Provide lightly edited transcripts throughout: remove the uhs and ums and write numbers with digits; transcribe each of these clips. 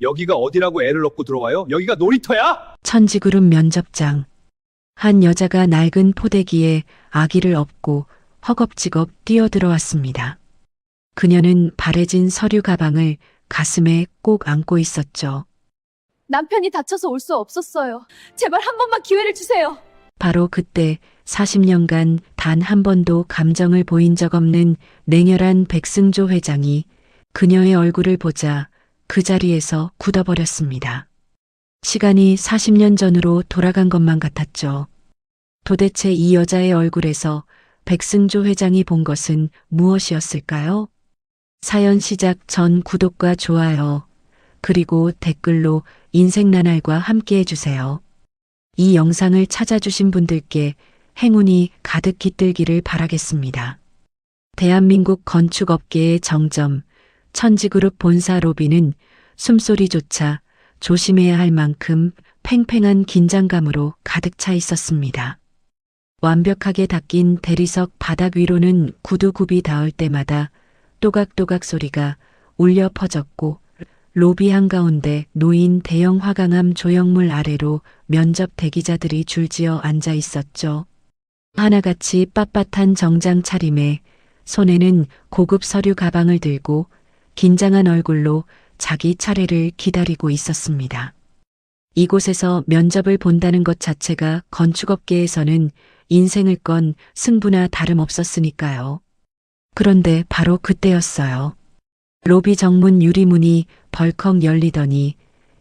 여기가 어디라고 애를 넣고 들어와요? 여기가 놀이터야? 천지그룹 면접장. 한 여자가 낡은 포대기에 아기를 업고 허겁지겁 뛰어들어왔습니다. 그녀는 바래진 서류 가방을 가슴에 꼭 안고 있었죠. 남편이 다쳐서 올 수 없었어요. 제발 한 번만 기회를 주세요. 바로 그때 40년간 단 한 번도 감정을 보인 적 없는 냉혈한 백승조 회장이 그녀의 얼굴을 보자 그 자리에서 굳어버렸습니다. 시간이 40년 전으로 돌아간 것만 같았죠. 도대체 이 여자의 얼굴에서 백승조 회장이 본 것은 무엇이었을까요? 사연 시작 전 구독과 좋아요, 그리고 댓글로 인생 나날과 함께 해주세요. 이 영상을 찾아주신 분들께 행운이 가득 깃들기를 바라겠습니다. 대한민국 건축업계의 정점, 천지그룹 본사 로비는 숨소리조차 조심해야 할 만큼 팽팽한 긴장감으로 가득 차 있었습니다. 완벽하게 닦인 대리석 바닥 위로는 구두굽이 닿을 때마다 또각또각 소리가 울려 퍼졌고, 로비 한가운데 놓인 대형 화강암 조형물 아래로 면접 대기자들이 줄지어 앉아 있었죠. 하나같이 빳빳한 정장 차림에 손에는 고급 서류 가방을 들고 긴장한 얼굴로 자기 차례를 기다리고 있었습니다. 이곳에서 면접을 본다는 것 자체가 건축업계에서는 인생을 건 승부나 다름없었으니까요. 그런데 바로 그때였어요. 로비 정문 유리문이 벌컥 열리더니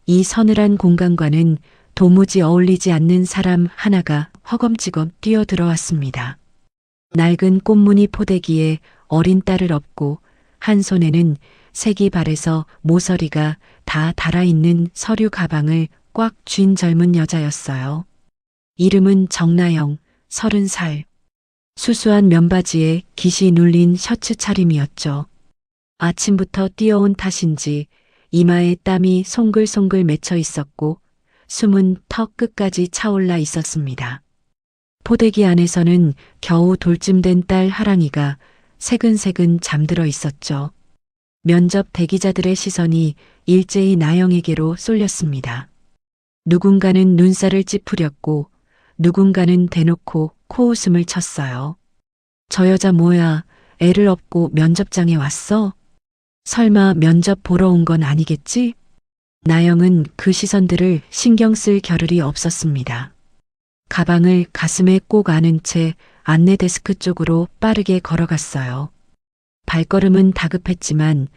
이 서늘한 공간과는 도무지 어울리지 않는 사람 하나가 허겁지겁 뛰어들어왔습니다. 낡은 꽃무늬 포대기에 어린 딸을 업고 한 손에는 색이 바래서 모서리가 다 달아있는 서류 가방을 꽉 쥔 젊은 여자였어요. 이름은 정나영, 30살. 수수한 면바지에 깃이 눌린 셔츠 차림이었죠. 아침부터 뛰어온 탓인지 이마에 땀이 송글송글 맺혀 있었고 숨은 턱 끝까지 차올라 있었습니다. 포대기 안에서는 겨우 돌쯤 된 딸 하랑이가 새근새근 잠들어 있었죠. 면접 대기자들의 시선이 일제히 나영에게로 쏠렸습니다. 누군가는 눈살을 찌푸렸고 누군가는 대놓고 코웃음을 쳤어요. 저 여자 뭐야, 애를 업고 면접장에 왔어? 설마 면접 보러 온 건 아니겠지? 나영은 그 시선들을 신경 쓸 겨를이 없었습니다. 가방을 가슴에 꼭 안은 채 안내 데스크 쪽으로 빠르게 걸어갔어요. 발걸음은 다급했지만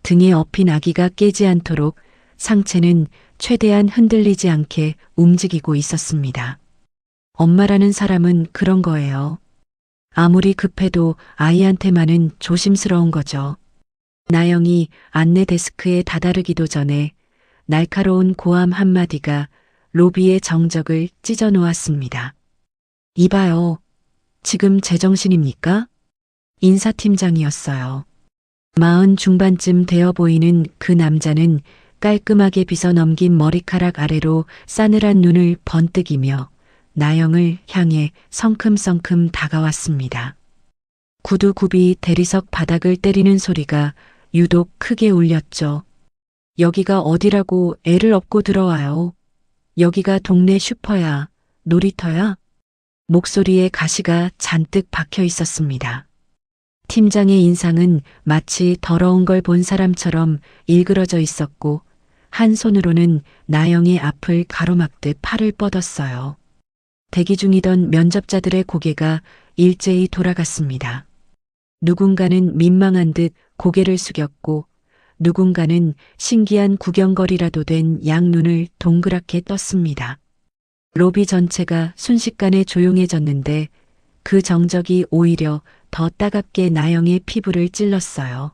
등에 업힌 아기가 깨지 않도록 상체는 최대한 흔들리지 않게 움직이고 있었습니다. 엄마라는 사람은 그런 거예요. 아무리 급해도 아이한테만은 조심스러운 거죠. 나영이 안내 데스크에 다다르기도 전에 날카로운 고함 한마디가 로비의 정적을 찢어 놓았습니다. 이봐요. 지금 제정신입니까? 인사팀장이었어요. 40 중반쯤 되어 보이는 그 남자는 깔끔하게 빗어 넘긴 머리카락 아래로 싸늘한 눈을 번뜩이며 나영을 향해 성큼성큼 다가왔습니다. 구두굽이 대리석 바닥을 때리는 소리가 유독 크게 울렸죠. 여기가 어디라고 애를 업고 들어와요. 여기가 동네 슈퍼야, 놀이터야? 목소리에 가시가 잔뜩 박혀 있었습니다. 팀장의 인상은 마치 더러운 걸 본 사람처럼 일그러져 있었고 한 손으로는 나영의 앞을 가로막듯 팔을 뻗었어요. 대기 중이던 면접자들의 고개가 일제히 돌아갔습니다. 누군가는 민망한 듯 고개를 숙였고 누군가는 신기한 구경거리라도 된 양눈을 동그랗게 떴습니다. 로비 전체가 순식간에 조용해졌는데 그 정적이 오히려 더 따갑게 나영의 피부를 찔렀어요.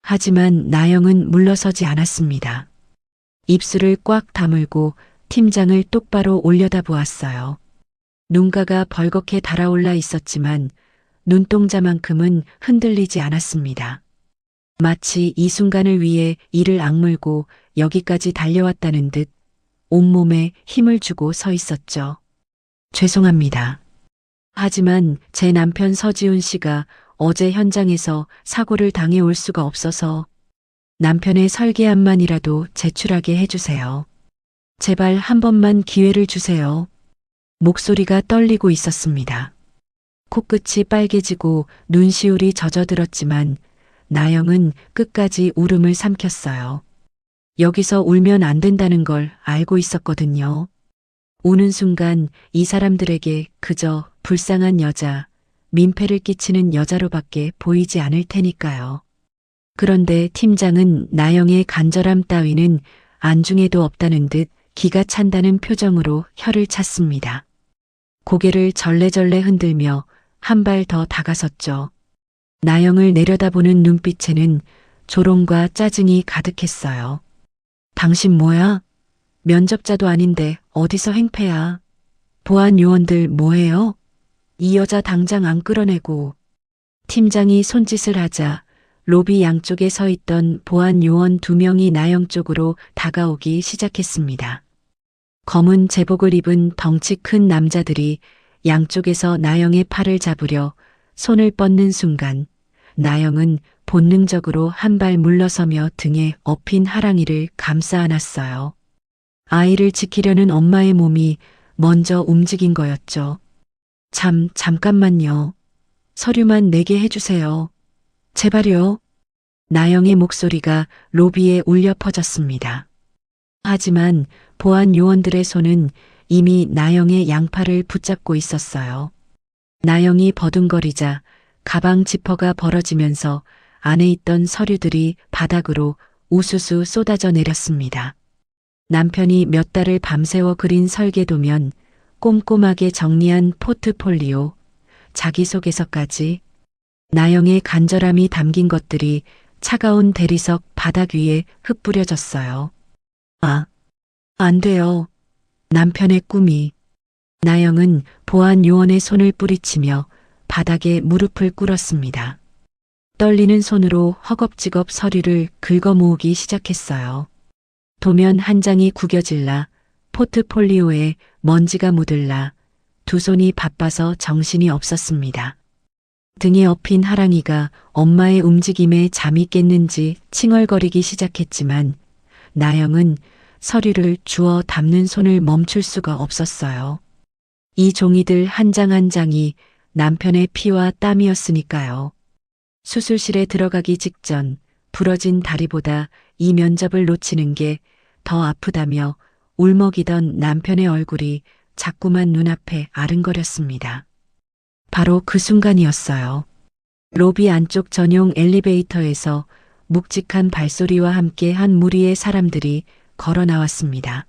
하지만 나영은 물러서지 않았습니다. 입술을 꽉 다물고 팀장을 똑바로 올려다보았어요. 눈가가 벌겋게 달아올라 있었지만 눈동자만큼은 흔들리지 않았습니다. 마치 이 순간을 위해 이를 악물고 여기까지 달려왔다는 듯 온몸에 힘을 주고 서 있었죠. 죄송합니다. 하지만 제 남편 서지훈 씨가 어제 현장에서 사고를 당해 올 수가 없어서 남편의 설계안만이라도 제출하게 해주세요. 제발 한 번만 기회를 주세요. 목소리가 떨리고 있었습니다. 코끝이 빨개지고 눈시울이 젖어들었지만 나영은 끝까지 울음을 삼켰어요. 여기서 울면 안 된다는 걸 알고 있었거든요. 우는 순간 이 사람들에게 그저 불쌍한 여자, 민폐를 끼치는 여자로밖에 보이지 않을 테니까요. 그런데 팀장은 나영의 간절함 따위는 안중에도 없다는 듯 기가 찬다는 표정으로 혀를 찼습니다. 고개를 절레절레 흔들며 한 발 더 다가섰죠. 나영을 내려다보는 눈빛에는 조롱과 짜증이 가득했어요. 당신 뭐야? 면접자도 아닌데 어디서 행패야? 보안 요원들 뭐해요? 이 여자 당장 안 끌어내고. 팀장이 손짓을 하자 로비 양쪽에 서 있던 보안 요원 2명이 나영 쪽으로 다가오기 시작했습니다. 검은 제복을 입은 덩치 큰 남자들이 양쪽에서 나영의 팔을 잡으려 손을 뻗는 순간 나영은 본능적으로 한 발 물러서며 등에 업힌 하랑이를 감싸 안았어요. 아이를 지키려는 엄마의 몸이 먼저 움직인 거였죠. 잠깐만요. 서류만 내게 해주세요. 제발요. 나영의 목소리가 로비에 울려 퍼졌습니다. 하지만 보안 요원들의 손은 이미 나영의 양팔을 붙잡고 있었어요. 나영이 버둥거리자 가방 지퍼가 벌어지면서 안에 있던 서류들이 바닥으로 우수수 쏟아져 내렸습니다. 남편이 몇 달을 밤새워 그린 설계도면, 꼼꼼하게 정리한 포트폴리오, 자기소개서까지 나영의 간절함이 담긴 것들이 차가운 대리석 바닥 위에 흩뿌려졌어요. 안 돼요. 남편의 꿈이. 나영은 보안 요원의 손을 뿌리치며 바닥에 무릎을 꿇었습니다. 떨리는 손으로 허겁지겁 서류를 긁어 모으기 시작했어요. 도면 한 장이 구겨질라 포트폴리오에 먼지가 묻을라 두 손이 바빠서 정신이 없었습니다. 등에 업힌 하랑이가 엄마의 움직임에 잠이 깼는지 칭얼거리기 시작했지만 나영은 서류를 주워 담는 손을 멈출 수가 없었어요. 이 종이들 한 장 한 장이 남편의 피와 땀이었으니까요. 수술실에 들어가기 직전 부러진 다리보다 이 면접을 놓치는 게 더 아프다며 울먹이던 남편의 얼굴이 자꾸만 눈앞에 아른거렸습니다. 바로 그 순간이었어요. 로비 안쪽 전용 엘리베이터에서 묵직한 발소리와 함께 한 무리의 사람들이 걸어 나왔습니다.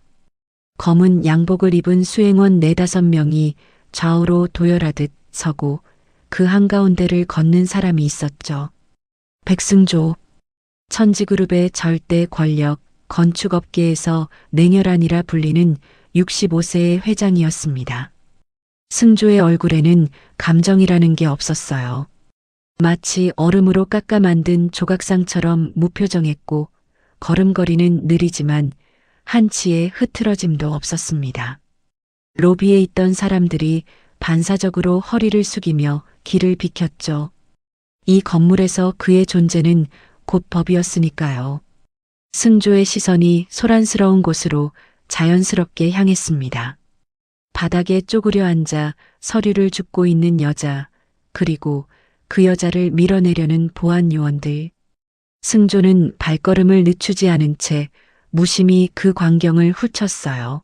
검은 양복을 입은 수행원 4-5명이 좌우로 도열하듯 서고 그 한가운데를 걷는 사람이 있었죠. 백승조, 천지그룹의 절대 권력, 건축업계에서 냉혈한이라 불리는 65세의 회장이었습니다. 승조의 얼굴에는 감정이라는 게 없었어요. 마치 얼음으로 깎아 만든 조각상처럼 무표정했고 걸음걸이는 느리지만 한치의 흐트러짐도 없었습니다. 로비에 있던 사람들이 반사적으로 허리를 숙이며 길을 비켰죠. 이 건물에서 그의 존재는 곧 법이었으니까요. 승조의 시선이 소란스러운 곳으로 자연스럽게 향했습니다. 바닥에 쪼그려 앉아 서류를 줍고 있는 여자, 그리고 그 여자를 밀어내려는 보안 요원들. 승조는 발걸음을 늦추지 않은 채 무심히 그 광경을 훑었어요.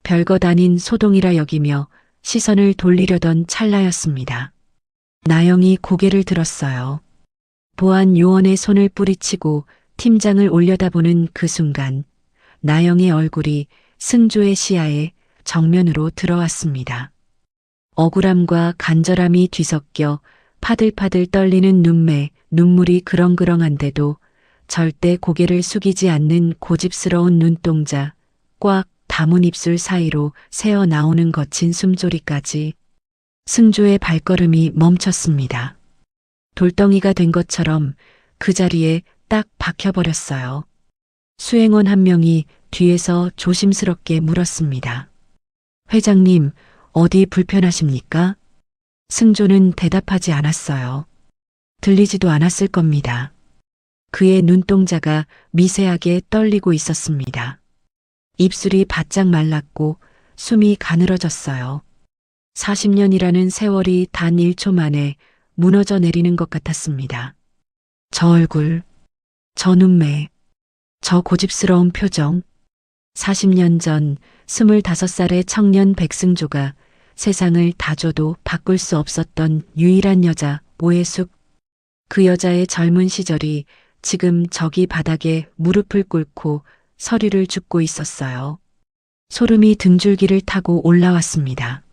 별것 아닌 소동이라 여기며 시선을 돌리려던 찰나였습니다. 나영이 고개를 들었어요. 보안 요원의 손을 뿌리치고 팀장을 올려다보는 그 순간 나영의 얼굴이 승조의 시야에 정면으로 들어왔습니다. 억울함과 간절함이 뒤섞여 파들파들 떨리는 눈매, 눈물이 그렁그렁한데도 절대 고개를 숙이지 않는 고집스러운 눈동자, 꽉 다문 입술 사이로 새어 나오는 거친 숨소리까지. 승조의 발걸음이 멈췄습니다. 돌덩이가 된 것처럼 그 자리에 딱 박혀버렸어요. 수행원 한 명이 뒤에서 조심스럽게 물었습니다. 회장님, 어디 불편하십니까? 승조는 대답하지 않았어요. 들리지도 않았을 겁니다. 그의 눈동자가 미세하게 떨리고 있었습니다. 입술이 바짝 말랐고 숨이 가늘어졌어요. 40년이라는 세월이 단 1초 만에 무너져 내리는 것 같았습니다. 저 얼굴, 저 눈매, 저 고집스러운 표정. 40년 전 25살의 청년 백승조가 세상을 다 줘도 바꿀 수 없었던 유일한 여자 오해숙. 그 여자의 젊은 시절이 지금 저기 바닥에 무릎을 꿇고 서리를 줍고 있었어요. 소름이 등줄기를 타고 올라왔습니다.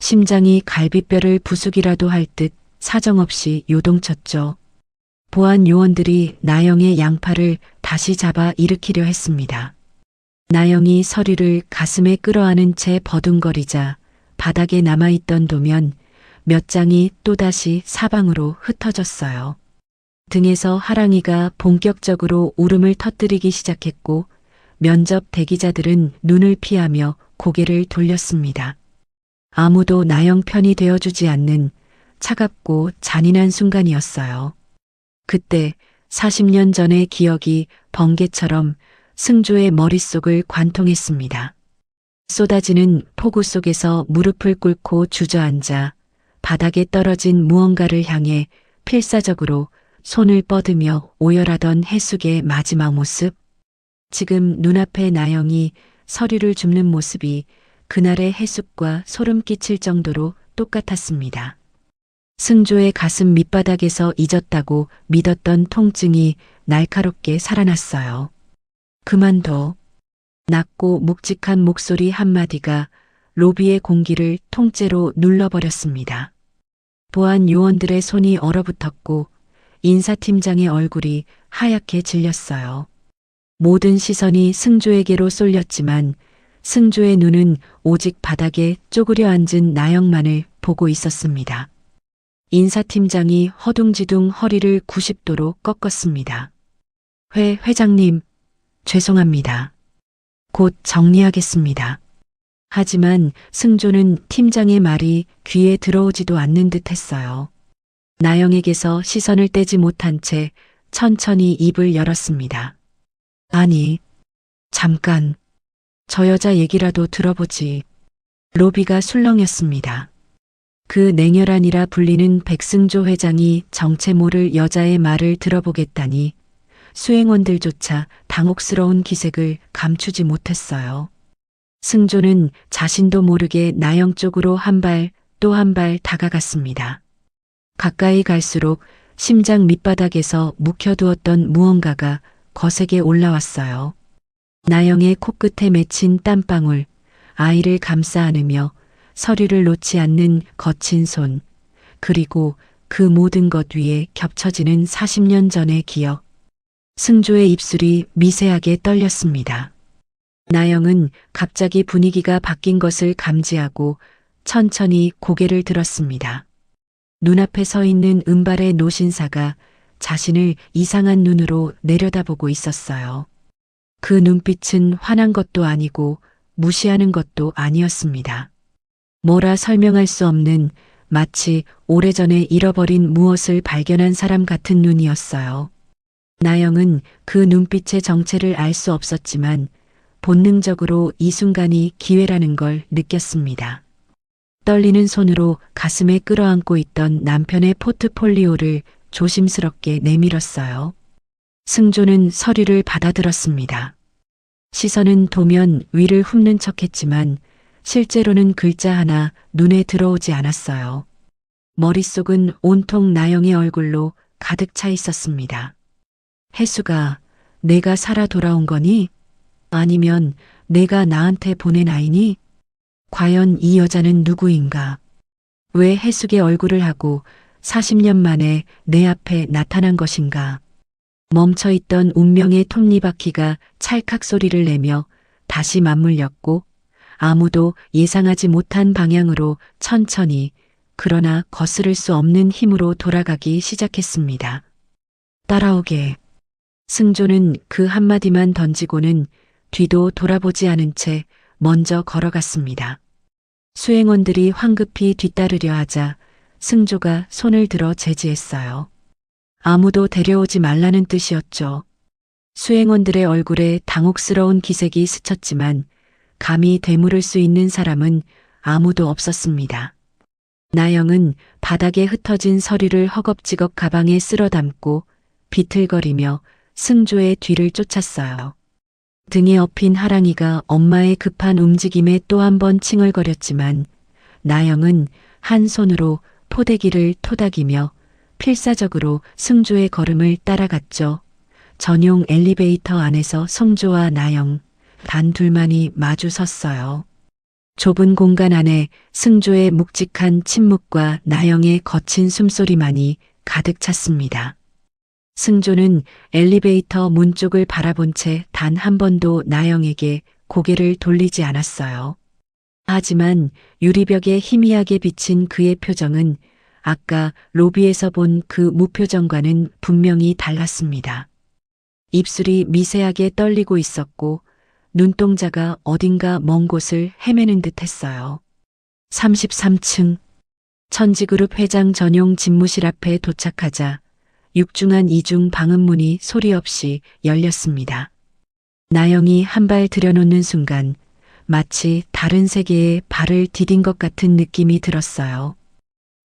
심장이 갈비뼈를 부수기라도 할 듯 사정없이 요동쳤죠. 보안 요원들이 나영의 양팔을 다시 잡아 일으키려 했습니다. 나영이 서리를 가슴에 끌어안은 채 버둥거리자 바닥에 남아있던 도면 몇 장이 또다시 사방으로 흩어졌어요. 등에서 하랑이가 본격적으로 울음을 터뜨리기 시작했고 면접 대기자들은 눈을 피하며 고개를 돌렸습니다. 아무도 나영 편이 되어주지 않는 차갑고 잔인한 순간이었어요. 그때 40년 전의 기억이 번개처럼 승조의 머릿속을 관통했습니다. 쏟아지는 폭우 속에서 무릎을 꿇고 주저앉아 바닥에 떨어진 무언가를 향해 필사적으로 손을 뻗으며 오열하던 해숙의 마지막 모습. 지금 눈앞에 나영이 서리를 줍는 모습이 그날의 해숙과 소름 끼칠 정도로 똑같았습니다. 승조의 가슴 밑바닥에서 잊었다고 믿었던 통증이 날카롭게 살아났어요. 그만둬. 낮고 묵직한 목소리 한마디가 로비의 공기를 통째로 눌러버렸습니다. 보안 요원들의 손이 얼어붙었고 인사팀장의 얼굴이 하얗게 질렸어요. 모든 시선이 승조에게로 쏠렸지만 승조의 눈은 오직 바닥에 쪼그려 앉은 나영만을 보고 있었습니다. 인사팀장이 허둥지둥 허리를 90도로 꺾었습니다. 회장님, 죄송합니다. 곧 정리하겠습니다. 하지만 승조는 팀장의 말이 귀에 들어오지도 않는 듯 했어요. 나영에게서 시선을 떼지 못한 채 천천히 입을 열었습니다. 아니, 잠깐, 저 여자 얘기라도 들어보지. 로비가 술렁였습니다. 그 냉혈한이라 불리는 백승조 회장이 정체 모를 여자의 말을 들어보겠다니 수행원들조차 당혹스러운 기색을 감추지 못했어요. 승조는 자신도 모르게 나영 쪽으로 한 발 또 한 발 다가갔습니다. 가까이 갈수록 심장 밑바닥에서 묵혀두었던 무언가가 거세게 올라왔어요. 나영의 코끝에 맺힌 땀방울, 아이를 감싸 안으며 서리를 놓지 않는 거친 손, 그리고 그 모든 것 위에 겹쳐지는 40년 전의 기억. 승조의 입술이 미세하게 떨렸습니다. 나영은 갑자기 분위기가 바뀐 것을 감지하고 천천히 고개를 들었습니다. 눈앞에 서 있는 은발의 노신사가 자신을 이상한 눈으로 내려다보고 있었어요. 그 눈빛은 화난 것도 아니고 무시하는 것도 아니었습니다. 뭐라 설명할 수 없는 마치 오래전에 잃어버린 무엇을 발견한 사람 같은 눈이었어요. 나영은 그 눈빛의 정체를 알 수 없었지만 본능적으로 이 순간이 기회라는 걸 느꼈습니다. 떨리는 손으로 가슴에 끌어안고 있던 남편의 포트폴리오를 조심스럽게 내밀었어요. 승조는 서류를 받아들었습니다. 시선은 도면 위를 훑는 척했지만 실제로는 글자 하나 눈에 들어오지 않았어요. 머릿속은 온통 나영의 얼굴로 가득 차 있었습니다. 혜수가 내가 살아 돌아온 거니? 아니면 내가 나한테 보낸 아이니? 과연 이 여자는 누구인가? 왜 혜숙의 얼굴을 하고 40년 만에 내 앞에 나타난 것인가? 멈춰있던 운명의 톱니바퀴가 찰칵 소리를 내며 다시 맞물렸고 아무도 예상하지 못한 방향으로 천천히 그러나 거스를 수 없는 힘으로 돌아가기 시작했습니다. 따라오게. 승조는 그 한마디만 던지고는 뒤도 돌아보지 않은 채 먼저 걸어갔습니다. 수행원들이 황급히 뒤따르려 하자 승조가 손을 들어 제지했어요. 아무도 데려오지 말라는 뜻이었죠. 수행원들의 얼굴에 당혹스러운 기색이 스쳤지만 감히 되물을 수 있는 사람은 아무도 없었습니다. 나영은 바닥에 흩어진 서류를 허겁지겁 가방에 쓸어 담고 비틀거리며 승조의 뒤를 쫓았어요. 등에 업힌 하랑이가 엄마의 급한 움직임에 또 한 번 칭얼거렸지만 나영은 한 손으로 포대기를 토닥이며 필사적으로 승조의 걸음을 따라갔죠. 전용 엘리베이터 안에서 승조와 나영 단 둘만이 마주 섰어요. 좁은 공간 안에 승조의 묵직한 침묵과 나영의 거친 숨소리만이 가득 찼습니다. 승조는 엘리베이터 문 쪽을 바라본 채 단 한 번도 나영에게 고개를 돌리지 않았어요. 하지만 유리벽에 희미하게 비친 그의 표정은 아까 로비에서 본 그 무표정과는 분명히 달랐습니다. 입술이 미세하게 떨리고 있었고 눈동자가 어딘가 먼 곳을 헤매는 듯 했어요. 33층 천지그룹 회장 전용 집무실 앞에 도착하자 육중한 이중 방음문이 소리 없이 열렸습니다. 나영이 한 발 들여놓는 순간 마치 다른 세계에 발을 디딘 것 같은 느낌이 들었어요.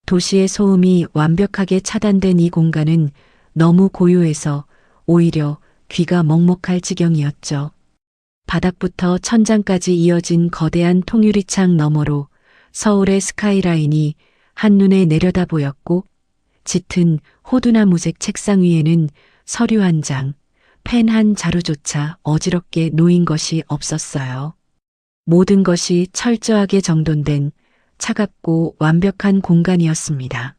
도시의 소음이 완벽하게 차단된 이 공간은 너무 고요해서 오히려 귀가 먹먹할 지경이었죠. 바닥부터 천장까지 이어진 거대한 통유리창 너머로 서울의 스카이라인이 한눈에 내려다 보였고 짙은 호두나무색 책상 위에는 서류 한 장, 펜 한 자루조차 어지럽게 놓인 것이 없었어요. 모든 것이 철저하게 정돈된 차갑고 완벽한 공간이었습니다.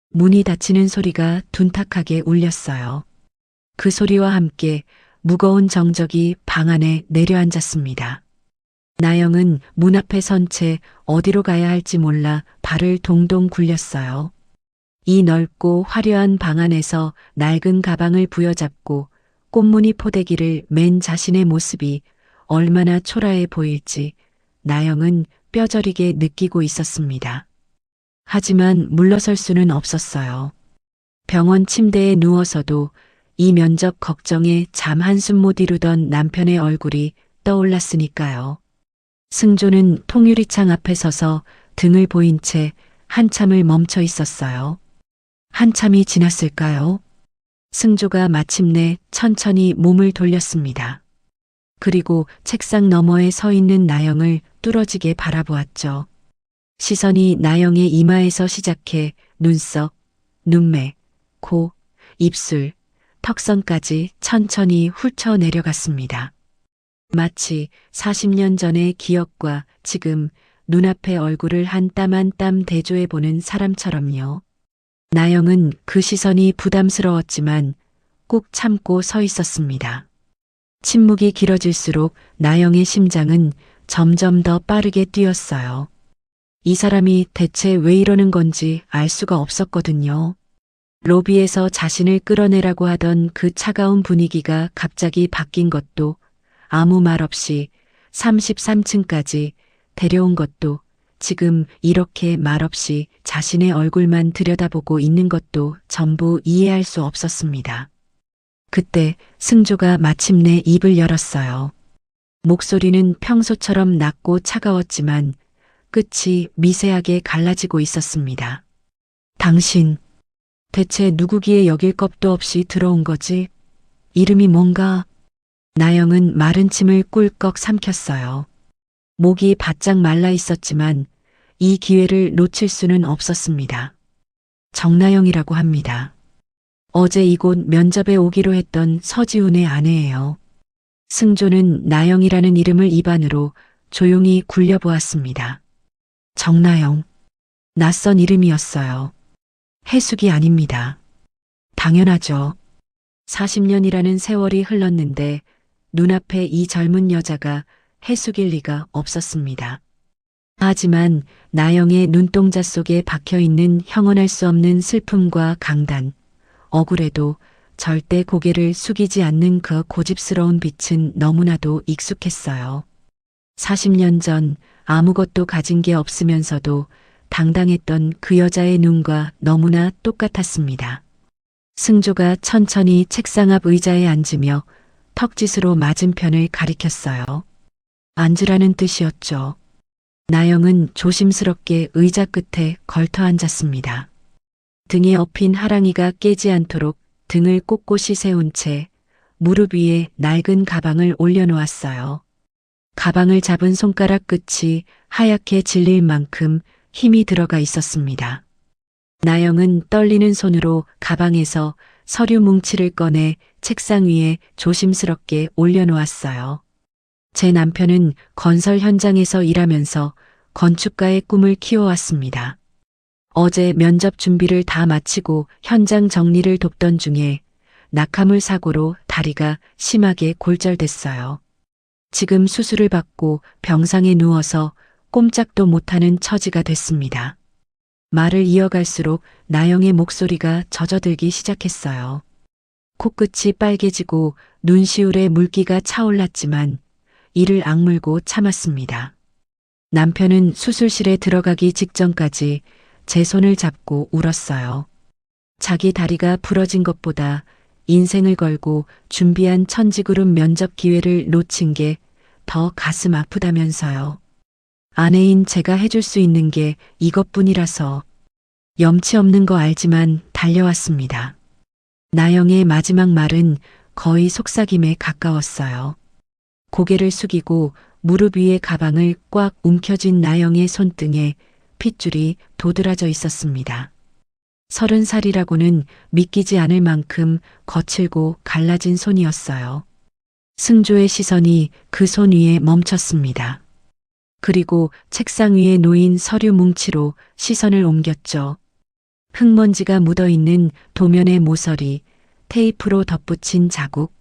문이 닫히는 소리가 둔탁하게 울렸어요. 그 소리와 함께 무거운 정적이 방 안에 내려앉았습니다. 나영은 문 앞에 선 채 어디로 가야 할지 몰라 발을 동동 굴렸어요. 이 넓고 화려한 방 안에서 낡은 가방을 부여잡고 꽃무늬 포대기를 맨 자신의 모습이 얼마나 초라해 보일지 나영은 뼈저리게 느끼고 있었습니다. 하지만 물러설 수는 없었어요. 병원 침대에 누워서도 이 면접 걱정에 잠 한숨 못 이루던 남편의 얼굴이 떠올랐으니까요. 승조는 통유리창 앞에 서서 등을 보인 채 한참을 멈춰 있었어요. 한참이 지났을까요? 승조가 마침내 천천히 몸을 돌렸습니다. 그리고 책상 너머에 서 있는 나영을 뚫어지게 바라보았죠. 시선이 나영의 이마에서 시작해 눈썹, 눈매, 코, 입술, 턱선까지 천천히 훑어 내려갔습니다. 마치 40년 전의 기억과 지금 눈앞의 얼굴을 한 땀 한 땀 대조해 보는 사람처럼요. 나영은 그 시선이 부담스러웠지만 꾹 참고 서 있었습니다. 침묵이 길어질수록 나영의 심장은 점점 더 빠르게 뛰었어요. 이 사람이 대체 왜 이러는 건지 알 수가 없었거든요. 로비에서 자신을 끌어내라고 하던 그 차가운 분위기가 갑자기 바뀐 것도 아무 말 없이 33층까지 데려온 것도 지금 이렇게 말없이 자신의 얼굴만 들여다보고 있는 것도 전부 이해할 수 없었습니다. 그때 승조가 마침내 입을 열었어요. 목소리는 평소처럼 낮고 차가웠지만 끝이 미세하게 갈라지고 있었습니다. 당신, 대체 누구기에 여길 겁도 없이 들어온 거지? 이름이 뭔가? 나영은 마른 침을 꿀꺽 삼켰어요. 목이 바짝 말라 있었지만 이 기회를 놓칠 수는 없었습니다. 정나영이라고 합니다. 어제 이곳 면접에 오기로 했던 서지훈의 아내예요. 승조는 나영이라는 이름을 입안으로 조용히 굴려보았습니다. 정나영. 낯선 이름이었어요. 해숙이 아닙니다. 당연하죠. 40년이라는 세월이 흘렀는데 눈앞에 이 젊은 여자가 해숙일 리가 없었습니다. 하지만 나영의 눈동자 속에 박혀있는 형언할 수 없는 슬픔과 강단, 억울해도 절대 고개를 숙이지 않는 그 고집스러운 빛은 너무나도 익숙했어요. 40년 전 아무것도 가진 게 없으면서도 당당했던 그 여자의 눈과 너무나 똑같았습니다. 승조가 천천히 책상 앞 의자에 앉으며 턱짓으로 맞은편을 가리켰어요. 앉으라는 뜻이었죠. 나영은 조심스럽게 의자 끝에 걸터 앉았습니다. 등에 엎인 하랑이가 깨지 않도록 등을 꼿꼿이 세운 채 무릎 위에 낡은 가방을 올려놓았어요. 가방을 잡은 손가락 끝이 하얗게 질릴 만큼 힘이 들어가 있었습니다. 나영은 떨리는 손으로 가방에서 서류 뭉치를 꺼내 책상 위에 조심스럽게 올려놓았어요. 제 남편은 건설 현장에서 일하면서 건축가의 꿈을 키워왔습니다. 어제 면접 준비를 다 마치고 현장 정리를 돕던 중에 낙하물 사고로 다리가 심하게 골절됐어요. 지금 수술을 받고 병상에 누워서 꼼짝도 못하는 처지가 됐습니다. 말을 이어갈수록 나영의 목소리가 젖어들기 시작했어요. 코끝이 빨개지고 눈시울에 물기가 차올랐지만 이를 악물고 참았습니다. 남편은 수술실에 들어가기 직전까지 제 손을 잡고 울었어요. 자기 다리가 부러진 것보다 인생을 걸고 준비한 천지그룹 면접 기회를 놓친 게 더 가슴 아프다면서요. 아내인 제가 해줄 수 있는 게 이것뿐이라서 염치 없는 거 알지만 달려왔습니다. 나영의 마지막 말은 거의 속삭임에 가까웠어요. 고개를 숙이고 무릎 위에 가방을 꽉 움켜쥔 나영의 손등에 핏줄이 도드라져 있었습니다. 30살이라고는 믿기지 않을 만큼 거칠고 갈라진 손이었어요. 승조의 시선이 그 손 위에 멈췄습니다. 그리고 책상 위에 놓인 서류 뭉치로 시선을 옮겼죠. 흙먼지가 묻어있는 도면의 모서리, 테이프로 덧붙인 자국,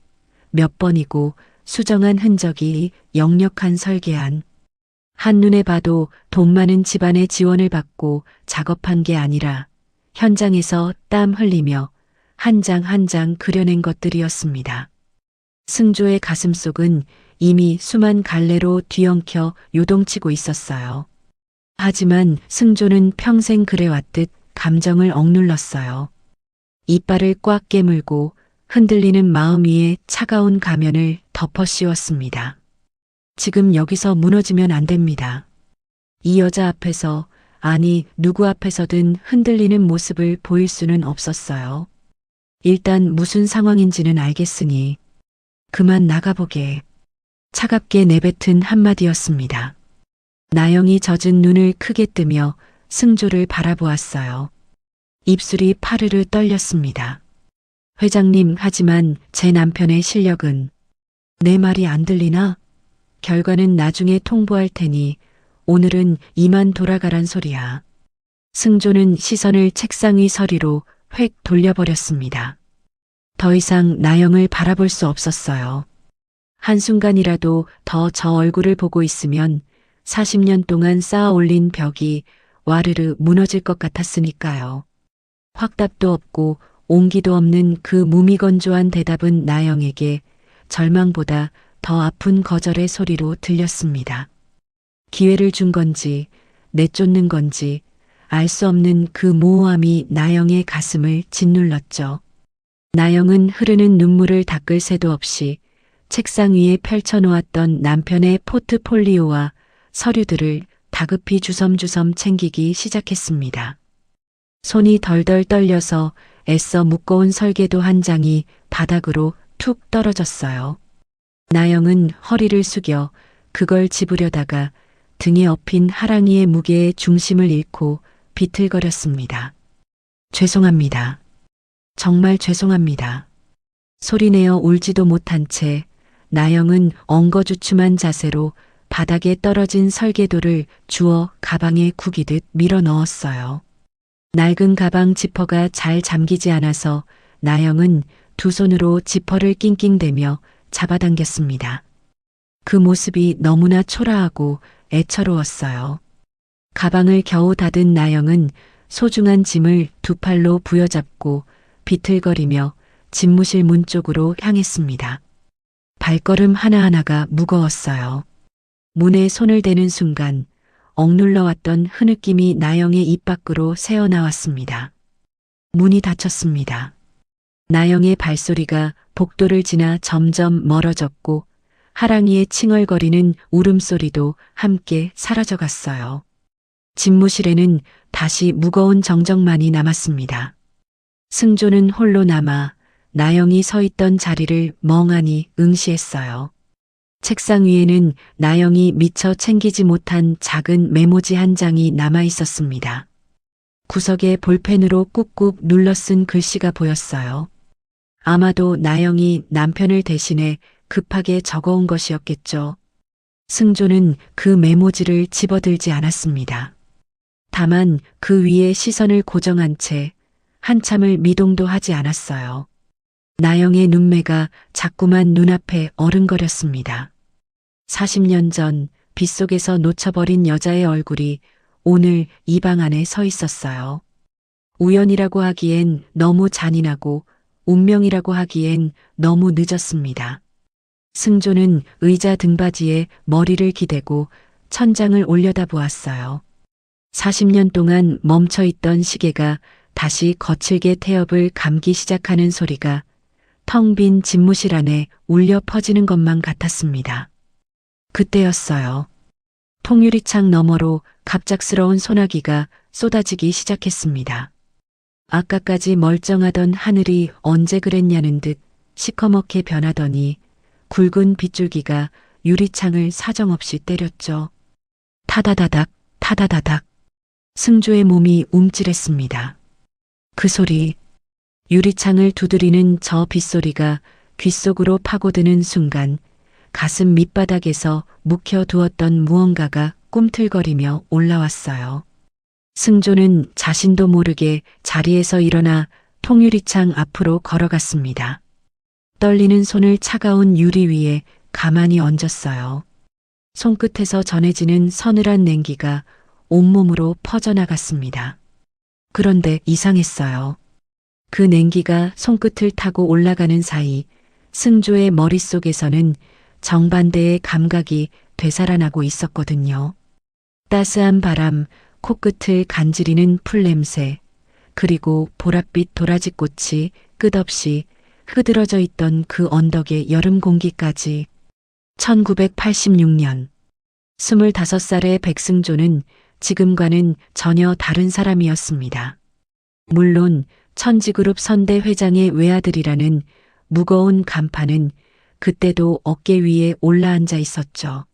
몇 번이고 수정한 흔적이 역력한 설계안. 한눈에 봐도 돈 많은 집안의 지원을 받고 작업한 게 아니라 현장에서 땀 흘리며 한 장 한 장 그려낸 것들이었습니다. 승조의 가슴속은 이미 수만 갈래로 뒤엉켜 요동치고 있었어요. 하지만 승조는 평생 그래왔듯 감정을 억눌렀어요. 이빨을 꽉 깨물고 흔들리는 마음 위에 차가운 가면을 덮어 씌웠습니다. 지금 여기서 무너지면 안 됩니다. 이 여자 앞에서, 아니 누구 앞에서든 흔들리는 모습을 보일 수는 없었어요. 일단 무슨 상황인지는 알겠으니 그만 나가보게. 차갑게 내뱉은 한마디였습니다. 나영이 젖은 눈을 크게 뜨며 승조를 바라보았어요. 입술이 파르르 떨렸습니다. 회장님, 하지만 제 남편의 실력은. 내 말이 안 들리나? 결과는 나중에 통보할 테니 오늘은 이만 돌아가란 소리야. 승조는 시선을 책상 위 서리로 획 돌려버렸습니다. 더 이상 나영을 바라볼 수 없었어요. 한순간이라도 더 저 얼굴을 보고 있으면 40년 동안 쌓아 올린 벽이 와르르 무너질 것 같았으니까요. 확답도 없고 온기도 없는 그 무미건조한 대답은 나영에게 절망보다 더 아픈 거절의 소리로 들렸습니다. 기회를 준 건지 내쫓는 건지 알 수 없는 그 모호함이 나영의 가슴을 짓눌렀죠. 나영은 흐르는 눈물을 닦을 새도 없이 책상 위에 펼쳐놓았던 남편의 포트폴리오와 서류들을 다급히 주섬주섬 챙기기 시작했습니다. 손이 덜덜 떨려서 애써 묶어온 설계도 한 장이 바닥으로 툭 떨어졌어요. 나영은 허리를 숙여 그걸 집으려다가 등에 엎인 하랑이의 무게에 중심을 잃고 비틀거렸습니다. 죄송합니다. 정말 죄송합니다. 소리내어 울지도 못한 채 나영은 엉거주춤한 자세로 바닥에 떨어진 설계도를 주워 가방에 구기듯 밀어 넣었어요. 낡은 가방 지퍼가 잘 잠기지 않아서 나영은 두 손으로 지퍼를 낑낑대며 잡아당겼습니다. 그 모습이 너무나 초라하고 애처로웠어요. 가방을 겨우 닫은 나영은 소중한 짐을 두 팔로 부여잡고 비틀거리며 집무실 문 쪽으로 향했습니다. 발걸음 하나하나가 무거웠어요. 문에 손을 대는 순간 억눌러왔던 흐느낌이 나영의 입 밖으로 새어나왔습니다. 문이 닫혔습니다. 나영의 발소리가 복도를 지나 점점 멀어졌고 하랑이의 칭얼거리는 울음소리도 함께 사라져갔어요. 집무실에는 다시 무거운 정적만이 남았습니다. 승조는 홀로 남아 나영이 서 있던 자리를 멍하니 응시했어요. 책상 위에는 나영이 미처 챙기지 못한 작은 메모지 한 장이 남아 있었습니다. 구석에 볼펜으로 꾹꾹 눌러 쓴 글씨가 보였어요. 아마도 나영이 남편을 대신해 급하게 적어온 것이었겠죠. 승조는 그 메모지를 집어들지 않았습니다. 다만 그 위에 시선을 고정한 채 한참을 미동도 하지 않았어요. 나영의 눈매가 자꾸만 눈앞에 어른거렸습니다. 40년 전 빗속에서 놓쳐버린 여자의 얼굴이 오늘 이 방 안에 서 있었어요. 우연이라고 하기엔 너무 잔인하고 운명이라고 하기엔 너무 늦었습니다. 승조는 의자 등받이에 머리를 기대고 천장을 올려다보았어요. 40년 동안 멈춰있던 시계가 다시 거칠게 태엽을 감기 시작하는 소리가 텅 빈 집무실 안에 울려 퍼지는 것만 같았습니다. 그때였어요. 통유리창 너머로 갑작스러운 소나기가 쏟아지기 시작했습니다. 아까까지 멀쩡하던 하늘이 언제 그랬냐는 듯 시커멓게 변하더니 굵은 빗줄기가 유리창을 사정없이 때렸죠. 타다다닥, 타다다닥. 승조의 몸이 움찔했습니다. 그 소리, 유리창을 두드리는 저 빗소리가 귓속으로 파고드는 순간 가슴 밑바닥에서 묵혀두었던 무언가가 꿈틀거리며 올라왔어요. 승조는 자신도 모르게 자리에서 일어나 통유리창 앞으로 걸어갔습니다. 떨리는 손을 차가운 유리 위에 가만히 얹었어요. 손끝에서 전해지는 서늘한 냉기가 온몸으로 퍼져나갔습니다. 그런데 이상했어요. 그 냉기가 손끝을 타고 올라가는 사이 승조의 머릿속에서는 정반대의 감각이 되살아나고 있었거든요. 따스한 바람, 코끝을 간지리는 풀냄새, 그리고 보랏빛 도라지꽃이 끝없이 흐드러져 있던 그 언덕의 여름 공기까지. 1986년 25살의 백승조는 지금과는 전혀 다른 사람이었습니다. 물론 천지그룹 선대 회장의 외아들이라는 무거운 간판은 그때도 어깨 위에 올라앉아 있었죠.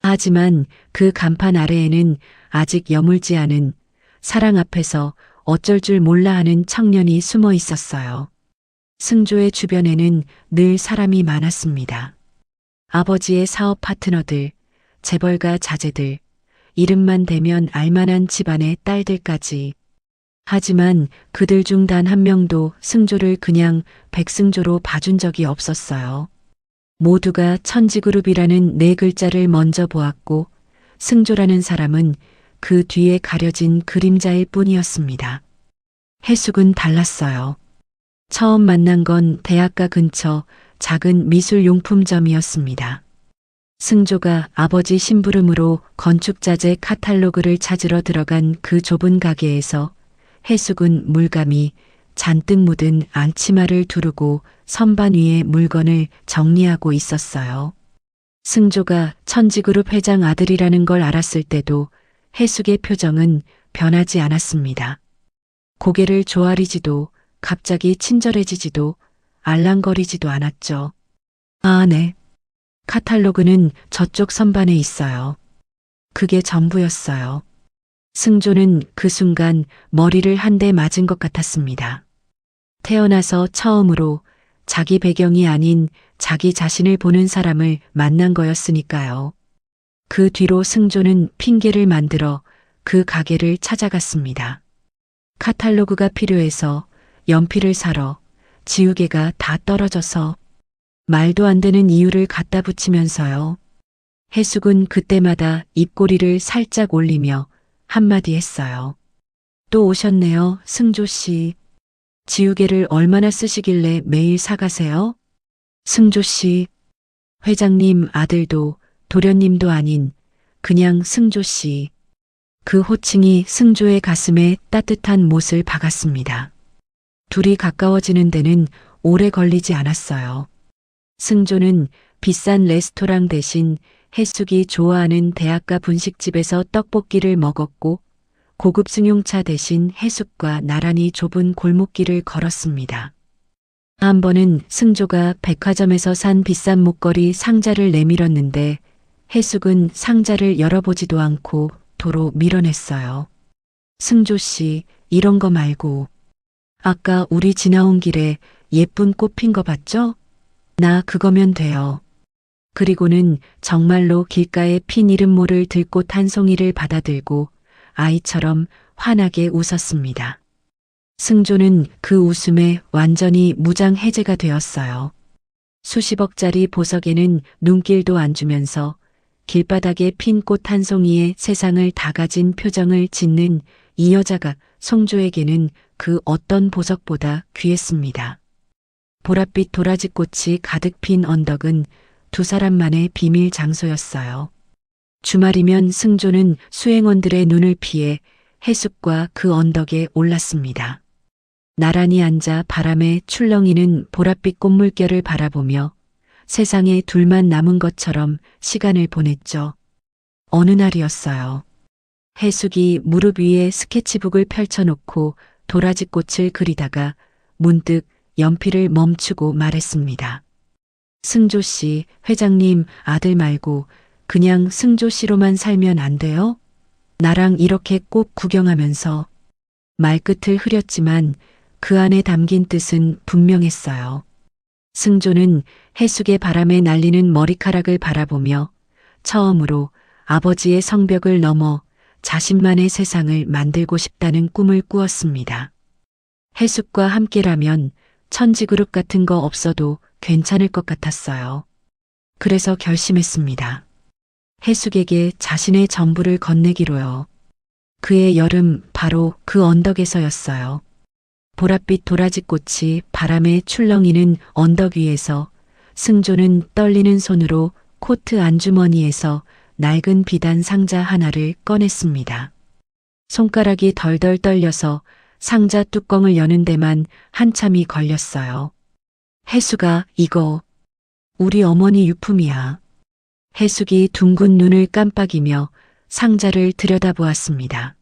하지만 그 간판 아래에는 아직 여물지 않은 사랑 앞에서 어쩔 줄 몰라 하는 청년이 숨어 있었어요. 승조의 주변에는 늘 사람이 많았습니다. 아버지의 사업 파트너들, 재벌가 자제들, 이름만 대면 알만한 집안의 딸들까지. 하지만 그들 중 단 한 명도 승조를 그냥 백승조로 봐준 적이 없었어요. 모두가 천지그룹이라는 네 글자를 먼저 보았고 승조라는 사람은 그 뒤에 가려진 그림자일 뿐이었습니다. 해숙은 달랐어요. 처음 만난 건 대학가 근처 작은 미술용품점이었습니다. 승조가 아버지 심부름으로 건축자재 카탈로그를 찾으러 들어간 그 좁은 가게에서 해숙은 물감이 잔뜩 묻은 앙치마를 두르고 선반 위에 물건을 정리하고 있었어요. 승조가 천지그룹 회장 아들이라는 걸 알았을 때도 해숙의 표정은 변하지 않았습니다. 고개를 조아리지도 갑자기 친절해지지도 알랑거리지도 않았죠. 아, 네. 카탈로그는 저쪽 선반에 있어요. 그게 전부였어요. 승조는 그 순간 머리를 한 대 맞은 것 같았습니다. 태어나서 처음으로 자기 배경이 아닌 자기 자신을 보는 사람을 만난 거였으니까요. 그 뒤로 승조는 핑계를 만들어 그 가게를 찾아갔습니다. 카탈로그가 필요해서, 연필을 사러, 지우개가 다 떨어져서, 말도 안 되는 이유를 갖다 붙이면서요. 해숙은 그때마다 입꼬리를 살짝 올리며 한마디 했어요. 또 오셨네요, 승조 씨. 지우개를 얼마나 쓰시길래 매일 사가세요? 승조 씨. 회장님 아들도 도련님도 아닌 그냥 승조 씨. 그 호칭이 승조의 가슴에 따뜻한 못을 박았습니다. 둘이 가까워지는 데는 오래 걸리지 않았어요. 승조는 비싼 레스토랑 대신 해숙이 좋아하는 대학가 분식집에서 떡볶이를 먹었고 고급 승용차 대신 해숙과 나란히 좁은 골목길을 걸었습니다. 한 번은 승조가 백화점에서 산 비싼 목걸이 상자를 내밀었는데 해숙은 상자를 열어보지도 않고 도로 밀어냈어요. 승조 씨, 이런 거 말고. 아까 우리 지나온 길에 예쁜 꽃 핀 거 봤죠? 나 그거면 돼요. 그리고는 정말로 길가에 핀 이름 모를 들꽃 한 송이를 받아들고 아이처럼 환하게 웃었습니다. 승조는 그 웃음에 완전히 무장해제가 되었어요. 수십억짜리 보석에는 눈길도 안 주면서 길바닥에 핀 꽃 한 송이에 세상을 다 가진 표정을 짓는 이 여자가 승조에게는 그 어떤 보석보다 귀했습니다. 보랏빛 도라지꽃이 가득 핀 언덕은 두 사람만의 비밀 장소였어요. 주말이면 승조는 수행원들의 눈을 피해 해숙과 그 언덕에 올랐습니다. 나란히 앉아 바람에 출렁이는 보랏빛 꽃물결을 바라보며 세상에 둘만 남은 것처럼 시간을 보냈죠. 어느 날이었어요. 해숙이 무릎 위에 스케치북을 펼쳐놓고 도라지꽃을 그리다가 문득 연필을 멈추고 말했습니다. 승조 씨, 회장님 아들 말고 그냥 승조 씨로만 살면 안 돼요? 나랑 이렇게 꼭 구경하면서. 말끝을 흐렸지만 그 안에 담긴 뜻은 분명했어요. 승조는 해숙의 바람에 날리는 머리카락을 바라보며 처음으로 아버지의 성벽을 넘어 자신만의 세상을 만들고 싶다는 꿈을 꾸었습니다. 해숙과 함께라면 천지그룹 같은 거 없어도 괜찮을 것 같았어요. 그래서 결심했습니다. 해숙에게 자신의 전부를 건네기로요. 그의 여름 바로 그 언덕에서였어요. 보랏빛 도라지꽃이 바람에 출렁이는 언덕 위에서 승조는 떨리는 손으로 코트 안주머니에서 낡은 비단 상자 하나를 꺼냈습니다. 손가락이 덜덜 떨려서 상자 뚜껑을 여는 데만 한참이 걸렸어요. 해숙아, 이거 우리 어머니 유품이야. 해숙이 둥근 눈을 깜빡이며 상자를 들여다보았습니다.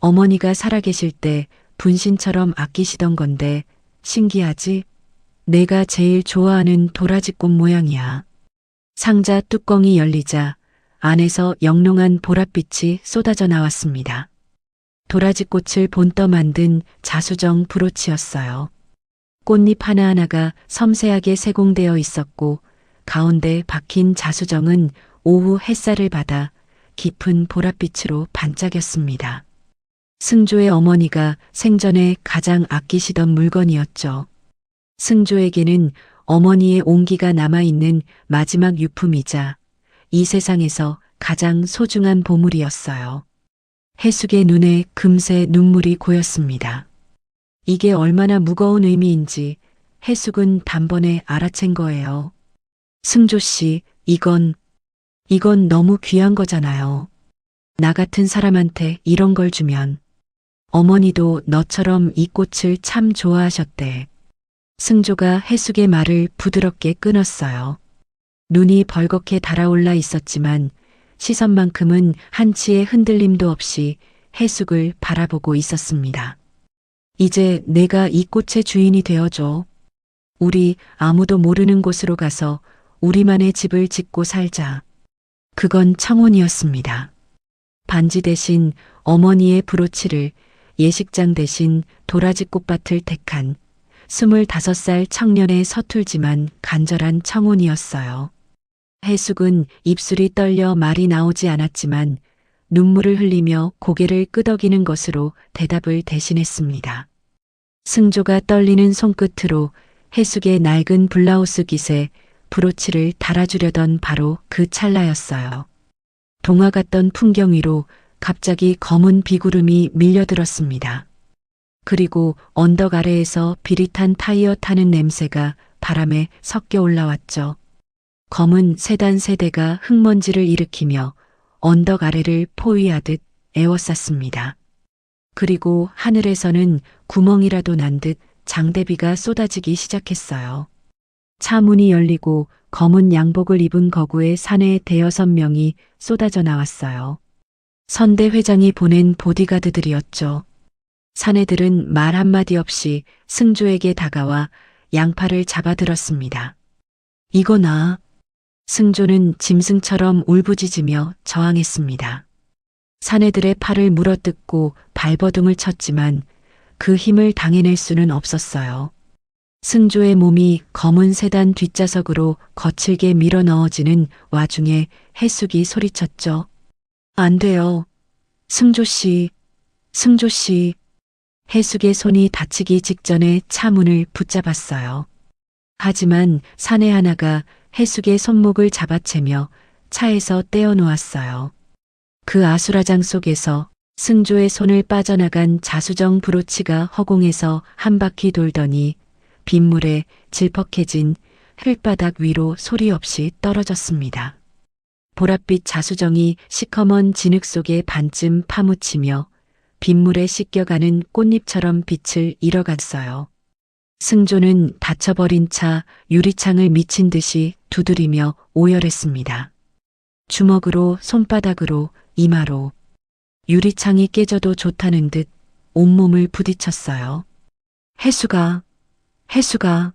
어머니가 살아계실 때 분신처럼 아끼시던 건데 신기하지? 내가 제일 좋아하는 도라지꽃 모양이야. 상자 뚜껑이 열리자 안에서 영롱한 보랏빛이 쏟아져 나왔습니다. 도라지꽃을 본떠 만든 자수정 브로치였어요. 꽃잎 하나하나가 섬세하게 세공되어 있었고 가운데 박힌 자수정은 오후 햇살을 받아 깊은 보랏빛으로 반짝였습니다. 승조의 어머니가 생전에 가장 아끼시던 물건이었죠. 승조에게는 어머니의 온기가 남아있는 마지막 유품이자 이 세상에서 가장 소중한 보물이었어요. 해숙의 눈에 금세 눈물이 고였습니다. 이게 얼마나 무거운 의미인지 해숙은 단번에 알아챈 거예요. 승조 씨, 이건 너무 귀한 거잖아요. 나 같은 사람한테 이런 걸 주면 어머니도 너처럼 이 꽃을 참 좋아하셨대. 승조가 해숙의 말을 부드럽게 끊었어요. 눈이 벌겋게 달아올라 있었지만 시선만큼은 한치의 흔들림도 없이 해숙을 바라보고 있었습니다. 이제 내가 이 꽃의 주인이 되어줘. 우리 아무도 모르는 곳으로 가서 우리만의 집을 짓고 살자. 그건 청혼이었습니다. 반지 대신 어머니의 브로치를, 예식장 대신 도라지 꽃밭을 택한 25살 청년의 서툴지만 간절한 청혼이었어요. 해숙은 입술이 떨려 말이 나오지 않았지만 눈물을 흘리며 고개를 끄덕이는 것으로 대답을 대신했습니다. 승조가 떨리는 손끝으로 해숙의 낡은 블라우스 깃에 브로치를 달아주려던 바로 그 찰나였어요. 동화 같던 풍경 위로 갑자기 검은 비구름이 밀려들었습니다. 그리고 언덕 아래에서 비릿한 타이어 타는 냄새가 바람에 섞여 올라왔죠. 검은 세단 세대가 흙먼지를 일으키며 언덕 아래를 포위하듯 에워쌌습니다. 그리고 하늘에서는 구멍이라도 난 듯 장대비가 쏟아지기 시작했어요. 차 문이 열리고 검은 양복을 입은 거구의 사내 대여섯 명이 쏟아져 나왔어요. 선대 회장이 보낸 보디가드들이었죠. 사내들은 말 한마디 없이 승조에게 다가와 양팔을 잡아들었습니다. 이거나. 승조는 짐승처럼 울부짖으며 저항했습니다. 사내들의 팔을 물어뜯고 발버둥을 쳤지만 그 힘을 당해낼 수는 없었어요. 승조의 몸이 검은 세단 뒷좌석으로 거칠게 밀어 넣어지는 와중에 해숙이 소리쳤죠. 안 돼요. 승조씨, 승조씨. 해숙의 손이 다치기 직전에 차 문을 붙잡았어요. 하지만 사내 하나가 해숙의 손목을 잡아채며 차에서 떼어놓았어요. 그 아수라장 속에서 승조의 손을 빠져나간 자수정 브로치가 허공에서 한 바퀴 돌더니 빗물에 질퍽해진 흙바닥 위로 소리 없이 떨어졌습니다. 보랏빛 자수정이 시커먼 진흙 속에 반쯤 파묻히며 빗물에 씻겨가는 꽃잎처럼 빛을 잃어갔어요. 승조는 닫혀버린 차 유리창을 미친 듯이 두드리며 오열했습니다. 주먹으로, 손바닥으로, 이마로. 유리창이 깨져도 좋다는 듯 온몸을 부딪혔어요. 해수가.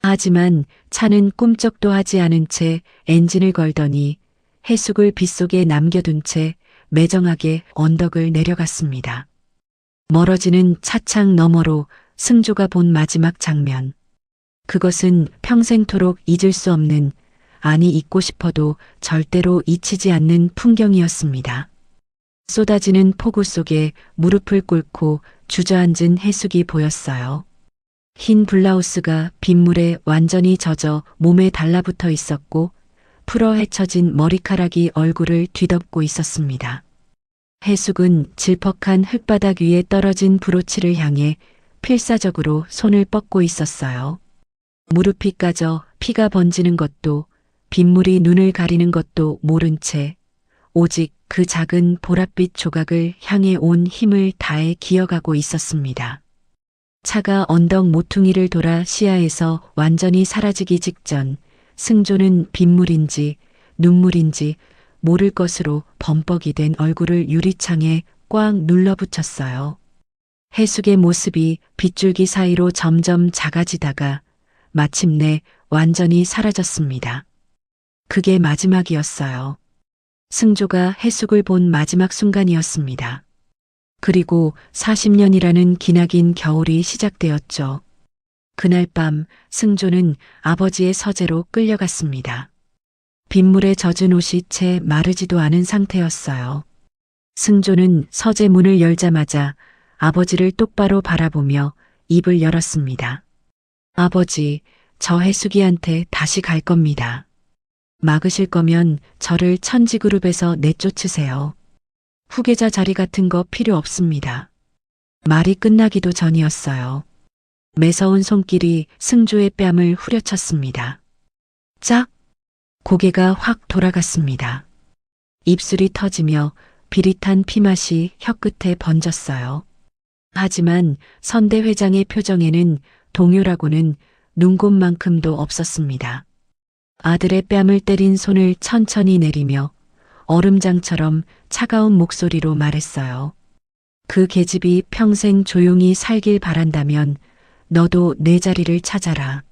하지만 차는 꿈쩍도 하지 않은 채 엔진을 걸더니 해숙을 빗속에 남겨둔 채 매정하게 언덕을 내려갔습니다. 멀어지는 차창 너머로 승조가 본 마지막 장면. 그것은 평생토록 잊을 수 없는, 아니 잊고 싶어도 절대로 잊히지 않는 풍경이었습니다. 쏟아지는 폭우 속에 무릎을 꿇고 주저앉은 해숙이 보였어요. 흰 블라우스가 빗물에 완전히 젖어 몸에 달라붙어 있었고 풀어 헤쳐진 머리카락이 얼굴을 뒤덮고 있었습니다. 해숙은 질퍽한 흙바닥 위에 떨어진 브로치를 향해 필사적으로 손을 뻗고 있었어요. 무릎이 까져 피가 번지는 것도 빗물이 눈을 가리는 것도 모른 채 오직 그 작은 보랏빛 조각을 향해 온 힘을 다해 기어가고 있었습니다. 차가 언덕 모퉁이를 돌아 시야에서 완전히 사라지기 직전 승조는 빗물인지 눈물인지 모를 것으로 범벅이 된 얼굴을 유리창에 꽉 눌러붙였어요. 해숙의 모습이 빗줄기 사이로 점점 작아지다가 마침내 완전히 사라졌습니다. 그게 마지막이었어요. 승조가 해숙을 본 마지막 순간이었습니다. 그리고 40년이라는 기나긴 겨울이 시작되었죠. 그날 밤 승조는 아버지의 서재로 끌려갔습니다. 빗물에 젖은 옷이 채 마르지도 않은 상태였어요. 승조는 서재 문을 열자마자 아버지를 똑바로 바라보며 입을 열었습니다. 아버지, 저 해숙이한테 다시 갈 겁니다. 막으실 거면 저를 천지그룹에서 내쫓으세요. 후계자 자리 같은 거 필요 없습니다. 말이 끝나기도 전이었어요. 매서운 손길이 승조의 뺨을 후려쳤습니다. 짝! 고개가 확 돌아갔습니다. 입술이 터지며 비릿한 피맛이 혀끝에 번졌어요. 하지만 선대 회장의 표정에는 동요라고는 눈곱만큼도 없었습니다. 아들의 뺨을 때린 손을 천천히 내리며 얼음장처럼 차가운 목소리로 말했어요. 그 계집이 평생 조용히 살길 바란다면 너도 내 자리를 찾아라.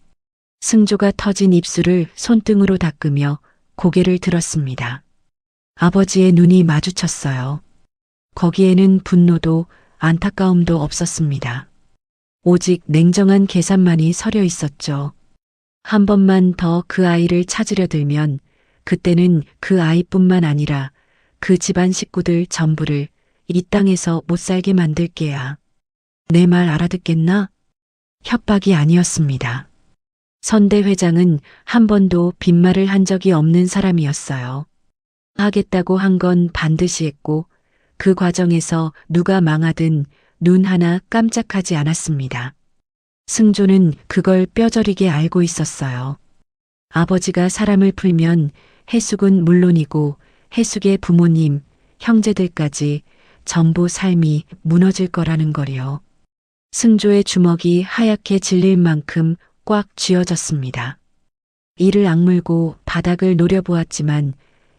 승조가 터진 입술을 손등으로 닦으며 고개를 들었습니다. 아버지의 눈이 마주쳤어요. 거기에는 분노도 안타까움도 없었습니다. 오직 냉정한 계산만이 서려 있었죠. 한 번만 더 그 아이를 찾으려 들면 그때는 그 아이뿐만 아니라 그 집안 식구들 전부를 이 땅에서 못 살게 만들게야. 내 말 알아듣겠나? 협박이 아니었습니다. 선대 회장은 한 번도 빈말을 한 적이 없는 사람이었어요. 하겠다고 한 건 반드시 했고 그 과정에서 누가 망하든 눈 하나 깜짝하지 않았습니다. 승조는 그걸 뼈저리게 알고 있었어요. 아버지가 사람을 풀면 해숙은 물론이고 해숙의 부모님, 형제들까지 전부 삶이 무너질 거라는 거리요. 승조의 주먹이 하얗게 질릴 만큼 꽉 쥐어졌습니다. 이를 악물고 바닥을 노려보았지만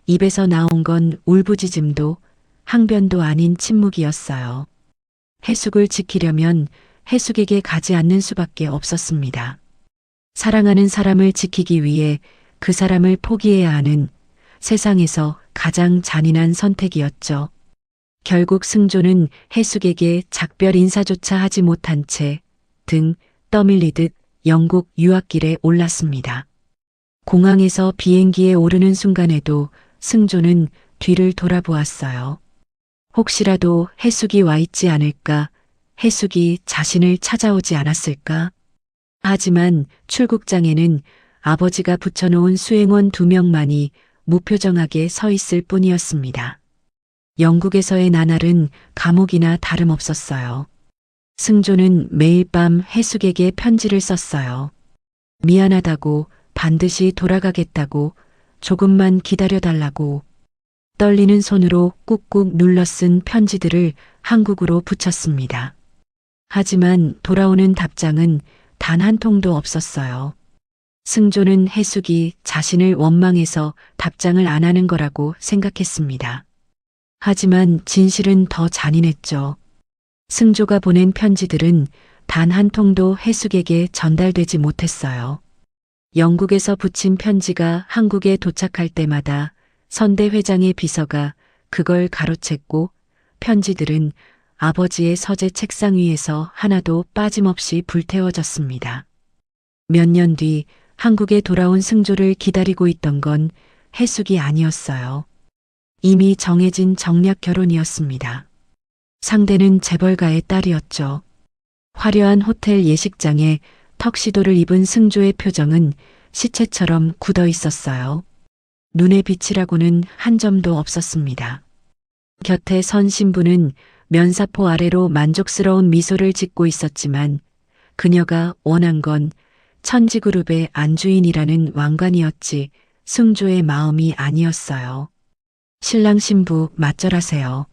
입에서 나온 건 울부짖음도 항변도 아닌 침묵이었어요. 해숙을 지키려면 해숙에게 가지 않는 수밖에 없었습니다. 사랑하는 사람을 지키기 위해 그 사람을 포기해야 하는 세상에서 가장 잔인한 선택이었죠. 결국 승조는 해숙에게 작별 인사조차 하지 못한 채 등 떠밀리듯 영국 유학길에 올랐습니다. 공항에서 비행기에 오르는 순간에도 승조는 뒤를 돌아보았어요. 혹시라도 해숙이 와 있지 않을까, 해숙이 자신을 찾아오지 않았을까? 하지만 출국장에는 아버지가 붙여놓은 수행원 2명만이 무표정하게 서 있을 뿐이었습니다. 영국에서의 나날은 감옥이나 다름없었어요. 승조는 매일 밤 해숙에게 편지를 썼어요. 미안하다고, 반드시 돌아가겠다고, 조금만 기다려달라고. 떨리는 손으로 꾹꾹 눌러 쓴 편지들을 한국으로 붙였습니다. 하지만 돌아오는 답장은 단 한 통도 없었어요. 승조는 해숙이 자신을 원망해서 답장을 안 하는 거라고 생각했습니다. 하지만 진실은 더 잔인했죠. 승조가 보낸 편지들은 단 한 통도 해숙에게 전달되지 못했어요. 영국에서 붙인 편지가 한국에 도착할 때마다 선대 회장의 비서가 그걸 가로챘고 편지들은 아버지의 서재 책상 위에서 하나도 빠짐없이 불태워졌습니다. 몇 년 뒤 한국에 돌아온 승조를 기다리고 있던 건 해숙이 아니었어요. 이미 정해진 정략 결혼이었습니다. 상대는 재벌가의 딸이었죠. 화려한 호텔 예식장에 턱시도를 입은 승조의 표정은 시체처럼 굳어 있었어요. 눈에 빛이라고는 한 점도 없었습니다. 곁에 선 신부는 면사포 아래로 만족스러운 미소를 짓고 있었지만 그녀가 원한 건 천지그룹의 안주인이라는 왕관이었지 승조의 마음이 아니었어요. 신랑 신부 맞절하세요.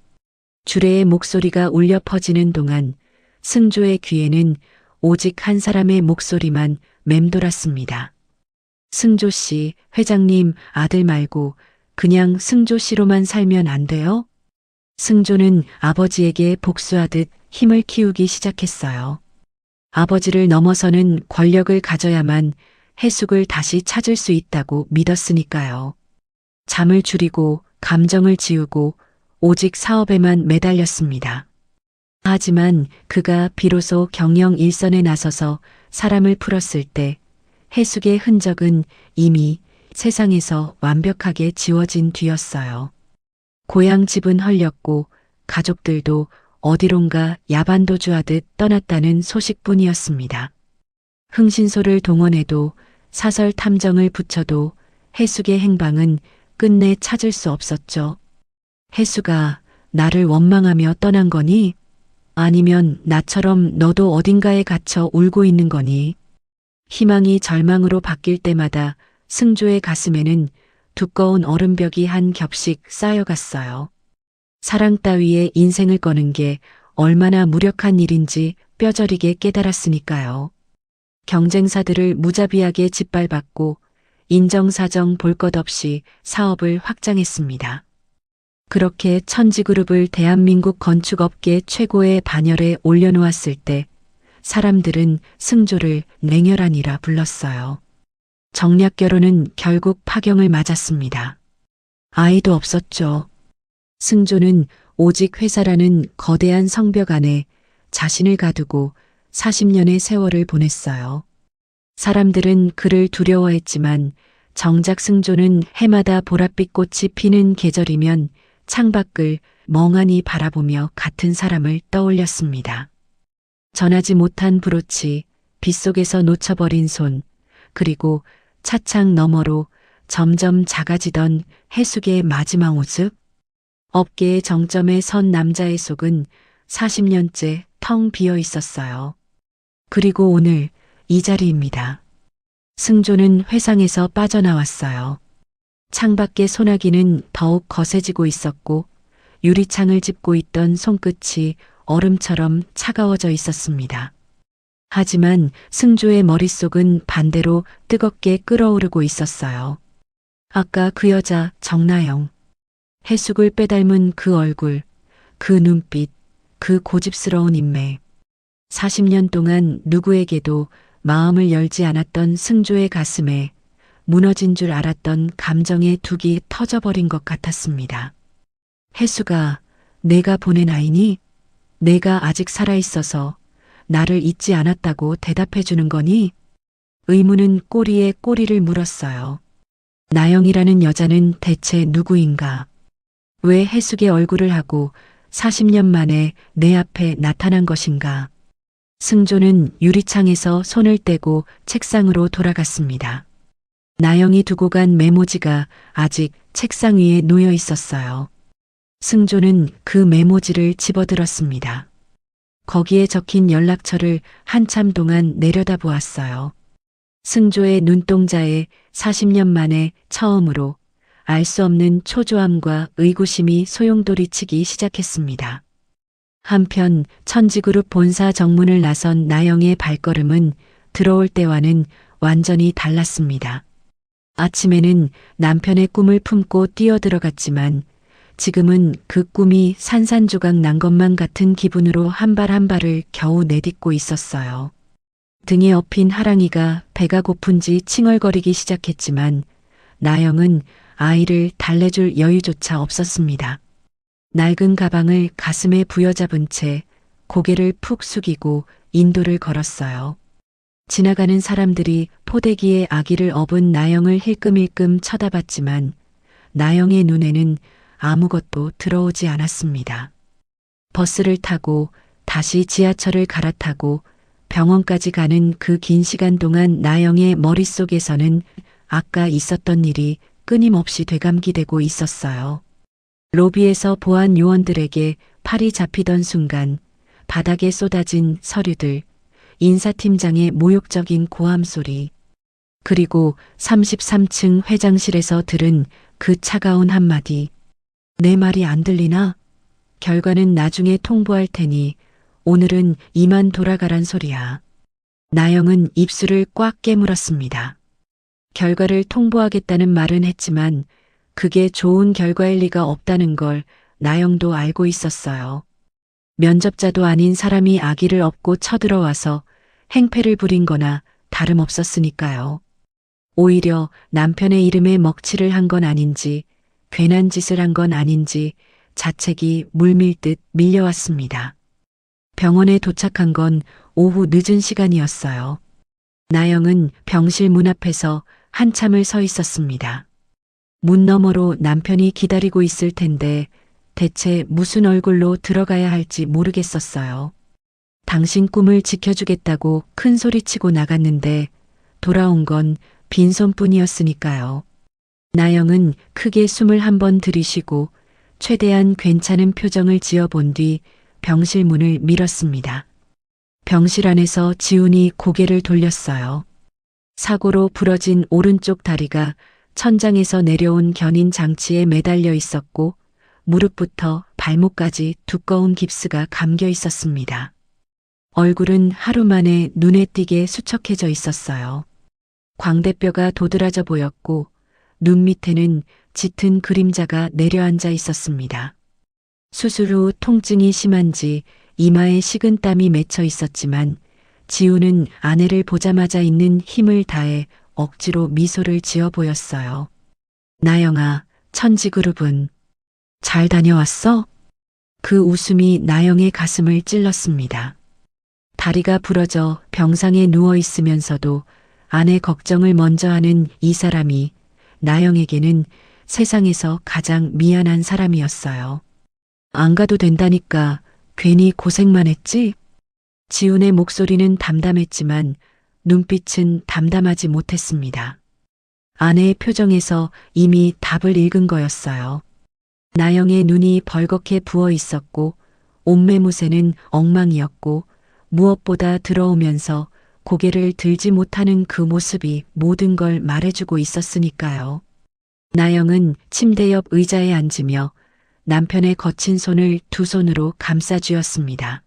주례의 목소리가 울려 퍼지는 동안 승조의 귀에는 오직 한 사람의 목소리만 맴돌았습니다. 승조 씨, 회장님 아들 말고 그냥 승조 씨로만 살면 안 돼요? 승조는 아버지에게 복수하듯 힘을 키우기 시작했어요. 아버지를 넘어서는 권력을 가져야만 해숙을 다시 찾을 수 있다고 믿었으니까요. 잠을 줄이고 감정을 지우고 오직 사업에만 매달렸습니다. 하지만 그가 비로소 경영 일선에 나서서 사람을 풀었을 때 해숙의 흔적은 이미 세상에서 완벽하게 지워진 뒤였어요. 고향 집은 헐렸고 가족들도 어디론가 야반도주하듯 떠났다는 소식뿐이었습니다. 흥신소를 동원해도 사설 탐정을 붙여도 해숙의 행방은 끝내 찾을 수 없었죠. 해숙아, 나를 원망하며 떠난 거니? 아니면 나처럼 너도 어딘가에 갇혀 울고 있는 거니? 희망이 절망으로 바뀔 때마다 승조의 가슴에는 두꺼운 얼음벽이 한 겹씩 쌓여갔어요. 사랑 따위에 인생을 거는 게 얼마나 무력한 일인지 뼈저리게 깨달았으니까요. 경쟁사들을 무자비하게 짓밟았고 인정사정 볼 것 없이 사업을 확장했습니다. 그렇게 천지그룹을 대한민국 건축업계 최고의 반열에 올려놓았을 때 사람들은 승조를 냉혈한이라 불렀어요. 정략결혼은 결국 파경을 맞았습니다. 아이도 없었죠. 승조는 오직 회사라는 거대한 성벽 안에 자신을 가두고 40년의 세월을 보냈어요. 사람들은 그를 두려워했지만 정작 승조는 해마다 보랏빛 꽃이 피는 계절이면 창밖을 멍하니 바라보며 같은 사람을 떠올렸습니다. 전하지 못한 브로치, 빗속에서 놓쳐버린 손, 그리고 차창 너머로 점점 작아지던 해숙의 마지막 모습. 업계의 정점에 선 남자의 속은 40년째 텅 비어 있었어요. 그리고 오늘 이 자리입니다. 승조는 회상에서 빠져나왔어요. 창밖의 소나기는 더욱 거세지고 있었고 유리창을 짚고 있던 손끝이 얼음처럼 차가워져 있었습니다. 하지만 승조의 머릿속은 반대로 뜨겁게 끓어오르고 있었어요. 아까 그 여자 정나영. 해숙을 빼닮은 그 얼굴, 그 눈빛, 그 고집스러운 인매. 40년 동안 누구에게도 마음을 열지 않았던 승조의 가슴에 무너진 줄 알았던 감정의 둑이 터져버린 것 같았습니다. 해수가 내가 보낸 아이니? 내가 아직 살아있어서 나를 잊지 않았다고 대답해 주는 거니? 의문은 꼬리에 꼬리를 물었어요. 나영이라는 여자는 대체 누구인가? 왜 해숙의 얼굴을 하고 40년 만에 내 앞에 나타난 것인가? 승조는 유리창에서 손을 떼고 책상으로 돌아갔습니다. 나영이 두고 간 메모지가 아직 책상 위에 놓여 있었어요. 승조는 그 메모지를 집어들었습니다. 거기에 적힌 연락처를 한참 동안 내려다보았어요. 승조의 눈동자에 40년 만에 처음으로 알 수 없는 초조함과 의구심이 소용돌이치기 시작했습니다. 한편 천지그룹 본사 정문을 나선 나영의 발걸음은 들어올 때와는 완전히 달랐습니다. 아침에는 남편의 꿈을 품고 뛰어들어갔지만 지금은 그 꿈이 산산조각 난 것만 같은 기분으로 한 발 한 발을 겨우 내딛고 있었어요. 등에 업힌 하랑이가 배가 고픈지 칭얼거리기 시작했지만 나영은 아이를 달래줄 여유조차 없었습니다. 낡은 가방을 가슴에 부여잡은 채 고개를 푹 숙이고 인도를 걸었어요. 지나가는 사람들이 포대기에 아기를 업은 나영을 힐끔힐끔 쳐다봤지만 나영의 눈에는 아무것도 들어오지 않았습니다. 버스를 타고 다시 지하철을 갈아타고 병원까지 가는 그 긴 시간 동안 나영의 머릿속에서는 아까 있었던 일이 끊임없이 되감기되고 있었어요. 로비에서 보안 요원들에게 팔이 잡히던 순간 바닥에 쏟아진 서류들, 인사팀장의 모욕적인 고함 소리, 그리고 33층 회장실에서 들은 그 차가운 한마디. 내 말이 안 들리나? 결과는 나중에 통보할 테니 오늘은 이만 돌아가란 소리야. 나영은 입술을 꽉 깨물었습니다. 결과를 통보하겠다는 말은 했지만 그게 좋은 결과일 리가 없다는 걸 나영도 알고 있었어요. 면접자도 아닌 사람이 아기를 업고 쳐들어와서 행패를 부린 거나 다름없었으니까요. 오히려 남편의 이름에 먹칠을 한 건 아닌지 괜한 짓을 한 건 아닌지 자책이 물밀듯 밀려왔습니다. 병원에 도착한 건 오후 늦은 시간이었어요. 나영은 병실 문 앞에서 한참을 서 있었습니다. 문 너머로 남편이 기다리고 있을 텐데 대체 무슨 얼굴로 들어가야 할지 모르겠었어요. 당신 꿈을 지켜주겠다고 큰 소리치고 나갔는데 돌아온 건 빈손뿐이었으니까요. 나영은 크게 숨을 한 번 들이쉬고 최대한 괜찮은 표정을 지어본 뒤 병실 문을 밀었습니다. 병실 안에서 지훈이 고개를 돌렸어요. 사고로 부러진 오른쪽 다리가 천장에서 내려온 견인 장치에 매달려 있었고 무릎부터 발목까지 두꺼운 깁스가 감겨 있었습니다. 얼굴은 하루 만에 눈에 띄게 수척해져 있었어요. 광대뼈가 도드라져 보였고 눈 밑에는 짙은 그림자가 내려앉아 있었습니다. 수술 후 통증이 심한지 이마에 식은땀이 맺혀 있었지만 지우는 아내를 보자마자 있는 힘을 다해 억지로 미소를 지어 보였어요. 나영아, 천지그룹은 잘 다녀왔어? 그 웃음이 나영의 가슴을 찔렀습니다. 다리가 부러져 병상에 누워 있으면서도 아내 걱정을 먼저 하는 이 사람이 나영에게는 세상에서 가장 미안한 사람이었어요. 안 가도 된다니까 괜히 고생만 했지? 지훈의 목소리는 담담했지만 눈빛은 담담하지 못했습니다. 아내의 표정에서 이미 답을 읽은 거였어요. 나영의 눈이 벌겋게 부어 있었고 옷매무새는 엉망이었고 무엇보다 들어오면서 고개를 들지 못하는 그 모습이 모든 걸 말해주고 있었으니까요. 나영은 침대 옆 의자에 앉으며 남편의 거친 손을 두 손으로 감싸 쥐었습니다.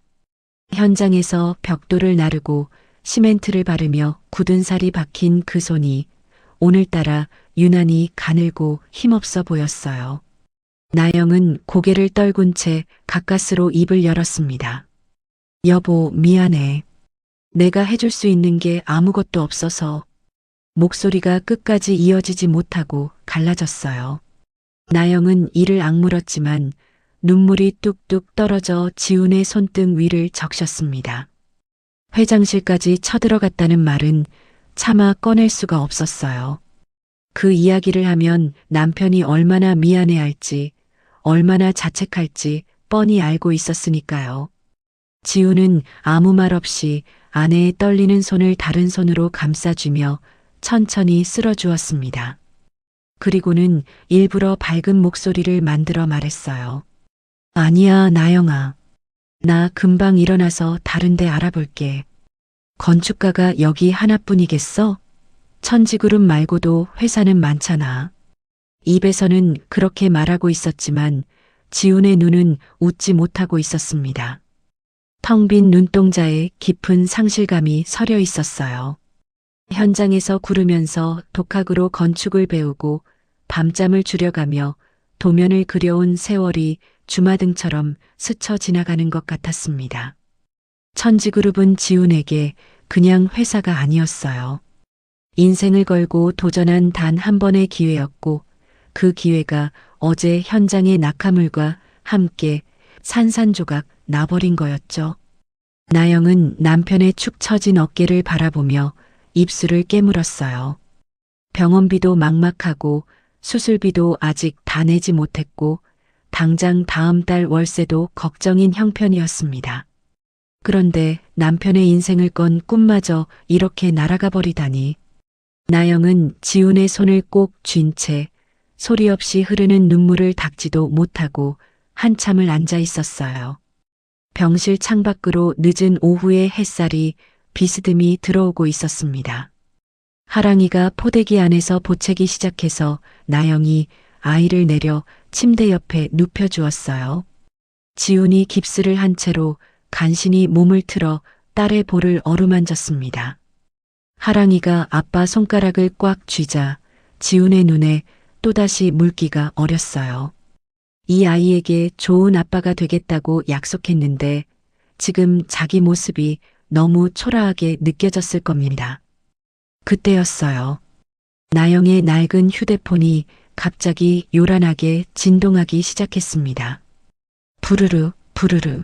현장에서 벽돌을 나르고 시멘트를 바르며 굳은 살이 박힌 그 손이 오늘따라 유난히 가늘고 힘없어 보였어요. 나영은 고개를 떨군 채 가까스로 입을 열었습니다. 여보, 미안해. 내가 해줄 수 있는 게 아무것도 없어서. 목소리가 끝까지 이어지지 못하고 갈라졌어요. 나영은 이를 악물었지만 눈물이 뚝뚝 떨어져 지훈의 손등 위를 적셨습니다. 회장실까지 쳐들어갔다는 말은 차마 꺼낼 수가 없었어요. 그 이야기를 하면 남편이 얼마나 미안해할지, 얼마나 자책할지 뻔히 알고 있었으니까요. 지훈은 아무 말 없이 아내의 떨리는 손을 다른 손으로 감싸주며 천천히 쓸어주었습니다. 그리고는 일부러 밝은 목소리를 만들어 말했어요. 아니야, 나영아. 나 금방 일어나서 다른 데 알아볼게. 건축가가 여기 하나뿐이겠어? 천지그룹 말고도 회사는 많잖아. 입에서는 그렇게 말하고 있었지만 지훈의 눈은 웃지 못하고 있었습니다. 텅 빈 눈동자에 깊은 상실감이 서려 있었어요. 현장에서 구르면서 독학으로 건축을 배우고 밤잠을 줄여가며 도면을 그려온 세월이 주마등처럼 스쳐 지나가는 것 같았습니다. 천지그룹은 지훈에게 그냥 회사가 아니었어요. 인생을 걸고 도전한 단 한 번의 기회였고 그 기회가 어제 현장의 낙하물과 함께 산산조각 나버린 거였죠. 나영은 남편의 축 처진 어깨를 바라보며 입술을 깨물었어요. 병원비도 막막하고 수술비도 아직 다 내지 못했고 당장 다음 달 월세도 걱정인 형편이었습니다. 그런데 남편의 인생을 건 꿈마저 이렇게 날아가 버리다니. 나영은 지훈의 손을 꼭 쥔 채 소리 없이 흐르는 눈물을 닦지도 못하고 한참을 앉아 있었어요. 병실 창밖으로 늦은 오후의 햇살이 비스듬히 들어오고 있었습니다. 하랑이가 포대기 안에서 보채기 시작해서 나영이 아이를 내려 침대 옆에 눕혀주었어요. 지훈이 깁스를 한 채로 간신히 몸을 틀어 딸의 볼을 어루만졌습니다. 하랑이가 아빠 손가락을 꽉 쥐자 지훈의 눈에 또다시 물기가 어렸어요. 이 아이에게 좋은 아빠가 되겠다고 약속했는데 지금 자기 모습이 너무 초라하게 느껴졌을 겁니다. 그때였어요. 나영의 낡은 휴대폰이 갑자기 요란하게 진동하기 시작했습니다. 부르르 부르르.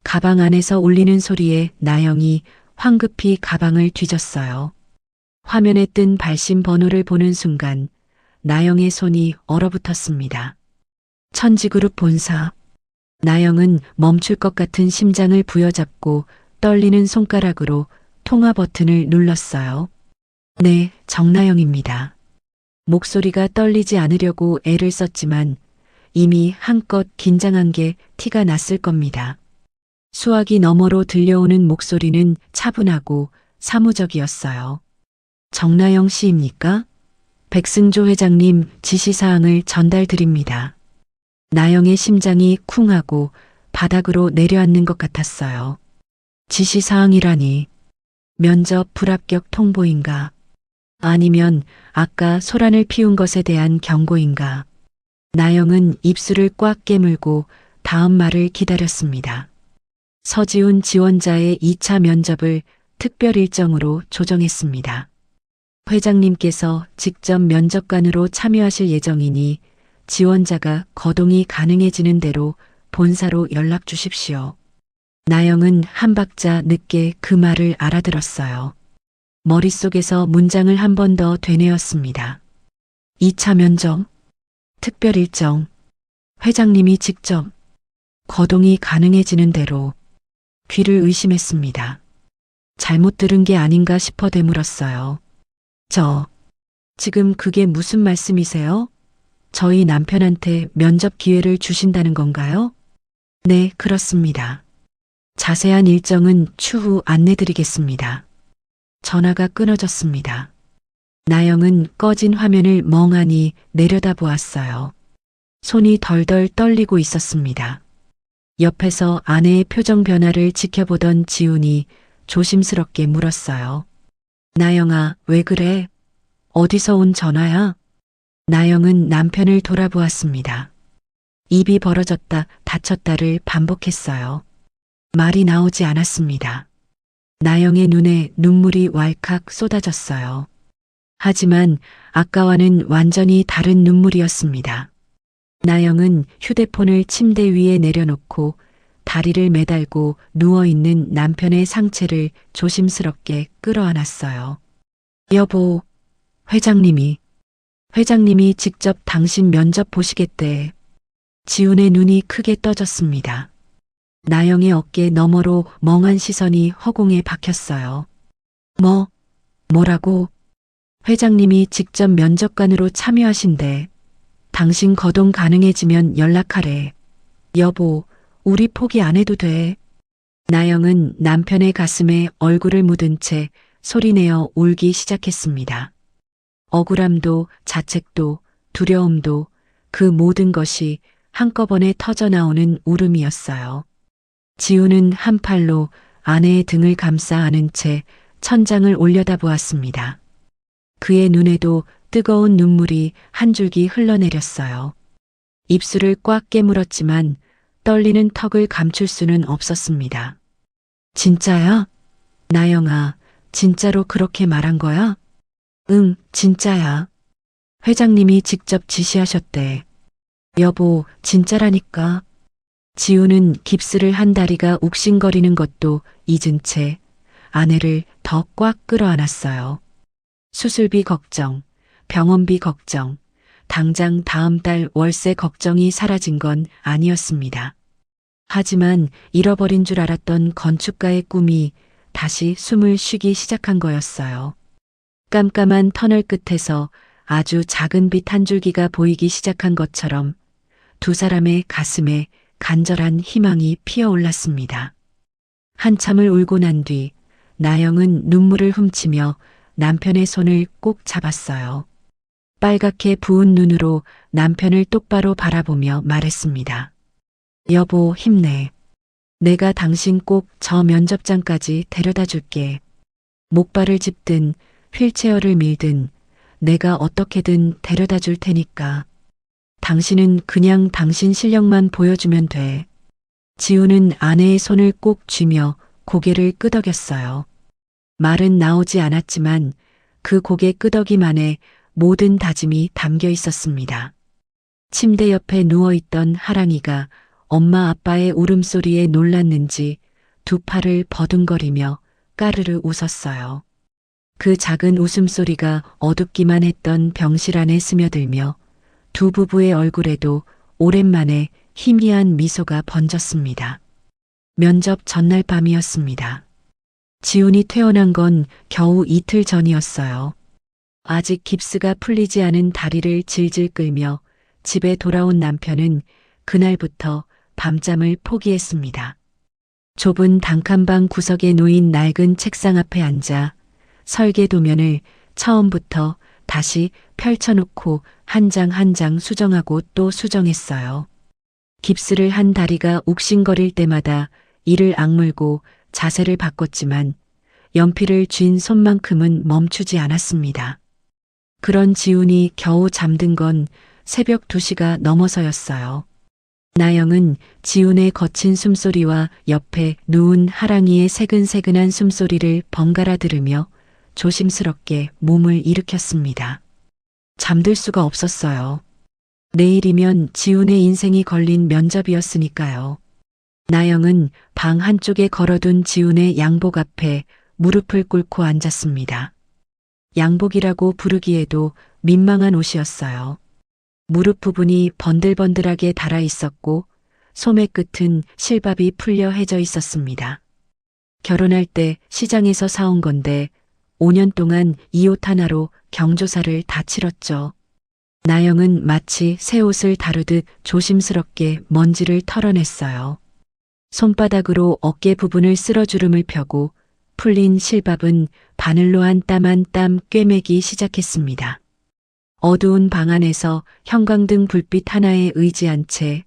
가방 안에서 울리는 소리에 나영이 황급히 가방을 뒤졌어요. 화면에 뜬 발신 번호를 보는 순간 나영의 손이 얼어붙었습니다. 천지그룹 본사. 나영은 멈출 것 같은 심장을 부여잡고 떨리는 손가락으로 통화 버튼을 눌렀어요. 네, 정나영입니다. 목소리가 떨리지 않으려고 애를 썼지만 이미 한껏 긴장한 게 티가 났을 겁니다. 수화기 너머로 들려오는 목소리는 차분하고 사무적이었어요. 정나영 씨입니까? 백승조 회장님 지시사항을 전달드립니다. 나영의 심장이 쿵하고 바닥으로 내려앉는 것 같았어요. 지시사항이라니. 면접 불합격 통보인가? 아니면 아까 소란을 피운 것에 대한 경고인가? 나영은 입술을 꽉 깨물고 다음 말을 기다렸습니다. 서지훈 지원자의 2차 면접을 특별 일정으로 조정했습니다. 회장님께서 직접 면접관으로 참여하실 예정이니 지원자가 거동이 가능해지는 대로 본사로 연락 주십시오. 나영은 한 박자 늦게 그 말을 알아들었어요. 머릿속에서 문장을 한 번 더 되뇌었습니다. 2차 면접, 특별 일정, 회장님이 직접 거동이 가능해지는 대로. 귀를 의심했습니다. 잘못 들은 게 아닌가 싶어 되물었어요. 지금 그게 무슨 말씀이세요? 저희 남편한테 면접 기회를 주신다는 건가요? 네, 그렇습니다. 자세한 일정은 추후 안내드리겠습니다. 전화가 끊어졌습니다. 나영은 꺼진 화면을 멍하니 내려다보았어요. 손이 덜덜 떨리고 있었습니다. 옆에서 아내의 표정 변화를 지켜보던 지훈이 조심스럽게 물었어요. 나영아, 왜 그래? 어디서 온 전화야? 나영은 남편을 돌아보았습니다. 입이 벌어졌다 닫혔다를 반복했어요. 말이 나오지 않았습니다. 나영의 눈에 눈물이 왈칵 쏟아졌어요. 하지만 아까와는 완전히 다른 눈물이었습니다. 나영은 휴대폰을 침대 위에 내려놓고 다리를 매달고 누워있는 남편의 상체를 조심스럽게 끌어안았어요. 여보, 회장님이 직접 당신 면접 보시겠대. 지훈의 눈이 크게 떠졌습니다. 나영의 어깨 너머로 멍한 시선이 허공에 박혔어요. 뭐라고? 회장님이 직접 면접관으로 참여하신대. 당신 거동 가능해지면 연락하래. 여보, 우리 포기 안 해도 돼. 나영은 남편의 가슴에 얼굴을 묻은 채 소리내어 울기 시작했습니다. 억울함도 자책도 두려움도 그 모든 것이 한꺼번에 터져나오는 울음이었어요. 지우는 한 팔로 아내의 등을 감싸 안은 채 천장을 올려다보았습니다. 그의 눈에도 뜨거운 눈물이 한 줄기 흘러내렸어요. 입술을 꽉 깨물었지만 떨리는 턱을 감출 수는 없었습니다. 진짜야? 나영아, 진짜로 그렇게 말한 거야? 응, 진짜야. 회장님이 직접 지시하셨대. 여보, 진짜라니까. 지우는 깁스를 한 다리가 욱신거리는 것도 잊은 채 아내를 더 꽉 끌어안았어요. 수술비 걱정, 병원비 걱정, 당장 다음 달 월세 걱정이 사라진 건 아니었습니다. 하지만 잃어버린 줄 알았던 건축가의 꿈이 다시 숨을 쉬기 시작한 거였어요. 깜깜한 터널 끝에서 아주 작은 빛 한 줄기가 보이기 시작한 것처럼 두 사람의 가슴에 간절한 희망이 피어올랐습니다. 한참을 울고 난 뒤 나영은 눈물을 훔치며 남편의 손을 꼭 잡았어요. 빨갛게 부은 눈으로 남편을 똑바로 바라보며 말했습니다. 여보, 힘내. 내가 당신 꼭 저 면접장까지 데려다 줄게. 목발을 짚든 휠체어를 밀든 내가 어떻게든 데려다 줄 테니까. 당신은 그냥 당신 실력만 보여주면 돼. 지우는 아내의 손을 꼭 쥐며 고개를 끄덕였어요. 말은 나오지 않았지만 그 고개 끄덕임안에 모든 다짐이 담겨 있었습니다. 침대 옆에 누워있던 하랑이가 엄마 아빠의 울음소리에 놀랐는지 두 팔을 버둥거리며 까르르 웃었어요. 그 작은 웃음소리가 어둡기만 했던 병실 안에 스며들며 두 부부의 얼굴에도 오랜만에 희미한 미소가 번졌습니다. 면접 전날 밤이었습니다. 지훈이 퇴원한 건 겨우 이틀 전이었어요. 아직 깁스가 풀리지 않은 다리를 질질 끌며 집에 돌아온 남편은 그날부터 밤잠을 포기했습니다. 좁은 단칸방 구석에 놓인 낡은 책상 앞에 앉아 설계 도면을 처음부터 다시 펼쳐놓고 한 장 한 장 수정하고 또 수정했어요. 깁스를 한 다리가 욱신거릴 때마다 이를 악물고 자세를 바꿨지만 연필을 쥔 손만큼은 멈추지 않았습니다. 그런 지훈이 겨우 잠든 건 새벽 2시가 넘어서였어요. 나영은 지훈의 거친 숨소리와 옆에 누운 하랑이의 새근새근한 숨소리를 번갈아 들으며 조심스럽게 몸을 일으켰습니다. 잠들 수가 없었어요. 내일이면 지훈의 인생이 걸린 면접이었으니까요. 나영은 방 한쪽에 걸어둔 지훈의 양복 앞에 무릎을 꿇고 앉았습니다. 양복이라고 부르기에도 민망한 옷이었어요. 무릎 부분이 번들번들하게 달아 있었고 소매 끝은 실밥이 풀려 해져 있었습니다. 결혼할 때 시장에서 사온 건데 5년 동안 이 옷 하나로 경조사를 다 치렀죠. 나영은 마치 새 옷을 다루듯 조심스럽게 먼지를 털어냈어요. 손바닥으로 어깨 부분을 쓸어주름을 펴고 풀린 실밥은 바늘로 한 땀 한 땀 꿰매기 시작했습니다. 어두운 방 안에서 형광등 불빛 하나에 의지한 채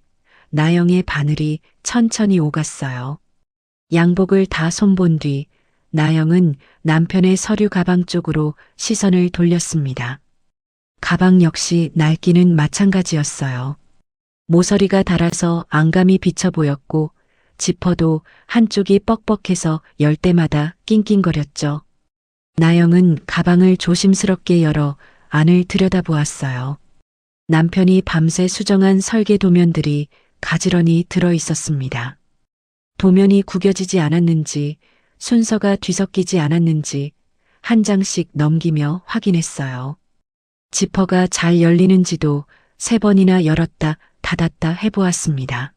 나영의 바늘이 천천히 오갔어요. 양복을 다 손본 뒤 나영은 남편의 서류 가방 쪽으로 시선을 돌렸습니다. 가방 역시 낡기는 마찬가지였어요. 모서리가 닳아서 안감이 비쳐 보였고 지퍼도 한쪽이 뻑뻑해서 열 때마다 낑낑거렸죠. 나영은 가방을 조심스럽게 열어 안을 들여다보았어요. 남편이 밤새 수정한 설계 도면들이 가지런히 들어 있었습니다. 도면이 구겨지지 않았는지, 순서가 뒤섞이지 않았는지 한 장씩 넘기며 확인했어요. 지퍼가 잘 열리는지도 3번이나 열었다 닫았다 해보았습니다.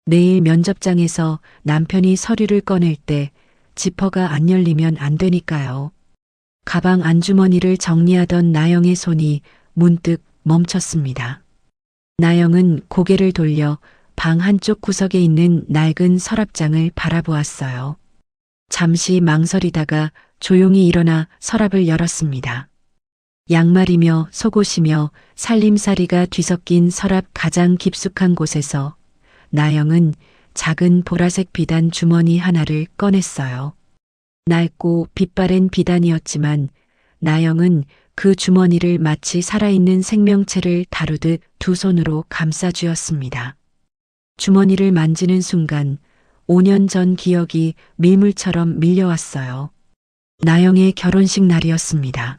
내일 면접장에서 남편이 서류를 꺼낼 때 지퍼가 안 열리면 안 되니까요. 가방 안주머니를 정리하던 나영의 손이 문득 멈췄습니다. 나영은 고개를 돌려 방 한쪽 구석에 있는 낡은 서랍장을 바라보았어요. 잠시 망설이다가 조용히 일어나 서랍을 열었습니다. 양말이며 속옷이며 살림살이가 뒤섞인 서랍 가장 깊숙한 곳에서 나영은 작은 보라색 비단 주머니 하나를 꺼냈어요. 낡고 빛바랜 비단이었지만 나영은 그 주머니를 마치 살아있는 생명체를 다루듯 두 손으로 감싸 쥐었습니다. 주머니를 만지는 순간 5년 전 기억이 밀물처럼 밀려왔어요. 나영의 결혼식 날이었습니다.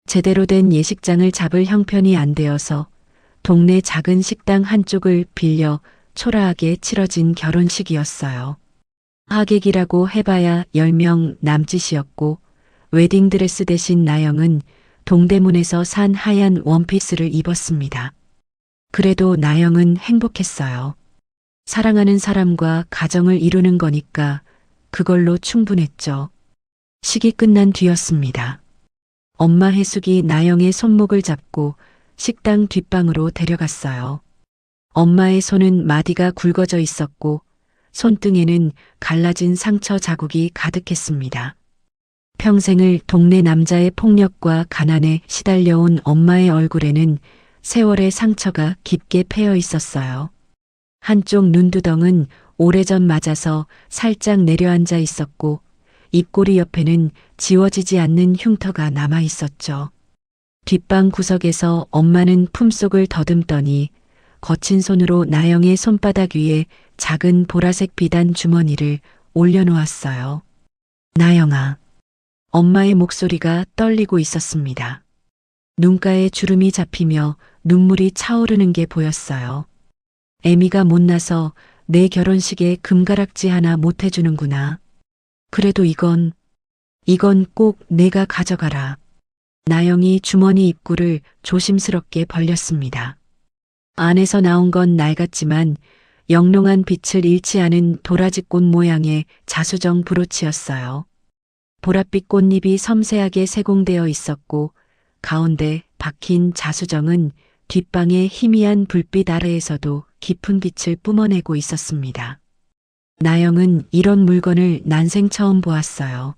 제대로 된 예식장을 잡을 형편이 안 되어서 동네 작은 식당 한쪽을 빌려 초라하게 치러진 결혼식이었어요. 하객이라고 해봐야 10명 남짓이었고 웨딩드레스 대신 나영은 동대문에서 산 하얀 원피스를 입었습니다. 그래도 나영은 행복했어요. 사랑하는 사람과 가정을 이루는 거니까 그걸로 충분했죠. 식이 끝난 뒤였습니다. 엄마 해숙이 나영의 손목을 잡고 식당 뒷방으로 데려갔어요. 엄마의 손은 마디가 굵어져 있었고 손등에는 갈라진 상처 자국이 가득했습니다. 평생을 동네 남자의 폭력과 가난에 시달려온 엄마의 얼굴에는 세월의 상처가 깊게 패여 있었어요. 한쪽 눈두덩은 오래전 맞아서 살짝 내려앉아 있었고 입꼬리 옆에는 지워지지 않는 흉터가 남아 있었죠. 뒷방 구석에서 엄마는 품속을 더듬더니 거친 손으로 나영의 손바닥 위에 작은 보라색 비단 주머니를 올려놓았어요. 나영아. 엄마의 목소리가 떨리고 있었습니다. 눈가에 주름이 잡히며 눈물이 차오르는 게 보였어요. 애미가 못나서 내 결혼식에 금가락지 하나 못 해주는구나. 그래도 이건 꼭 내가 가져가라. 나영이 주머니 입구를 조심스럽게 벌렸습니다. 안에서 나온 건 낡았지만 영롱한 빛을 잃지 않은 도라지꽃 모양의 자수정 브로치였어요. 보랏빛 꽃잎이 섬세하게 세공되어 있었고 가운데 박힌 자수정은 뒷방의 희미한 불빛 아래에서도 깊은 빛을 뿜어내고 있었습니다. 나영은 이런 물건을 난생 처음 보았어요.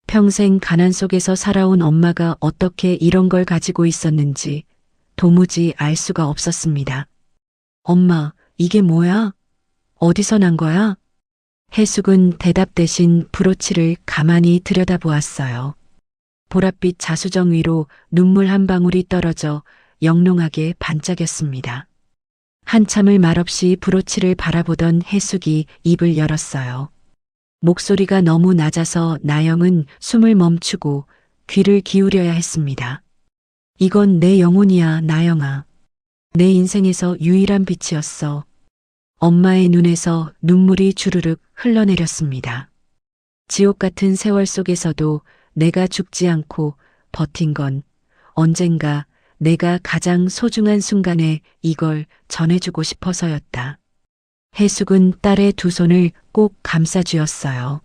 평생 가난 속에서 살아온 엄마가 어떻게 이런 걸 가지고 있었는지 도무지 알 수가 없었습니다. 엄마, 이게 뭐야? 어디서 난 거야? 해숙은 대답 대신 브로치를 가만히 들여다보았어요. 보랏빛 자수정 위로 눈물 한 방울이 떨어져 영롱하게 반짝였습니다. 한참을 말없이 브로치를 바라보던 해숙이 입을 열었어요. 목소리가 너무 낮아서 나영은 숨을 멈추고 귀를 기울여야 했습니다. 이건 내 영혼이야, 나영아. 내 인생에서 유일한 빛이었어. 엄마의 눈에서 눈물이 주르륵 흘러내렸습니다. 지옥 같은 세월 속에서도 내가 죽지 않고 버틴 건 언젠가 내가 가장 소중한 순간에 이걸 전해주고 싶어서였다. 해숙은 딸의 두 손을 꼭 감싸 쥐었어요.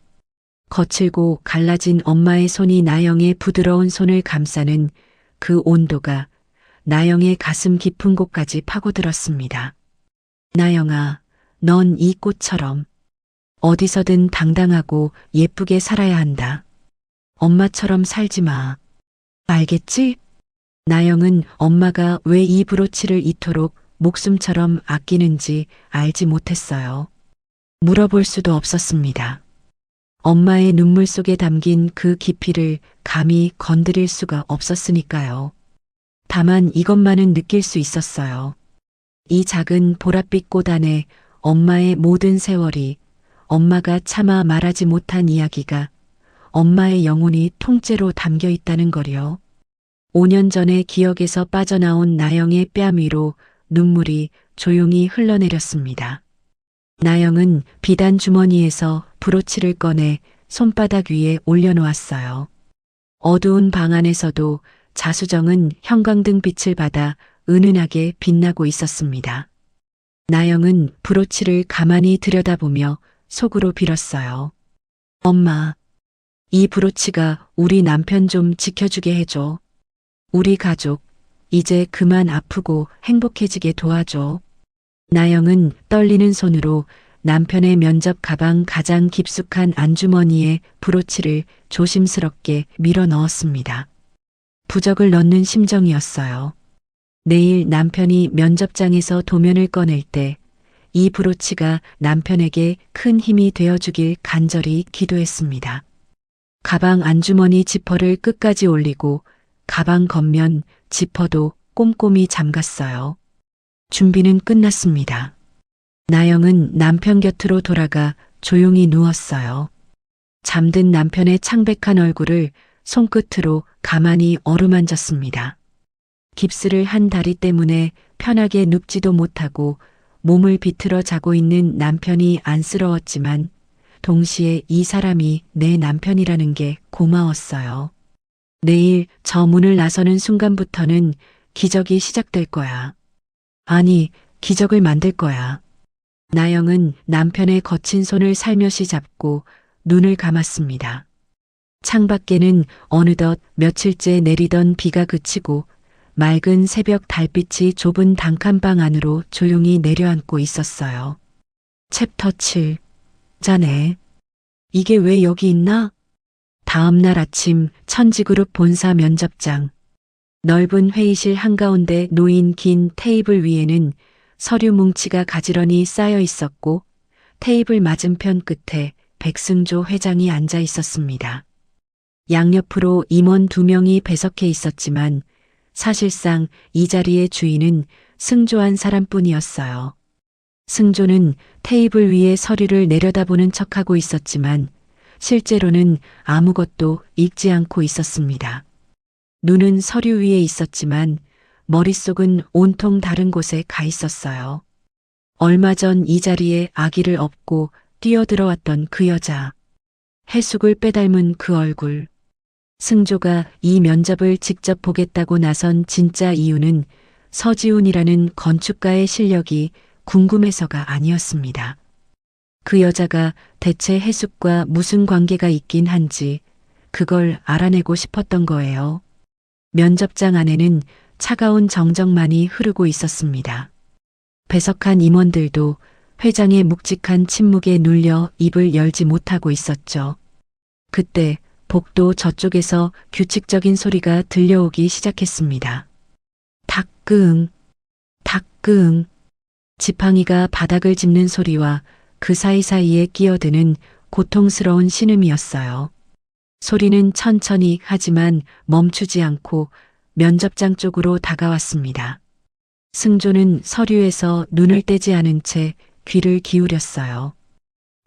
거칠고 갈라진 엄마의 손이 나영의 부드러운 손을 감싸는 그 온도가 나영의 가슴 깊은 곳까지 파고들었습니다. 나영아, 넌 이 꽃처럼 어디서든 당당하고 예쁘게 살아야 한다. 엄마처럼 살지 마. 알겠지? 나영은 엄마가 왜 이 브로치를 이토록 목숨처럼 아끼는지 알지 못했어요. 물어볼 수도 없었습니다. 엄마의 눈물 속에 담긴 그 깊이를 감히 건드릴 수가 없었으니까요. 다만 이것만은 느낄 수 있었어요. 이 작은 보랏빛 꽃 안에 엄마의 모든 세월이, 엄마가 차마 말하지 못한 이야기가, 엄마의 영혼이 통째로 담겨 있다는 거요. 5년 전의 기억에서 빠져나온 나영의 뺨 위로 눈물이 조용히 흘러내렸습니다. 나영은 비단 주머니에서 브로치를 꺼내 손바닥 위에 올려놓았어요. 어두운 방 안에서도 자수정은 형광등 빛을 받아 은은하게 빛나고 있었습니다. 나영은 브로치를 가만히 들여다보며 속으로 빌었어요. 엄마, 이 브로치가 우리 남편 좀 지켜주게 해줘. 우리 가족, 이제 그만 아프고 행복해지게 도와줘. 나영은 떨리는 손으로 남편의 면접 가방 가장 깊숙한 안주머니에 브로치를 조심스럽게 밀어 넣었습니다. 부적을 넣는 심정이었어요. 내일 남편이 면접장에서 도면을 꺼낼 때 이 브로치가 남편에게 큰 힘이 되어주길 간절히 기도했습니다. 가방 안주머니 지퍼를 끝까지 올리고 가방 겉면 지퍼도 꼼꼼히 잠갔어요. 준비는 끝났습니다. 나영은 남편 곁으로 돌아가 조용히 누웠어요. 잠든 남편의 창백한 얼굴을 손끝으로 가만히 어루만졌습니다. 깁스를 한 다리 때문에 편하게 눕지도 못하고 몸을 비틀어 자고 있는 남편이 안쓰러웠지만 동시에 이 사람이 내 남편이라는 게 고마웠어요. 내일 저 문을 나서는 순간부터는 기적이 시작될 거야. 아니, 기적을 만들 거야. 나영은 남편의 거친 손을 살며시 잡고 눈을 감았습니다. 창밖에는 어느덧 며칠째 내리던 비가 그치고 맑은 새벽 달빛이 좁은 단칸방 안으로 조용히 내려앉고 있었어요. 챕터 7. 자네. 이게 왜 여기 있나? 다음 날 아침 천지그룹 본사 면접장. 넓은 회의실 한가운데 놓인 긴 테이블 위에는 서류 뭉치가 가지런히 쌓여 있었고 테이블 맞은편 끝에 백승조 회장이 앉아 있었습니다. 양옆으로 임원 2명이 배석해 있었지만 사실상 이 자리의 주인은 승조한 사람뿐이었어요. 승조는 테이블 위에 서류를 내려다보는 척하고 있었지만 실제로는 아무것도 읽지 않고 있었습니다. 눈은 서류 위에 있었지만 머릿속은 온통 다른 곳에 가 있었어요. 얼마 전 이 자리에 아기를 업고 뛰어들어왔던 그 여자. 해숙을 빼닮은 그 얼굴. 승조가 이 면접을 직접 보겠다고 나선 진짜 이유는 서지훈이라는 건축가의 실력이 궁금해서가 아니었습니다. 그 여자가 대체 해숙과 무슨 관계가 있긴 한지 그걸 알아내고 싶었던 거예요. 면접장 안에는 차가운 정적만이 흐르고 있었습니다. 배석한 임원들도 회장의 묵직한 침묵에 눌려 입을 열지 못하고 있었죠. 그때 복도 저쪽에서 규칙적인 소리가 들려오기 시작했습니다. 탁끄응, 탁끄응. 지팡이가 바닥을 짚는 소리와 그 사이사이에 끼어드는 고통스러운 신음이었어요. 소리는 천천히 하지만 멈추지 않고 면접장 쪽으로 다가왔습니다. 승조는 서류에서 눈을 떼지 않은 채 귀를 기울였어요.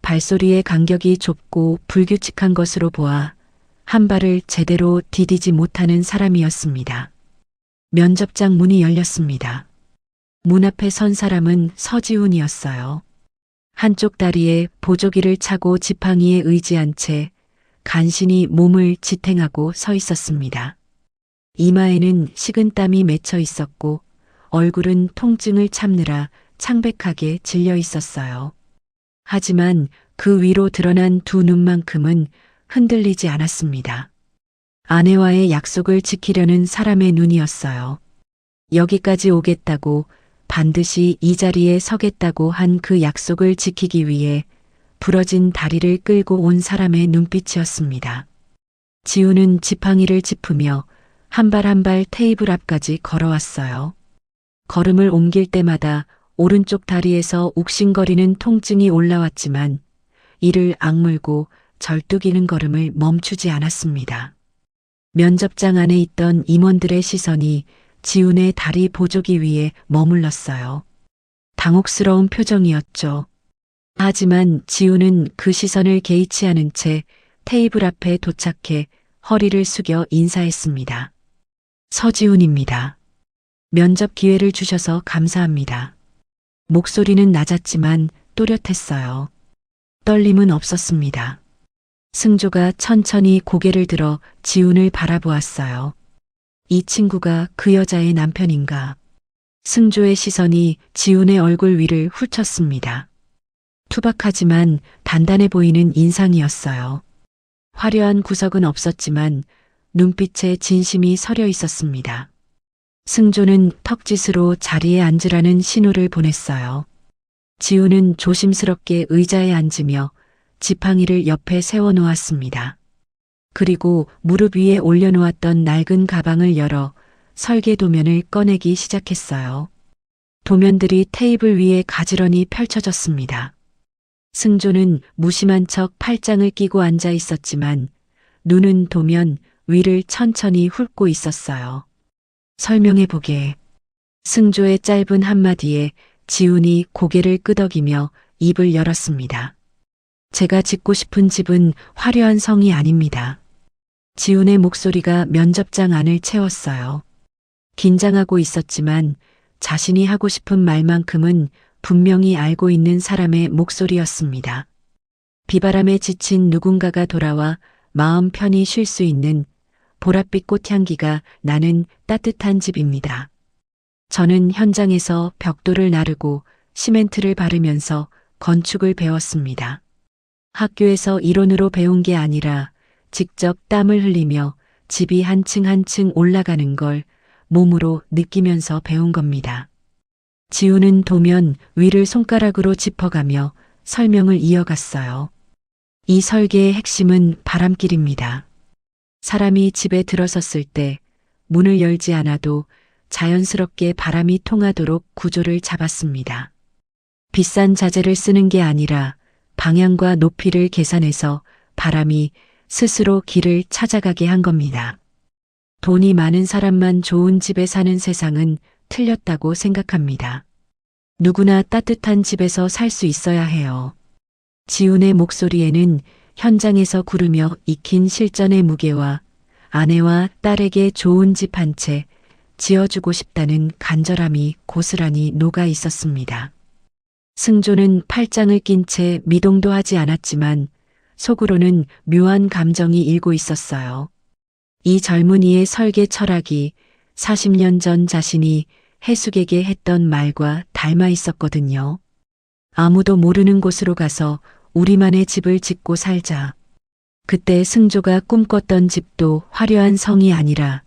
발소리의 간격이 좁고 불규칙한 것으로 보아 한 발을 제대로 디디지 못하는 사람이었습니다. 면접장 문이 열렸습니다. 문 앞에 선 사람은 서지훈이었어요. 한쪽 다리에 보조기를 차고 지팡이에 의지한 채 간신히 몸을 지탱하고 서 있었습니다. 이마에는 식은땀이 맺혀 있었고 얼굴은 통증을 참느라 창백하게 질려 있었어요. 하지만 그 위로 드러난 두 눈만큼은 흔들리지 않았습니다. 아내와의 약속을 지키려는 사람의 눈이었어요. 여기까지 오겠다고 반드시 이 자리에 서겠다고 한 그 약속을 지키기 위해 부러진 다리를 끌고 온 사람의 눈빛이었습니다. 지우는 지팡이를 짚으며 한 발 한 발 테이블 앞까지 걸어왔어요. 걸음을 옮길 때마다 오른쪽 다리에서 욱신거리는 통증이 올라왔지만 이를 악물고 절뚝이는 걸음을 멈추지 않았습니다. 면접장 안에 있던 임원들의 시선이 지훈의 다리 보조기 위에 머물렀어요. 당혹스러운 표정이었죠. 하지만 지훈은 그 시선을 개의치 않은 채 테이블 앞에 도착해 허리를 숙여 인사했습니다. 서지훈입니다. 면접 기회를 주셔서 감사합니다. 목소리는 낮았지만 또렷했어요. 떨림은 없었습니다. 승조가 천천히 고개를 들어 지훈을 바라보았어요. 이 친구가 그 여자의 남편인가? 승조의 시선이 지훈의 얼굴 위를 훑었습니다. 투박하지만 단단해 보이는 인상이었어요. 화려한 구석은 없었지만 눈빛에 진심이 서려 있었습니다. 승조는 턱짓으로 자리에 앉으라는 신호를 보냈어요. 지훈은 조심스럽게 의자에 앉으며 지팡이를 옆에 세워놓았습니다. 그리고 무릎 위에 올려놓았던 낡은 가방을 열어 설계 도면을 꺼내기 시작했어요. 도면들이 테이블 위에 가지런히 펼쳐졌습니다. 승조는 무심한 척 팔짱을 끼고 앉아 있었지만 눈은 도면 위를 천천히 훑고 있었어요. 설명해보게. 승조의 짧은 한마디에 지훈이 고개를 끄덕이며 입을 열었습니다. 제가 짓고 싶은 집은 화려한 성이 아닙니다. 지훈의 목소리가 면접장 안을 채웠어요. 긴장하고 있었지만 자신이 하고 싶은 말만큼은 분명히 알고 있는 사람의 목소리였습니다. 비바람에 지친 누군가가 돌아와 마음 편히 쉴 수 있는 보랏빛 꽃향기가 나는 따뜻한 집입니다. 저는 현장에서 벽돌을 나르고 시멘트를 바르면서 건축을 배웠습니다. 학교에서 이론으로 배운 게 아니라 직접 땀을 흘리며 집이 한 층 한 층 올라가는 걸 몸으로 느끼면서 배운 겁니다. 지훈은 도면 위를 손가락으로 짚어가며 설명을 이어갔어요. 이 설계의 핵심은 바람길입니다. 사람이 집에 들어섰을 때 문을 열지 않아도 자연스럽게 바람이 통하도록 구조를 잡았습니다. 비싼 자재를 쓰는 게 아니라 방향과 높이를 계산해서 바람이 스스로 길을 찾아가게 한 겁니다. 돈이 많은 사람만 좋은 집에 사는 세상은 틀렸다고 생각합니다. 누구나 따뜻한 집에서 살 수 있어야 해요. 지훈의 목소리에는 현장에서 구르며 익힌 실전의 무게와 아내와 딸에게 좋은 집 한 채 지어주고 싶다는 간절함이 고스란히 녹아 있었습니다. 승조는 팔짱을 낀 채 미동도 하지 않았지만 속으로는 묘한 감정이 일고 있었어요. 이 젊은이의 설계 철학이 40년 전 자신이 해숙에게 했던 말과 닮아 있었거든요. 아무도 모르는 곳으로 가서 우리만의 집을 짓고 살자. 그때 승조가 꿈꿨던 집도 화려한 성이 아니라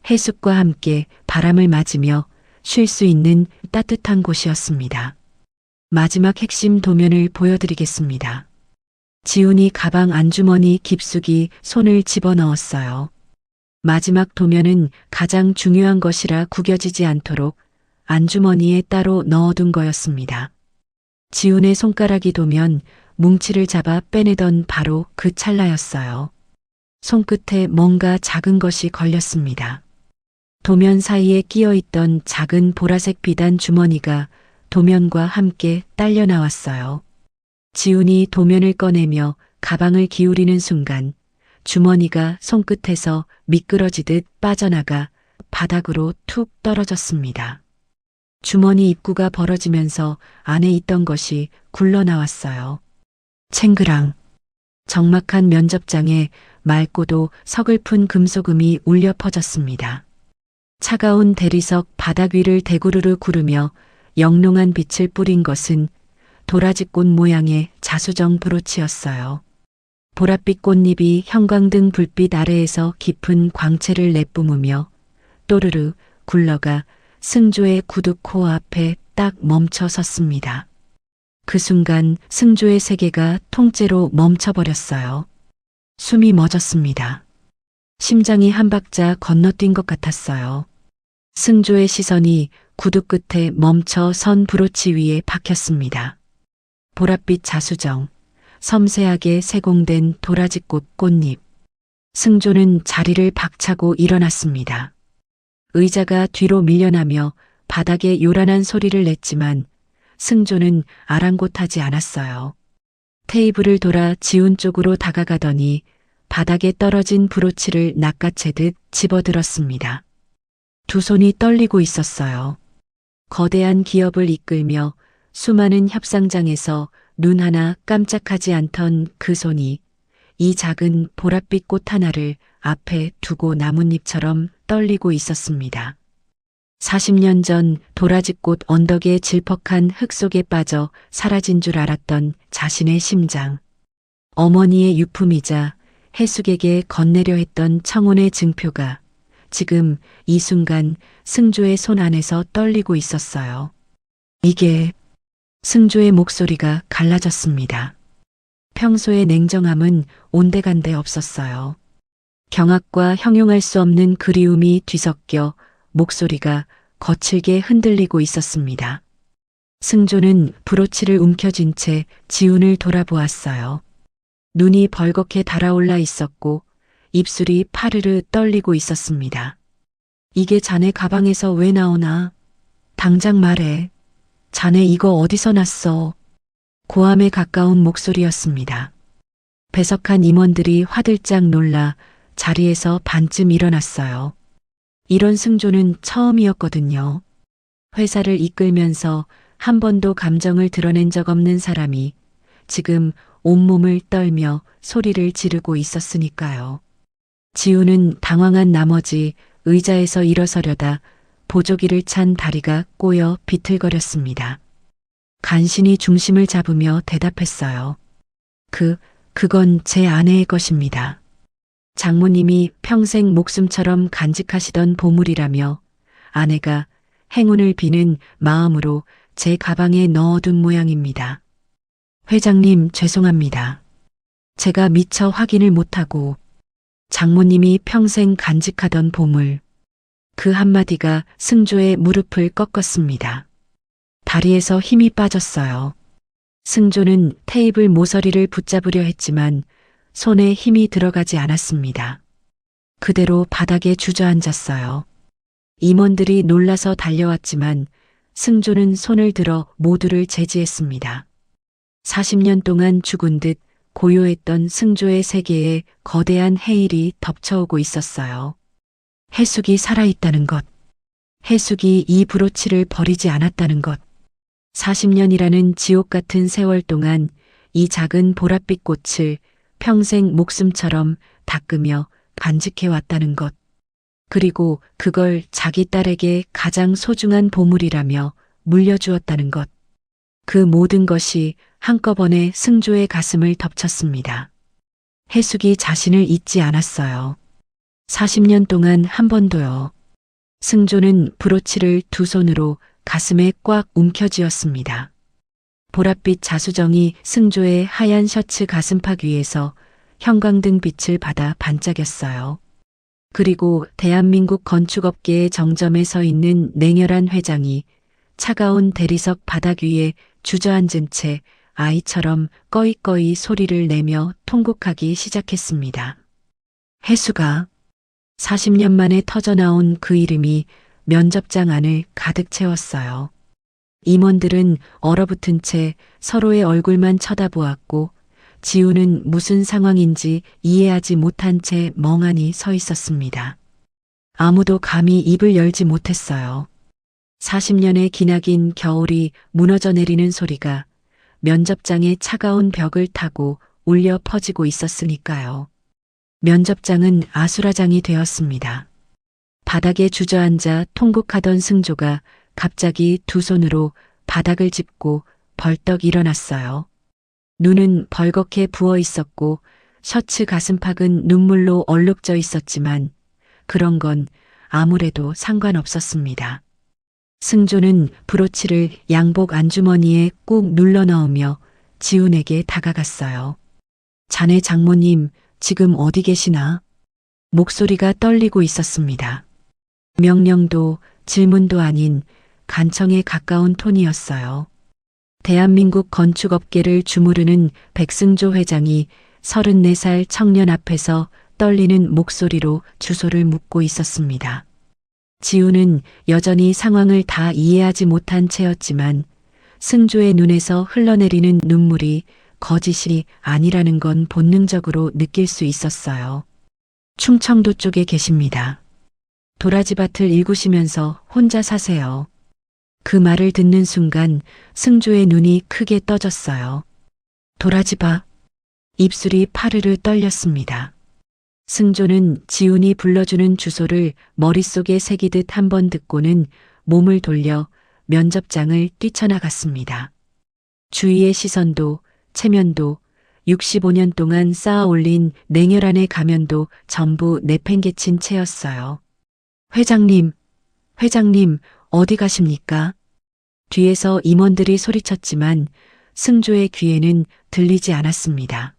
해숙과 함께 바람을 맞으며 쉴 수 있는 따뜻한 곳이었습니다. 마지막 핵심 도면을 보여드리겠습니다. 지훈이 가방 안주머니 깊숙이 손을 집어넣었어요. 마지막 도면은 가장 중요한 것이라 구겨지지 않도록 안주머니에 따로 넣어둔 거였습니다. 지훈의 손가락이 도면 뭉치를 잡아 빼내던 바로 그 찰나였어요. 손끝에 뭔가 작은 것이 걸렸습니다. 도면 사이에 끼어있던 작은 보라색 비단 주머니가 도면과 함께 딸려 나왔어요. 지훈이 도면을 꺼내며 가방을 기울이는 순간 주머니가 손끝에서 미끄러지듯 빠져나가 바닥으로 툭 떨어졌습니다. 주머니 입구가 벌어지면서 안에 있던 것이 굴러나왔어요. 챙그랑. 적막한 면접장에 맑고도 서글픈 금소금이 울려 퍼졌습니다. 차가운 대리석 바닥 위를 대구르르 구르며 영롱한 빛을 뿌린 것은 도라지꽃 모양의 자수정 브로치였어요. 보랏빛 꽃잎이 형광등 불빛 아래에서 깊은 광채를 내뿜으며 또르르 굴러가 승조의 구두 코 앞에 딱 멈춰 섰습니다. 그 순간 승조의 세계가 통째로 멈춰버렸어요. 숨이 멎었습니다. 심장이 한 박자 건너뛴 것 같았어요. 승조의 시선이 구두 끝에 멈춰 선 브로치 위에 박혔습니다. 보랏빛 자수정, 섬세하게 세공된 도라지꽃 꽃잎. 승조는 자리를 박차고 일어났습니다. 의자가 뒤로 밀려나며 바닥에 요란한 소리를 냈지만 승조는 아랑곳하지 않았어요. 테이블을 돌아 지훈 쪽으로 다가가더니 바닥에 떨어진 브로치를 낚아채듯 집어들었습니다. 두 손이 떨리고 있었어요. 거대한 기업을 이끌며 수많은 협상장에서 눈 하나 깜짝하지 않던 그 손이 이 작은 보랏빛 꽃 하나를 앞에 두고 나뭇잎처럼 떨리고 있었습니다. 40년 전 도라지꽃 언덕의 질퍽한 흙 속에 빠져 사라진 줄 알았던 자신의 심장. 어머니의 유품이자 해숙에게 건네려 했던 청혼의 증표가 지금 이 순간 승조의 손 안에서 떨리고 있었어요. 이게 승조의 목소리가 갈라졌습니다. 평소의 냉정함은 온데간데 없었어요. 경악과 형용할 수 없는 그리움이 뒤섞여 목소리가 거칠게 흔들리고 있었습니다. 승조는 브로치를 움켜쥔 채 지훈을 돌아보았어요. 눈이 벌겋게 달아올라 있었고 입술이 파르르 떨리고 있었습니다. 이게 자네 가방에서 왜 나오나? 당장 말해. 자네 이거 어디서 났어? 고함에 가까운 목소리였습니다. 배석한 임원들이 화들짝 놀라 자리에서 반쯤 일어났어요. 이런 승조는 처음이었거든요. 회사를 이끌면서 한 번도 감정을 드러낸 적 없는 사람이 지금 온몸을 떨며 소리를 지르고 있었으니까요. 지우는 당황한 나머지 의자에서 일어서려다 보조기를 찬 다리가 꼬여 비틀거렸습니다. 간신히 중심을 잡으며 대답했어요. 그건 제 아내의 것입니다. 장모님이 평생 목숨처럼 간직하시던 보물이라며 아내가 행운을 비는 마음으로 제 가방에 넣어둔 모양입니다. 회장님, 죄송합니다. 제가 미처 확인을 못하고 장모님이 평생 간직하던 보물. 그 한마디가 승조의 무릎을 꺾었습니다. 다리에서 힘이 빠졌어요. 승조는 테이블 모서리를 붙잡으려 했지만 손에 힘이 들어가지 않았습니다. 그대로 바닥에 주저앉았어요. 임원들이 놀라서 달려왔지만 승조는 손을 들어 모두를 제지했습니다. 40년 동안 죽은 듯 고요했던 승조의 세계에 거대한 해일이 덮쳐오고 있었어요. 해숙이 살아있다는 것. 해숙이 이 브로치를 버리지 않았다는 것. 40년이라는 지옥 같은 세월 동안 이 작은 보랏빛 꽃을 평생 목숨처럼 닦으며 간직해왔다는 것. 그리고 그걸 자기 딸에게 가장 소중한 보물이라며 물려주었다는 것. 그 모든 것이 한꺼번에 승조의 가슴을 덮쳤습니다. 해숙이 자신을 잊지 않았어요. 40년 동안 한 번도요. 승조는 브로치를 두 손으로 가슴에 꽉 움켜쥐었습니다. 보랏빛 자수정이 승조의 하얀 셔츠 가슴팍 위에서 형광등 빛을 받아 반짝였어요. 그리고 대한민국 건축업계의 정점에 서 있는 냉혈한 회장이 차가운 대리석 바닥 위에 주저앉은 채 아이처럼 꺼이꺼이 소리를 내며 통곡하기 시작했습니다. 해수가 40년 만에 터져나온 그 이름이 면접장 안을 가득 채웠어요. 임원들은 얼어붙은 채 서로의 얼굴만 쳐다보았고 지우는 무슨 상황인지 이해하지 못한 채 멍하니 서 있었습니다. 아무도 감히 입을 열지 못했어요. 40년의 기나긴 겨울이 무너져 내리는 소리가 면접장의 차가운 벽을 타고 울려 퍼지고 있었으니까요. 면접장은 아수라장이 되었습니다. 바닥에 주저앉아 통곡하던 승조가 갑자기 두 손으로 바닥을 짚고 벌떡 일어났어요. 눈은 벌겋게 부어 있었고 셔츠 가슴팍은 눈물로 얼룩져 있었지만 그런 건 아무래도 상관없었습니다. 승조는 브로치를 양복 안주머니에 꾹 눌러 넣으며 지훈에게 다가갔어요. 자네 장모님 지금 어디 계시나? 목소리가 떨리고 있었습니다. 명령도 질문도 아닌 간청에 가까운 톤이었어요. 대한민국 건축업계를 주무르는 백승조 회장이 34살 청년 앞에서 떨리는 목소리로 주소를 묻고 있었습니다. 지우는 여전히 상황을 다 이해하지 못한 채였지만 승조의 눈에서 흘러내리는 눈물이 거짓이 아니라는 건 본능적으로 느낄 수 있었어요. 충청도 쪽에 계십니다. 도라지밭을 일구시면서 혼자 사세요. 그 말을 듣는 순간 승조의 눈이 크게 떠졌어요. 도라지밭. 입술이 파르르 떨렸습니다. 승조는 지훈이 불러주는 주소를 머릿속에 새기듯 한 번 듣고는 몸을 돌려 면접장을 뛰쳐나갔습니다. 주위의 시선도 체면도 65년 동안 쌓아 올린 냉혈한의 가면도 전부 내팽개친 채였어요. 회장님, 회장님, 어디 가십니까? 뒤에서 임원들이 소리쳤지만 승조의 귀에는 들리지 않았습니다.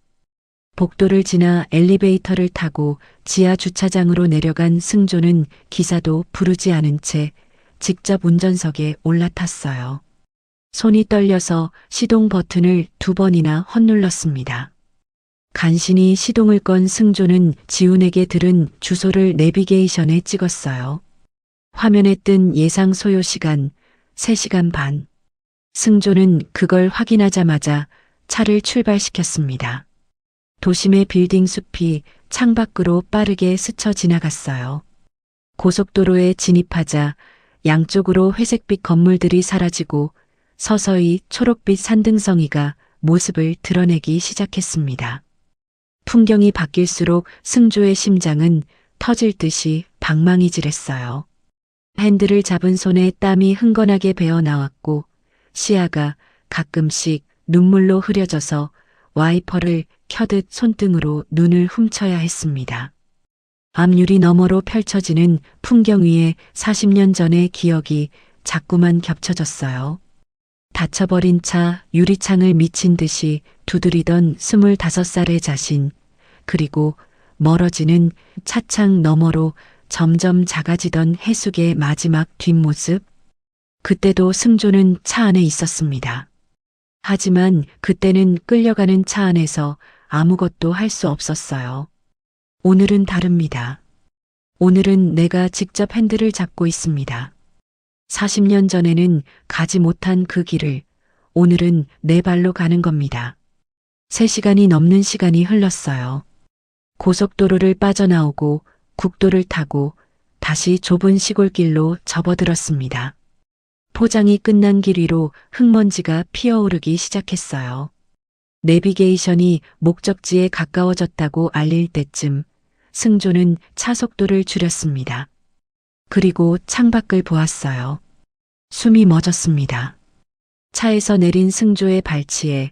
복도를 지나 엘리베이터를 타고 지하 주차장으로 내려간 승조는 기사도 부르지 않은 채 직접 운전석에 올라탔어요. 손이 떨려서 시동 버튼을 2번이나 헛눌렀습니다. 간신히 시동을 건 승조는 지훈에게 들은 주소를 내비게이션에 찍었어요. 화면에 뜬 예상 소요 시간 3시간 반. 승조는 그걸 확인하자마자 차를 출발시켰습니다. 도심의 빌딩 숲이 창밖으로 빠르게 스쳐 지나갔어요. 고속도로에 진입하자 양쪽으로 회색빛 건물들이 사라지고 서서히 초록빛 산등성이가 모습을 드러내기 시작했습니다. 풍경이 바뀔수록 승조의 심장은 터질 듯이 방망이질했어요. 핸들을 잡은 손에 땀이 흥건하게 배어 나왔고 시야가 가끔씩 눈물로 흐려져서 와이퍼를 켜듯 손등으로 눈을 훔쳐야 했습니다. 앞유리 너머로 펼쳐지는 풍경 위에 40년 전의 기억이 자꾸만 겹쳐졌어요. 닫혀버린 차 유리창을 미친 듯이 두드리던 25살의 자신, 그리고 멀어지는 차창 너머로 점점 작아지던 해숙의 마지막 뒷모습. 그때도 승조는 차 안에 있었습니다. 하지만 그때는 끌려가는 차 안에서 아무것도 할 수 없었어요. 오늘은 다릅니다. 오늘은 내가 직접 핸들을 잡고 있습니다. 40년 전에는 가지 못한 그 길을 오늘은 내 발로 가는 겁니다. 3시간이 넘는 시간이 흘렀어요. 고속도로를 빠져나오고 국도를 타고 다시 좁은 시골길로 접어들었습니다. 포장이 끝난 길 위로 흙먼지가 피어오르기 시작했어요. 내비게이션이 목적지에 가까워졌다고 알릴 때쯤 승조는 차속도를 줄였습니다. 그리고 창밖을 보았어요. 숨이 멎었습니다. 차에서 내린 승조의 발치에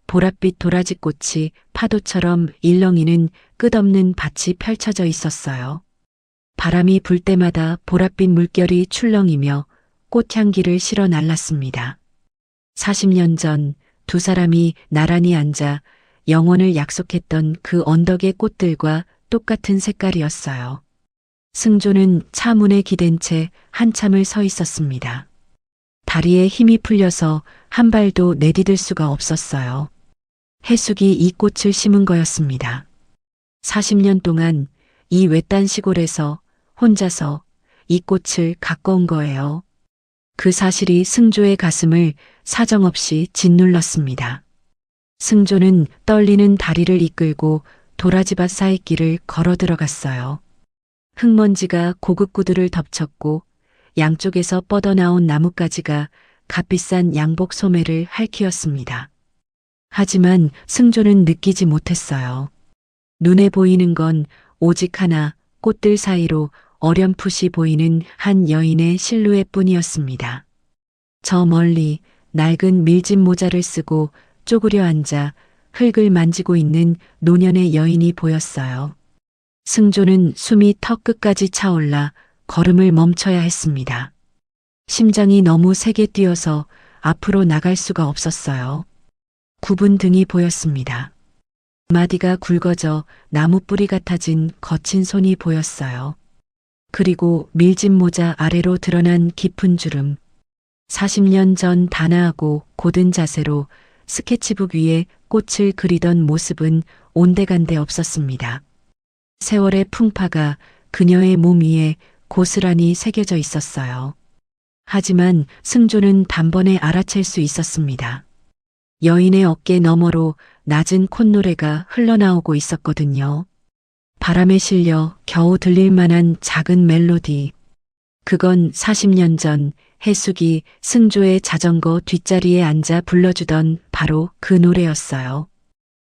보랏빛 도라지꽃이 파도처럼 일렁이는 끝없는 밭이 펼쳐져 있었어요. 바람이 불 때마다 보랏빛 물결이 출렁이며 꽃향기를 실어 날랐습니다. 40년 전 두 사람이 나란히 앉아 영원을 약속했던 그 언덕의 꽃들과 똑같은 색깔이었어요. 승조는 차 문에 기댄 채 한참을 서 있었습니다. 다리에 힘이 풀려서 한 발도 내디딜 수가 없었어요. 해숙이 이 꽃을 심은 거였습니다. 40년 동안 이 외딴 시골에서 혼자서 이 꽃을 가꿔온 거예요. 그 사실이 승조의 가슴을 사정없이 짓눌렀습니다. 승조는 떨리는 다리를 이끌고 도라지밭 사이길을 걸어 들어갔어요. 흙먼지가 고급 구두를 덮쳤고 양쪽에서 뻗어나온 나뭇가지가 값비싼 양복 소매를 핥히었습니다. 하지만 승조는 느끼지 못했어요. 눈에 보이는 건 오직 하나, 꽃들 사이로 어렴풋이 보이는 한 여인의 실루엣뿐이었습니다. 저 멀리 낡은 밀짚 모자를 쓰고 쪼그려 앉아 흙을 만지고 있는 노년의 여인이 보였어요. 승조는 숨이 턱 끝까지 차올라 걸음을 멈춰야 했습니다. 심장이 너무 세게 뛰어서 앞으로 나갈 수가 없었어요. 굽은 등이 보였습니다. 마디가 굵어져 나무 뿌리 같아진 거친 손이 보였어요. 그리고 밀짚 모자 아래로 드러난 깊은 주름. 40년 전 단아하고 고든 자세로 스케치북 위에 꽃을 그리던 모습은 온데간데 없었습니다. 세월의 풍파가 그녀의 몸 위에 고스란히 새겨져 있었어요. 하지만 승조는 단번에 알아챌 수 있었습니다. 여인의 어깨 너머로 낮은 콧노래가 흘러나오고 있었거든요. 바람에 실려 겨우 들릴 만한 작은 멜로디. 그건 40년 전 해숙이 승조의 자전거 뒷자리에 앉아 불러주던 바로 그 노래였어요.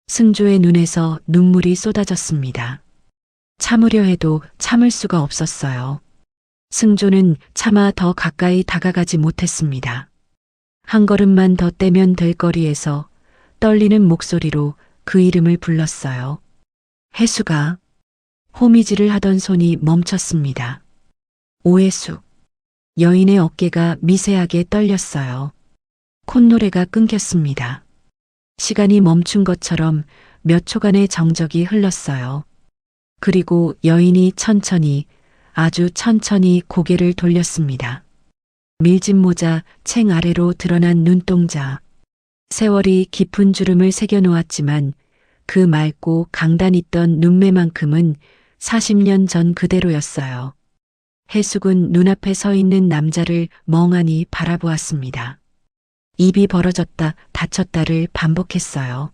승조의 눈에서 눈물이 쏟아졌습니다. 참으려 해도 참을 수가 없었어요. 승조는 차마 더 가까이 다가가지 못했습니다. 한 걸음만 더 떼면 될 거리에서 떨리는 목소리로 그 이름을 불렀어요. 해수가. 호미질을 하던 손이 멈췄습니다. 오해숙. 여인의 어깨가 미세하게 떨렸어요. 콧노래가 끊겼습니다. 시간이 멈춘 것처럼 몇 초간의 정적이 흘렀어요. 그리고 여인이 천천히, 아주 천천히 고개를 돌렸습니다. 밀짚 모자 챙 아래로 드러난 눈동자. 세월이 깊은 주름을 새겨놓았지만 그 맑고 강단 있던 눈매만큼은 40년 전 그대로였어요. 해숙은 눈앞에 서 있는 남자를 멍하니 바라보았습니다. 입이 벌어졌다 닫혔다를 반복했어요.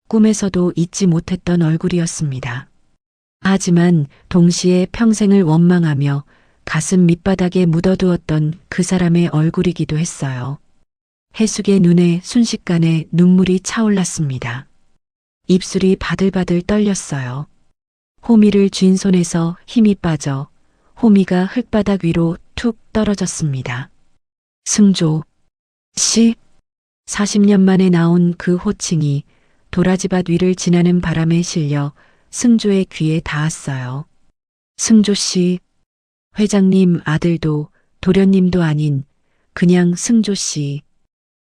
꿈에서도 잊지 못했던 얼굴이었습니다. 하지만 동시에 평생을 원망하며 가슴 밑바닥에 묻어두었던 그 사람의 얼굴이기도 했어요. 해숙의 눈에 순식간에 눈물이 차올랐습니다. 입술이 바들바들 떨렸어요. 호미를 쥔 손에서 힘이 빠져 호미가 흙바닥 위로 툭 떨어졌습니다. 승조 씨. 40년 만에 나온 그 호칭이 도라지밭 위를 지나는 바람에 실려 승조의 귀에 닿았어요. 승조 씨. 회장님 아들도 도련님도 아닌 그냥 승조 씨.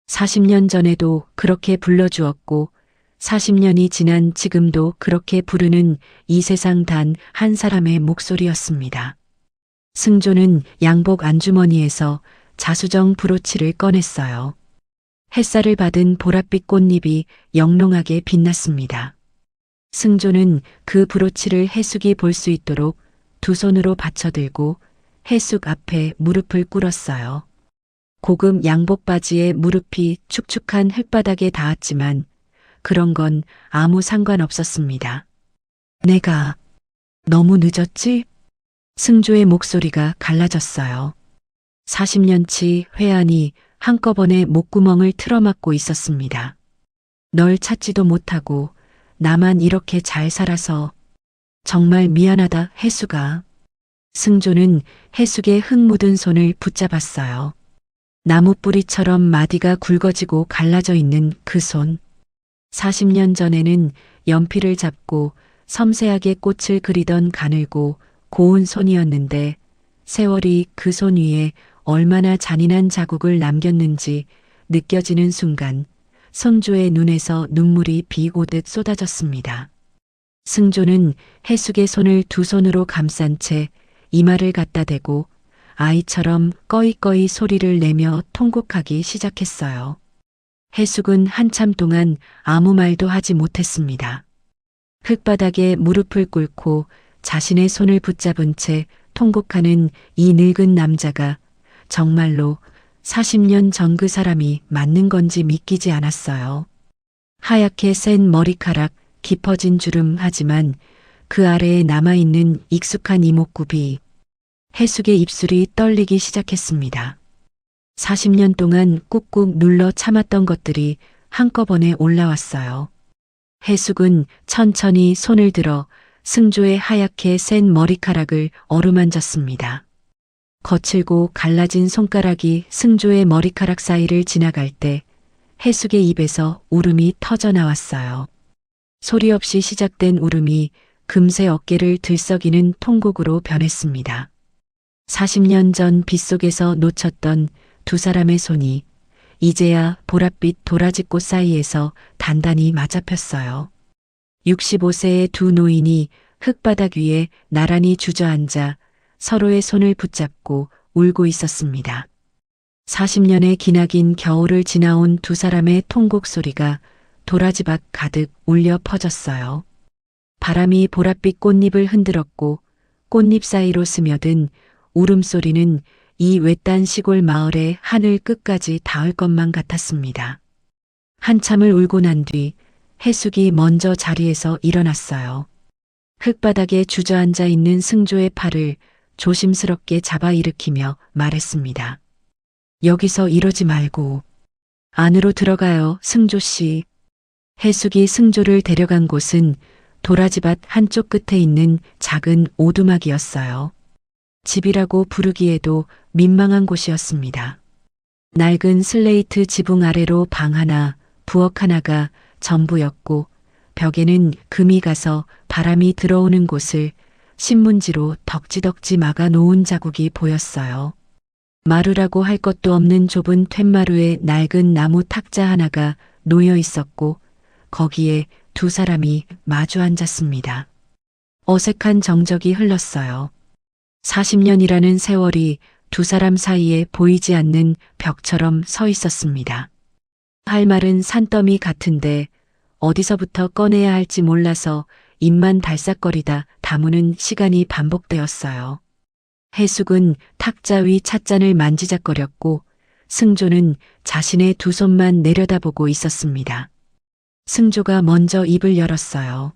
40년 전에도 그렇게 불러주었고 40년이 지난 지금도 그렇게 부르는 이 세상 단 한 사람의 목소리였습니다. 승조는 양복 안주머니에서 자수정 브로치를 꺼냈어요. 햇살을 받은 보랏빛 꽃잎이 영롱하게 빛났습니다. 승조는 그 브로치를 해숙이 볼 수 있도록 두 손으로 받쳐들고 해숙 앞에 무릎을 꿇었어요. 고급 양복 바지에 무릎이 축축한 흙바닥에 닿았지만 그런 건 아무 상관없었습니다. 내가 너무 늦었지? 승조의 목소리가 갈라졌어요. 40년치 회한이 한꺼번에 목구멍을 틀어막고 있었습니다. 널 찾지도 못하고 나만 이렇게 잘 살아서 정말 미안하다 해수가. 승조는 해숙의 흙 묻은 손을 붙잡았어요. 나무 뿌리처럼 마디가 굵어지고 갈라져 있는 그 손. 40년 전에는 연필을 잡고 섬세하게 꽃을 그리던 가늘고 고운 손이었는데 세월이 그 손 위에 얼마나 잔인한 자국을 남겼는지 느껴지는 순간 승조의 눈에서 눈물이 비 오듯 쏟아졌습니다. 승조는 해숙의 손을 두 손으로 감싼 채 이마를 갖다 대고 아이처럼 꺼이꺼이 소리를 내며 통곡하기 시작했어요. 해숙은 한참 동안 아무 말도 하지 못했습니다. 흙바닥에 무릎을 꿇고 자신의 손을 붙잡은 채 통곡하는 이 늙은 남자가 정말로 40년 전 그 사람이 맞는 건지 믿기지 않았어요. 하얗게 센 머리카락, 깊어진 주름 하지만 그 아래에 남아있는 익숙한 이목구비. 해숙의 입술이 떨리기 시작했습니다. 40년 동안 꾹꾹 눌러 참았던 것들이 한꺼번에 올라왔어요. 해숙은 천천히 손을 들어 승조의 하얗게 센 머리카락을 어루만졌습니다. 거칠고 갈라진 손가락이 승조의 머리카락 사이를 지나갈 때 해숙의 입에서 울음이 터져 나왔어요. 소리 없이 시작된 울음이 금세 어깨를 들썩이는 통곡으로 변했습니다. 40년 전 빗속에서 놓쳤던 두 사람의 손이 이제야 보랏빛 도라지꽃 사이에서 단단히 맞잡혔어요. 65세의 두 노인이 흙바닥 위에 나란히 주저앉아 서로의 손을 붙잡고 울고 있었습니다. 40년의 기나긴 겨울을 지나온 두 사람의 통곡 소리가 도라지 밭 가득 울려 퍼졌어요. 바람이 보랏빛 꽃잎을 흔들었고 꽃잎 사이로 스며든 울음소리는 이 외딴 시골 마을의 하늘 끝까지 닿을 것만 같았습니다. 한참을 울고 난 뒤 해숙이 먼저 자리에서 일어났어요. 흙바닥에 주저앉아 있는 승조의 팔을 조심스럽게 잡아 일으키며 말했습니다. 여기서 이러지 말고 안으로 들어가요, 승조 씨. 해숙이 승조를 데려간 곳은 도라지밭 한쪽 끝에 있는 작은 오두막이었어요. 집이라고 부르기에도 민망한 곳이었습니다. 낡은 슬레이트 지붕 아래로 방 하나, 부엌 하나가 전부였고 벽에는 금이 가서 바람이 들어오는 곳을 신문지로 덕지덕지 막아 놓은 자국이 보였어요. 마루라고 할 것도 없는 좁은 툇마루에 낡은 나무 탁자 하나가 놓여 있었고 거기에 두 사람이 마주 앉았습니다. 어색한 정적이 흘렀어요. 40년이라는 세월이 두 사람 사이에 보이지 않는 벽처럼 서 있었습니다. 할 말은 산더미 같은데 어디서부터 꺼내야 할지 몰라서 입만 달싹거리다 다무는 시간이 반복되었어요. 해숙은 탁자 위 찻잔을 만지작거렸고 승조는 자신의 두 손만 내려다보고 있었습니다. 승조가 먼저 입을 열었어요.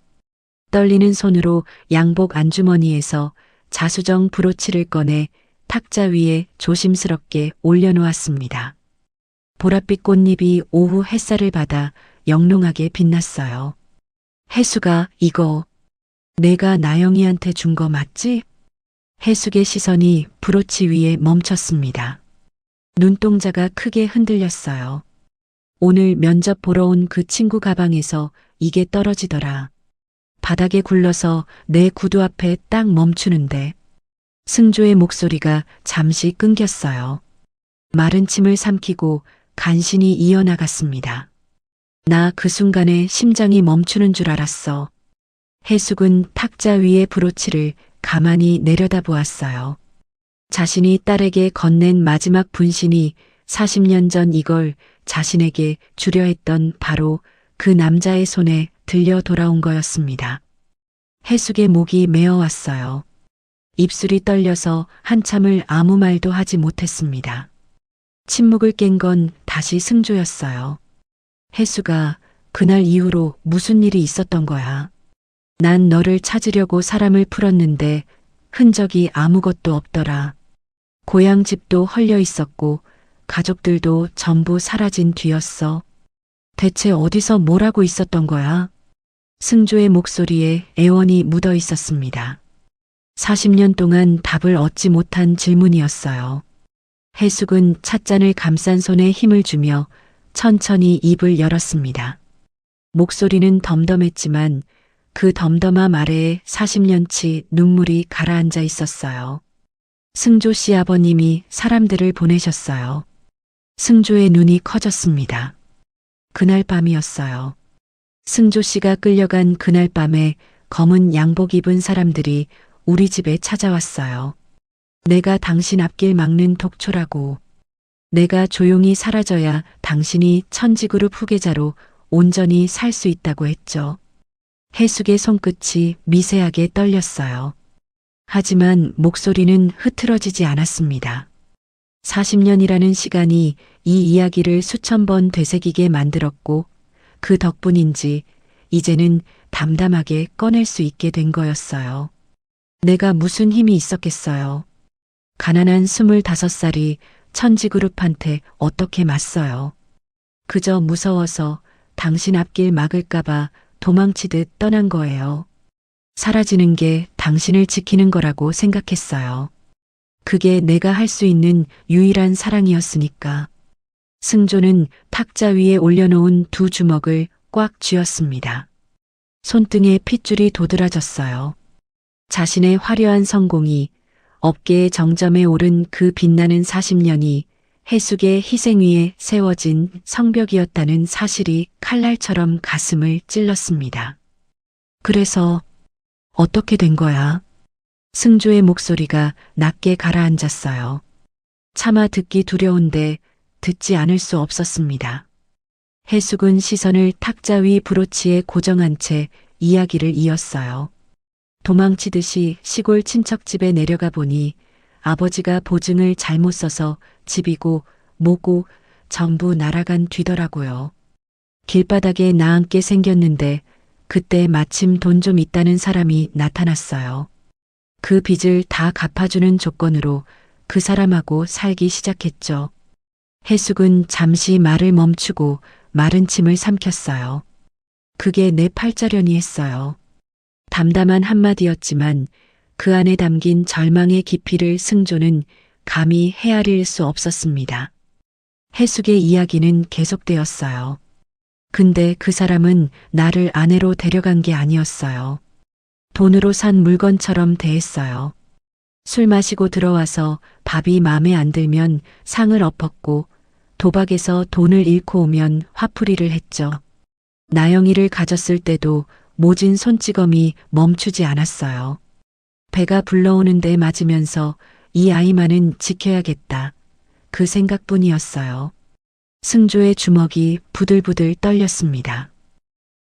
떨리는 손으로 양복 안주머니에서 자수정 브로치를 꺼내 탁자 위에 조심스럽게 올려놓았습니다. 보랏빛 꽃잎이 오후 햇살을 받아 영롱하게 빛났어요. 해숙아, 이거 내가 나영이한테 준 거 맞지? 해숙의 시선이 브로치 위에 멈췄습니다. 눈동자가 크게 흔들렸어요. 오늘 면접 보러 온 그 친구 가방에서 이게 떨어지더라. 바닥에 굴러서 내 구두 앞에 딱 멈추는데. 승조의 목소리가 잠시 끊겼어요. 마른 침을 삼키고 간신히 이어나갔습니다. 나 그 순간에 심장이 멈추는 줄 알았어. 해숙은 탁자 위의 브로치를 가만히 내려다보았어요. 자신이 딸에게 건넨 마지막 분신이 40년 전 이걸 자신에게 주려 했던 바로 그 남자의 손에 들려 돌아온 거였습니다. 해숙의 목이 메어왔어요. 입술이 떨려서 한참을 아무 말도 하지 못했습니다. 침묵을 깬 건 다시 승조였어요. 해숙아, 그날 이후로 무슨 일이 있었던 거야? 난 너를 찾으려고 사람을 풀었는데 흔적이 아무것도 없더라. 고향 집도 헐려 있었고 가족들도 전부 사라진 뒤였어. 대체 어디서 뭘 하고 있었던 거야? 승조의 목소리에 애원이 묻어 있었습니다. 40년 동안 답을 얻지 못한 질문이었어요. 해숙은 찻잔을 감싼 손에 힘을 주며 천천히 입을 열었습니다. 목소리는 덤덤했지만 그 덤덤함 아래에 40년치 눈물이 가라앉아 있었어요. 승조 씨 아버님이 사람들을 보내셨어요. 승조의 눈이 커졌습니다. 그날 밤이었어요. 승조 씨가 끌려간 그날 밤에 검은 양복 입은 사람들이 우리 집에 찾아왔어요. 내가 당신 앞길 막는 독초라고. 내가 조용히 사라져야 당신이 천지그룹 후계자로 온전히 살 수 있다고 했죠. 해숙의 손끝이 미세하게 떨렸어요. 하지만 목소리는 흐트러지지 않았습니다. 40년이라는 시간이 이 이야기를 수천 번 되새기게 만들었고 그 덕분인지 이제는 담담하게 꺼낼 수 있게 된 거였어요. 내가 무슨 힘이 있었겠어요. 가난한 25살이 천지그룹한테 어떻게 맞서요. 그저 무서워서 당신 앞길 막을까봐 도망치듯 떠난 거예요. 사라지는 게 당신을 지키는 거라고 생각했어요. 그게 내가 할 수 있는 유일한 사랑이었으니까. 승조는 탁자 위에 올려놓은 두 주먹을 꽉 쥐었습니다. 손등에 핏줄이 도드라졌어요. 자신의 화려한 성공이 업계의 정점에 오른 그 빛나는 40년이 해숙의 희생 위에 세워진 성벽이었다는 사실이 칼날처럼 가슴을 찔렀습니다. 그래서 어떻게 된 거야? 승조의 목소리가 낮게 가라앉았어요. 차마 듣기 두려운데 듣지 않을 수 없었습니다. 해숙은 시선을 탁자 위 브로치에 고정한 채 이야기를 이었어요. 도망치듯이 시골 친척집에 내려가 보니 아버지가 보증을 잘못 써서 집이고 뭐고 전부 날아간 뒤더라고요. 길바닥에 나앉게 생겼는데 그때 마침 돈 좀 있다는 사람이 나타났어요. 그 빚을 다 갚아주는 조건으로 그 사람하고 살기 시작했죠. 해숙은 잠시 말을 멈추고 마른 침을 삼켰어요. 그게 내 팔자련이 했어요. 담담한 한마디였지만 그 안에 담긴 절망의 깊이를 승조는 감히 헤아릴 수 없었습니다. 해숙의 이야기는 계속되었어요. 근데 그 사람은 나를 아내로 데려간 게 아니었어요. 돈으로 산 물건처럼 대했어요. 술 마시고 들어와서 밥이 마음에 안 들면 상을 엎었고 도박에서 돈을 잃고 오면 화풀이를 했죠. 나영이를 가졌을 때도 모진 손찌검이 멈추지 않았어요. 배가 불러오는데 맞으면서 이 아이만은 지켜야겠다. 그 생각뿐이었어요. 승조의 주먹이 부들부들 떨렸습니다.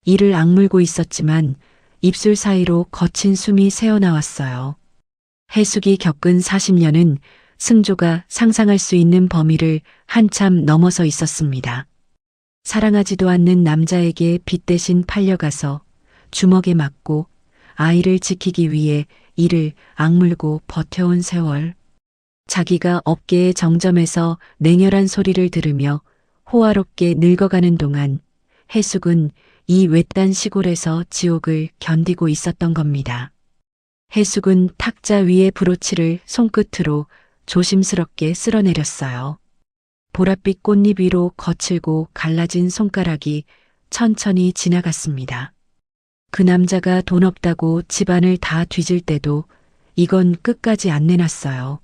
이를 악물고 있었지만 입술 사이로 거친 숨이 새어나왔어요. 해숙이 겪은 40년은 승조가 상상할 수 있는 범위를 한참 넘어서 있었습니다. 사랑하지도 않는 남자에게 빚 대신 팔려가서 주먹에 맞고 아이를 지키기 위해 이를 악물고 버텨온 세월. 자기가 업계의 정점에서 냉혈한 소리를 들으며 호화롭게 늙어가는 동안 해숙은 이 외딴 시골에서 지옥을 견디고 있었던 겁니다. 해숙은 탁자 위의 브로치를 손끝으로 조심스럽게 쓸어내렸어요. 보랏빛 꽃잎 위로 거칠고 갈라진 손가락이 천천히 지나갔습니다. 그 남자가 돈 없다고 집안을 다 뒤질 때도 이건 끝까지 안 내놨어요.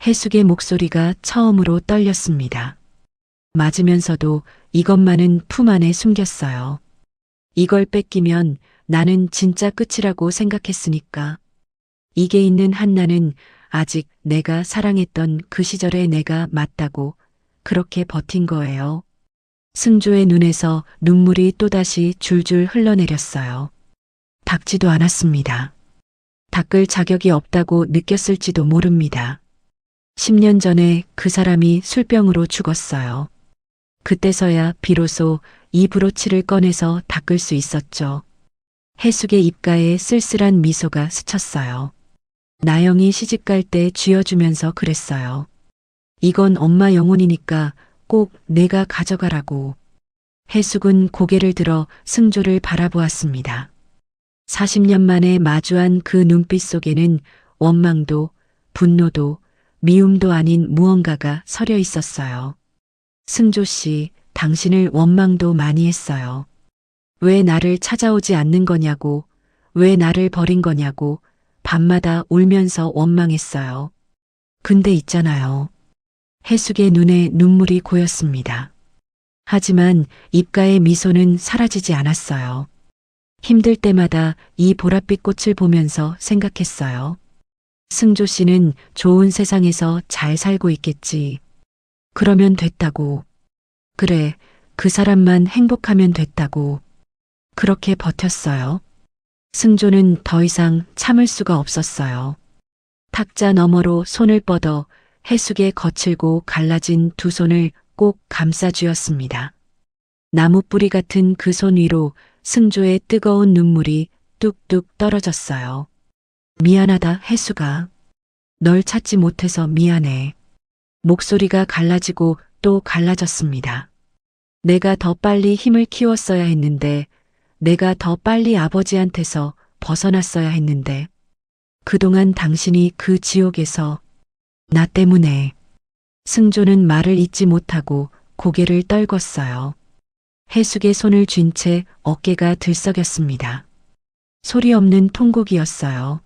해숙의 목소리가 처음으로 떨렸습니다. 맞으면서도 이것만은 품 안에 숨겼어요. 이걸 뺏기면 나는 진짜 끝이라고 생각했으니까. 이게 있는 한 나는 아직 내가 사랑했던 그 시절의 내가 맞다고 그렇게 버틴 거예요. 승조의 눈에서 눈물이 또다시 줄줄 흘러내렸어요. 닦지도 않았습니다. 닦을 자격이 없다고 느꼈을지도 모릅니다. 10년 전에 그 사람이 술병으로 죽었어요. 그때서야 비로소 이 브로치를 꺼내서 닦을 수 있었죠. 해숙의 입가에 쓸쓸한 미소가 스쳤어요. 나영이 시집갈 때 쥐어주면서 그랬어요. 이건 엄마 영혼이니까 꼭 내가 가져가라고. 해숙은 고개를 들어 승조를 바라보았습니다. 40년 만에 마주한 그 눈빛 속에는 원망도 분노도 미움도 아닌 무언가가 서려 있었어요. 승조 씨, 당신을 원망도 많이 했어요. 왜 나를 찾아오지 않는 거냐고, 왜 나를 버린 거냐고 밤마다 울면서 원망했어요. 근데 있잖아요. 해숙의 눈에 눈물이 고였습니다. 하지만 입가의 미소는 사라지지 않았어요. 힘들 때마다 이 보랏빛 꽃을 보면서 생각했어요. 승조 씨는 좋은 세상에서 잘 살고 있겠지. 그러면 됐다고. 그래, 그 사람만 행복하면 됐다고. 그렇게 버텼어요. 승조는 더 이상 참을 수가 없었어요. 탁자 너머로 손을 뻗어 해숙의 거칠고 갈라진 두 손을 꼭 감싸 쥐었습니다. 나무 뿌리 같은 그 손 위로 승조의 뜨거운 눈물이 뚝뚝 떨어졌어요. 미안하다, 해숙아. 널 찾지 못해서 미안해. 목소리가 갈라지고 또 갈라졌습니다. 내가 더 빨리 힘을 키웠어야 했는데, 내가 더 빨리 아버지한테서 벗어났어야 했는데, 그동안 당신이 그 지옥에서 나 때문에. 승조는 말을 잇지 못하고 고개를 떨궜어요. 해숙의 손을 쥔 채 어깨가 들썩였습니다. 소리 없는 통곡이었어요.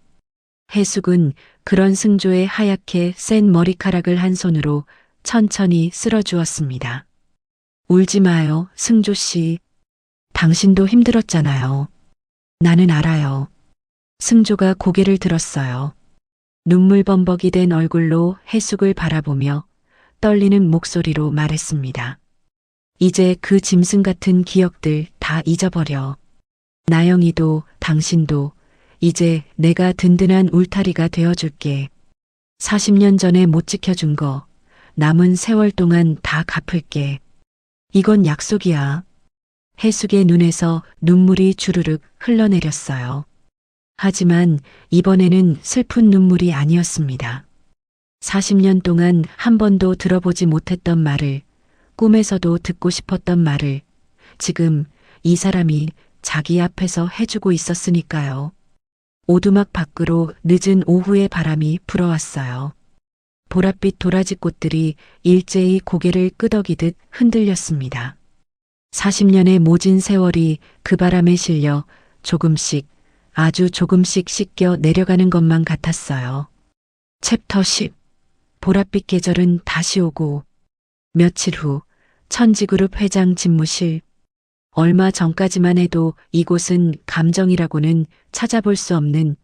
해숙은 그런 승조의 하얗게 센 머리카락을 한 손으로 천천히 쓸어주었습니다. 울지 마요, 승조 씨. 당신도 힘들었잖아요. 나는 알아요. 승조가 고개를 들었어요. 눈물 범벅이 된 얼굴로 해숙을 바라보며 떨리는 목소리로 말했습니다. 이제 그 짐승 같은 기억들 다 잊어버려. 나영이도 당신도 이제 내가 든든한 울타리가 되어줄게. 40년 전에 못 지켜준 거 남은 세월 동안 다 갚을게. 이건 약속이야. 해숙의 눈에서 눈물이 주르륵 흘러내렸어요. 하지만 이번에는 슬픈 눈물이 아니었습니다. 40년 동안 한 번도 들어보지 못했던 말을, 꿈에서도 듣고 싶었던 말을 지금 이 사람이 자기 앞에서 해주고 있었으니까요. 오두막 밖으로 늦은 오후의 바람이 불어왔어요. 보랏빛 도라지 꽃들이 일제히 고개를 끄덕이듯 흔들렸습니다. 40년의 모진 세월이 그 바람에 실려 조금씩, 아주 조금씩 씻겨 내려가는 것만 같았어요. 챕터 10. 보랏빛 계절은 다시 오고. 며칠 후 천지그룹 회장 집무실. 얼마 전까지만 해도 이곳은 감정이라고는 찾아볼 수 없는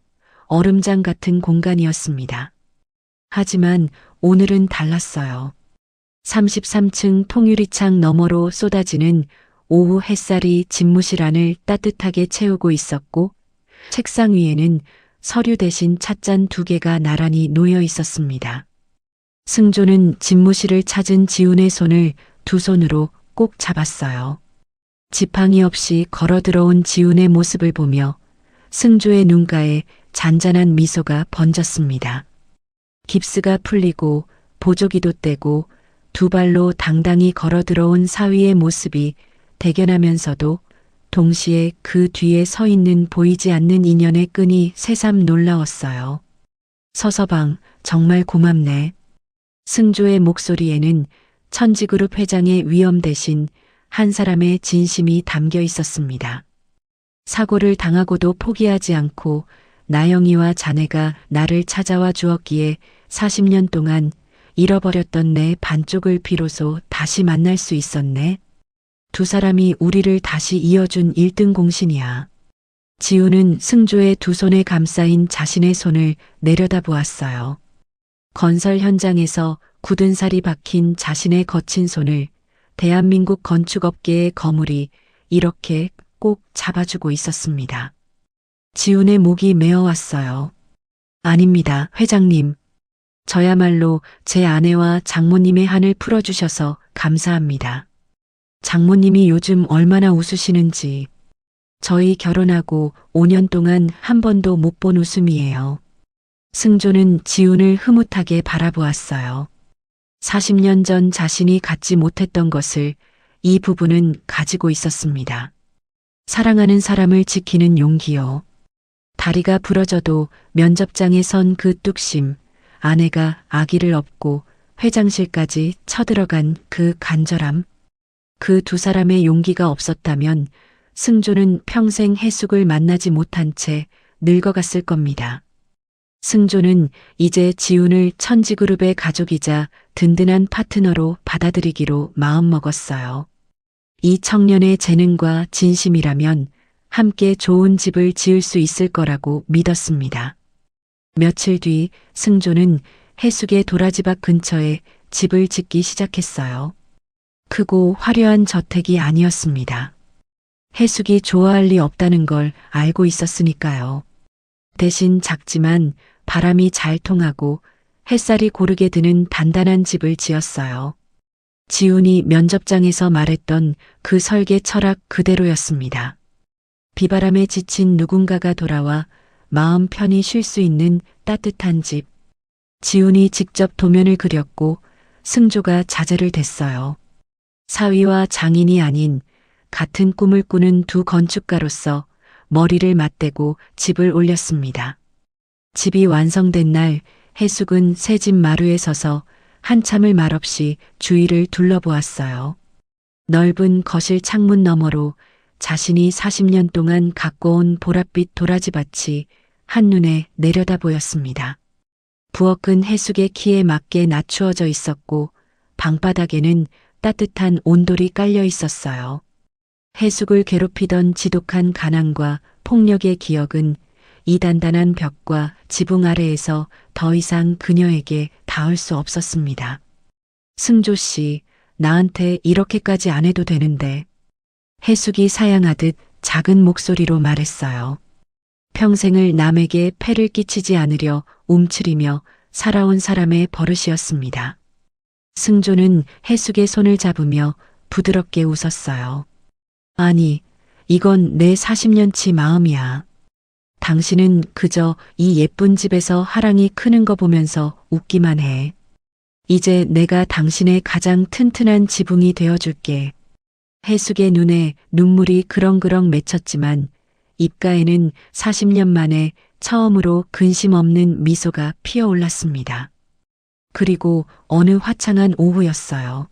얼음장 같은 공간이었습니다. 하지만 오늘은 달랐어요. 33층 통유리창 너머로 쏟아지는 오후 햇살이 집무실 안을 따뜻하게 채우고 있었고, 책상 위에는 서류 대신 찻잔 2개가 나란히 놓여 있었습니다. 승조는 집무실을 찾은 지훈의 손을 두 손으로 꼭 잡았어요. 지팡이 없이 걸어 들어온 지훈의 모습을 보며 승조의 눈가에 잔잔한 미소가 번졌습니다. 깁스가 풀리고 보조기도 떼고 두 발로 당당히 걸어 들어온 사위의 모습이 대견하면서도 동시에 그 뒤에 서 있는 보이지 않는 인연의 끈이 새삼 놀라웠어요. 서서방, 정말 고맙네. 승조의 목소리에는 천지그룹 회장의 위엄 대신 한 사람의 진심이 담겨 있었습니다. 사고를 당하고도 포기하지 않고 나영이와 자네가 나를 찾아와 주었기에 40년 동안 잃어버렸던 내 반쪽을 비로소 다시 만날 수 있었네. 두 사람이 우리를 다시 이어준 1등 공신이야. 지우는 승조의 두 손에 감싸인 자신의 손을 내려다보았어요. 건설 현장에서 굳은 살이 박힌 자신의 거친 손을 대한민국 건축업계의 거물이 이렇게 꼭 잡아주고 있었습니다. 지훈의 목이 메어왔어요. 아닙니다, 회장님. 저야말로 제 아내와 장모님의 한을 풀어주셔서 감사합니다. 장모님이 요즘 얼마나 웃으시는지. 저희 결혼하고 5년 동안 한 번도 못 본 웃음이에요. 승조는 지훈을 흐뭇하게 바라보았어요. 40년 전 자신이 갖지 못했던 것을 이 부부는 가지고 있었습니다. 사랑하는 사람을 지키는 용기요. 다리가 부러져도 면접장에 선 그 뚝심, 아내가 아기를 업고 회장실까지 쳐들어간 그 간절함. 그 두 사람의 용기가 없었다면 승조는 평생 해숙을 만나지 못한 채 늙어갔을 겁니다. 승조는 이제 지훈을 천지그룹의 가족이자 든든한 파트너로 받아들이기로 마음먹었어요. 이 청년의 재능과 진심이라면 함께 좋은 집을 지을 수 있을 거라고 믿었습니다. 며칠 뒤 승조는 해숙의 도라지밭 근처에 집을 짓기 시작했어요. 크고 화려한 저택이 아니었습니다. 해숙이 좋아할 리 없다는 걸 알고 있었으니까요. 대신 작지만 바람이 잘 통하고 햇살이 고르게 드는 단단한 집을 지었어요. 지훈이 면접장에서 말했던 그 설계 철학 그대로였습니다. 비바람에 지친 누군가가 돌아와 마음 편히 쉴 수 있는 따뜻한 집. 지훈이 직접 도면을 그렸고 승조가 자재를 댔어요. 사위와 장인이 아닌 같은 꿈을 꾸는 두 건축가로서 머리를 맞대고 집을 올렸습니다. 집이 완성된 날 해숙은 새 집 마루에 서서 한참을 말없이 주위를 둘러보았어요. 넓은 거실 창문 너머로 자신이 40년 동안 가꿔온 보랏빛 도라지밭이 한눈에 내려다 보였습니다. 부엌은 해숙의 키에 맞게 낮추어져 있었고 방바닥에는 따뜻한 온돌이 깔려 있었어요. 해숙을 괴롭히던 지독한 가난과 폭력의 기억은 이 단단한 벽과 지붕 아래에서 더 이상 그녀에게 닿을 수 없었습니다. 승조 씨, 나한테 이렇게까지 안 해도 되는데. 해숙이 사양하듯 작은 목소리로 말했어요. 평생을 남에게 폐를 끼치지 않으려 움츠리며 살아온 사람의 버릇이었습니다. 승조는 해숙의 손을 잡으며 부드럽게 웃었어요. 아니, 이건 내 40년치 마음이야. 당신은 그저 이 예쁜 집에서 하랑이 크는 거 보면서 웃기만 해. 이제 내가 당신의 가장 튼튼한 지붕이 되어줄게. 해숙의 눈에 눈물이 그렁그렁 맺혔지만 입가에는 40년 만에 처음으로 근심 없는 미소가 피어올랐습니다. 그리고 어느 화창한 오후였어요.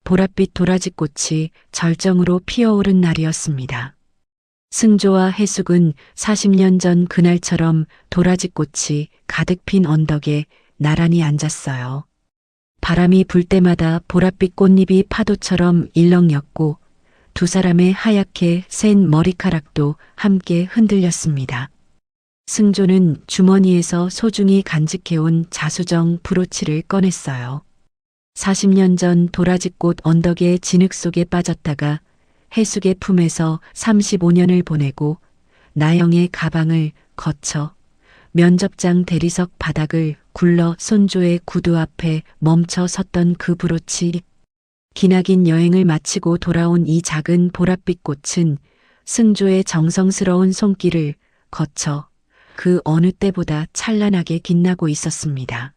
보랏빛 도라지꽃이 절정으로 피어오른 날이었습니다. 승조와 해숙은 40년 전 그날처럼 도라지꽃이 가득 핀 언덕에 나란히 앉았어요. 바람이 불 때마다 보랏빛 꽃잎이 파도처럼 일렁였고 두 사람의 하얗게 센 머리카락도 함께 흔들렸습니다. 승조는 주머니에서 소중히 간직해온 자수정 브로치를 꺼냈어요. 40년 전 도라지꽃 언덕의 진흙 속에 빠졌다가 해숙의 품에서 35년을 보내고 나영의 가방을 거쳐 면접장 대리석 바닥을 굴러 손조의 구두 앞에 멈춰 섰던 그 브로치. 기나긴 여행을 마치고 돌아온 이 작은 보랏빛 꽃은 승조의 정성스러운 손길을 거쳐 그 어느 때보다 찬란하게 빛나고 있었습니다.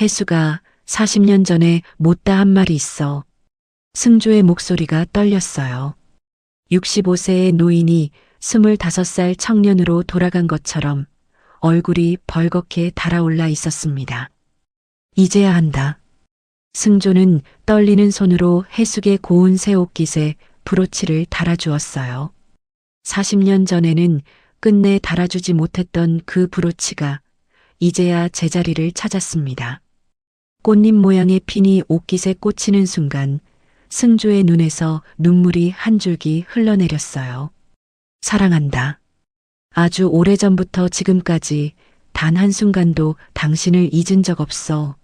해수가 40년 전에 못다 한 말이 있어. 승조의 목소리가 떨렸어요. 65세의 노인이 25살 청년으로 돌아간 것처럼 얼굴이 벌겋게 달아올라 있었습니다. 이제야 한다. 승조는 떨리는 손으로 해숙의 고운 새 옷깃에 브로치를 달아주었어요. 40년 전에는 끝내 달아주지 못했던 그 브로치가 이제야 제자리를 찾았습니다. 꽃잎 모양의 핀이 옷깃에 꽂히는 순간 승조의 눈에서 눈물이 한 줄기 흘러내렸어요. 사랑한다. 아주 오래전부터 지금까지 단 한순간도 당신을 잊은 적 없어.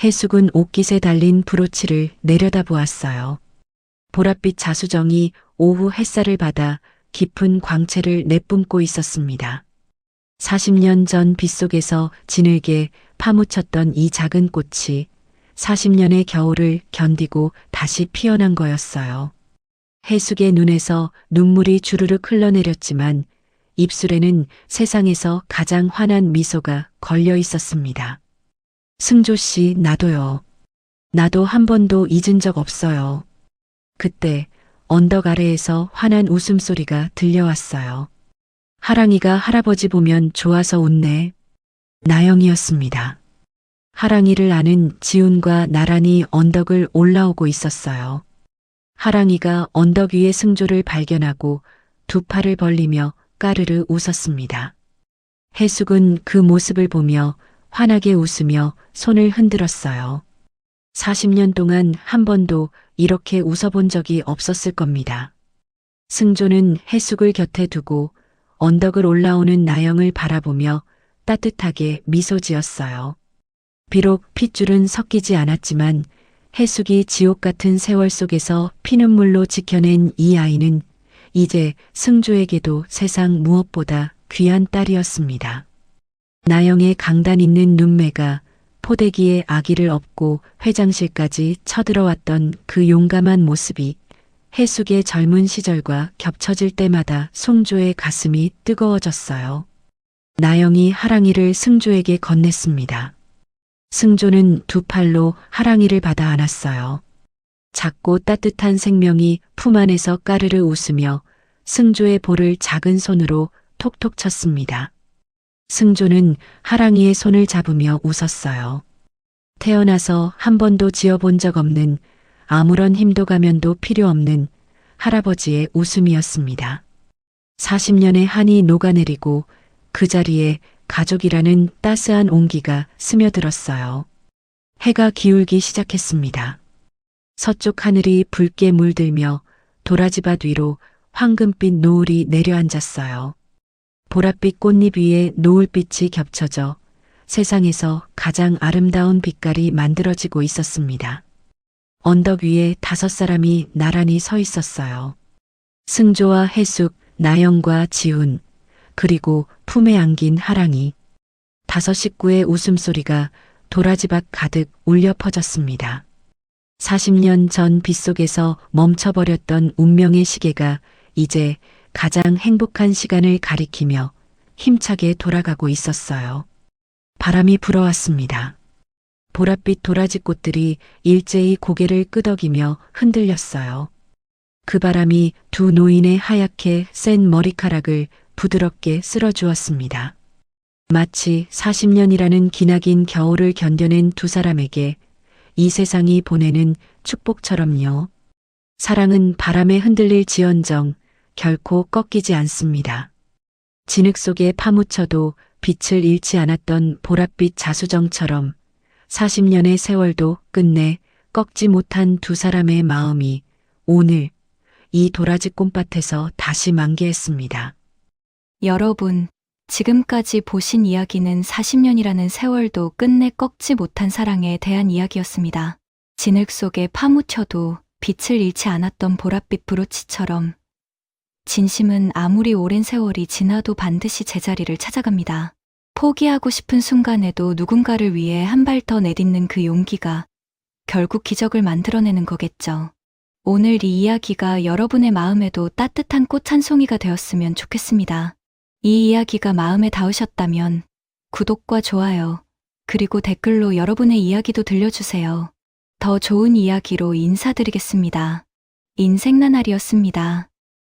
해숙은 옷깃에 달린 브로치를 내려다보았어요. 보랏빛 자수정이 오후 햇살을 받아 깊은 광채를 내뿜고 있었습니다. 40년 전 빗속에서 진흙에 파묻혔던 이 작은 꽃이 40년의 겨울을 견디고 다시 피어난 거였어요. 해숙의 눈에서 눈물이 주르륵 흘러내렸지만 입술에는 세상에서 가장 환한 미소가 걸려 있었습니다. 승조 씨, 나도요. 나도 한 번도 잊은 적 없어요. 그때 언덕 아래에서 환한 웃음소리가 들려왔어요. 하랑이가 할아버지 보면 좋아서 웃네. 나영이었습니다. 하랑이를 아는 지훈과 나란히 언덕을 올라오고 있었어요. 하랑이가 언덕 위에 승조를 발견하고 두 팔을 벌리며 까르르 웃었습니다. 해숙은 그 모습을 보며 환하게 웃으며 손을 흔들었어요. 40년 동안 한 번도 이렇게 웃어본 적이 없었을 겁니다. 승조는 해숙을 곁에 두고 언덕을 올라오는 나영을 바라보며 따뜻하게 미소 지었어요. 비록 핏줄은 섞이지 않았지만 해숙이 지옥 같은 세월 속에서 피눈물로 지켜낸 이 아이는 이제 승조에게도 세상 무엇보다 귀한 딸이었습니다. 나영의 강단 있는 눈매가 포대기에 아기를 업고 회장실까지 쳐들어왔던 그 용감한 모습이 해숙의 젊은 시절과 겹쳐질 때마다 승조의 가슴이 뜨거워졌어요. 나영이 하랑이를 승조에게 건넸습니다. 승조는 두 팔로 하랑이를 받아 안았어요. 작고 따뜻한 생명이 품 안에서 까르르 웃으며 승조의 볼을 작은 손으로 톡톡 쳤습니다. 승조는 하랑이의 손을 잡으며 웃었어요. 태어나서 한 번도 지어본 적 없는 아무런 힘도 가면도 필요 없는 할아버지의 웃음이었습니다. 40년의 한이 녹아내리고 그 자리에 가족이라는 따스한 온기가 스며들었어요. 해가 기울기 시작했습니다. 서쪽 하늘이 붉게 물들며 도라지밭 위로 황금빛 노을이 내려앉았어요. 보랏빛 꽃잎 위에 노을빛이 겹쳐져 세상에서 가장 아름다운 빛깔이 만들어지고 있었습니다. 언덕 위에 5사람이 나란히 서 있었어요. 승조와 해숙, 나영과 지훈, 그리고 품에 안긴 하랑이. 5 식구의 웃음소리가 도라지 밭 가득 울려 퍼졌습니다. 40년 전 빗속에서 멈춰버렸던 운명의 시계가 이제 가장 행복한 시간을 가리키며 힘차게 돌아가고 있었어요. 바람이 불어왔습니다. 보랏빛 도라지 꽃들이 일제히 고개를 끄덕이며 흔들렸어요. 그 바람이 두 노인의 하얗게 센 머리카락을 부드럽게 쓸어주었습니다. 마치 40년이라는 기나긴 겨울을 견뎌낸 두 사람에게 이 세상이 보내는 축복처럼요. 사랑은 바람에 흔들릴 지언정 결코 꺾이지 않습니다. 진흙 속에 파묻혀도 빛을 잃지 않았던 보랏빛 자수정처럼 40년의 세월도 끝내 꺾지 못한 두 사람의 마음이 오늘 이 도라지 꽃밭에서 다시 만개했습니다. 여러분, 지금까지 보신 이야기는 40년이라는 세월도 끝내 꺾지 못한 사랑에 대한 이야기였습니다. 진흙 속에 파묻혀도 빛을 잃지 않았던 보랏빛 브로치처럼 진심은 아무리 오랜 세월이 지나도 반드시 제자리를 찾아갑니다. 포기하고 싶은 순간에도 누군가를 위해 한 발 더 내딛는 그 용기가 결국 기적을 만들어내는 거겠죠. 오늘 이 이야기가 여러분의 마음에도 따뜻한 꽃 한 송이가 되었으면 좋겠습니다. 이 이야기가 마음에 닿으셨다면 구독과 좋아요, 그리고 댓글로 여러분의 이야기도 들려주세요. 더 좋은 이야기로 인사드리겠습니다. 인생나날이었습니다.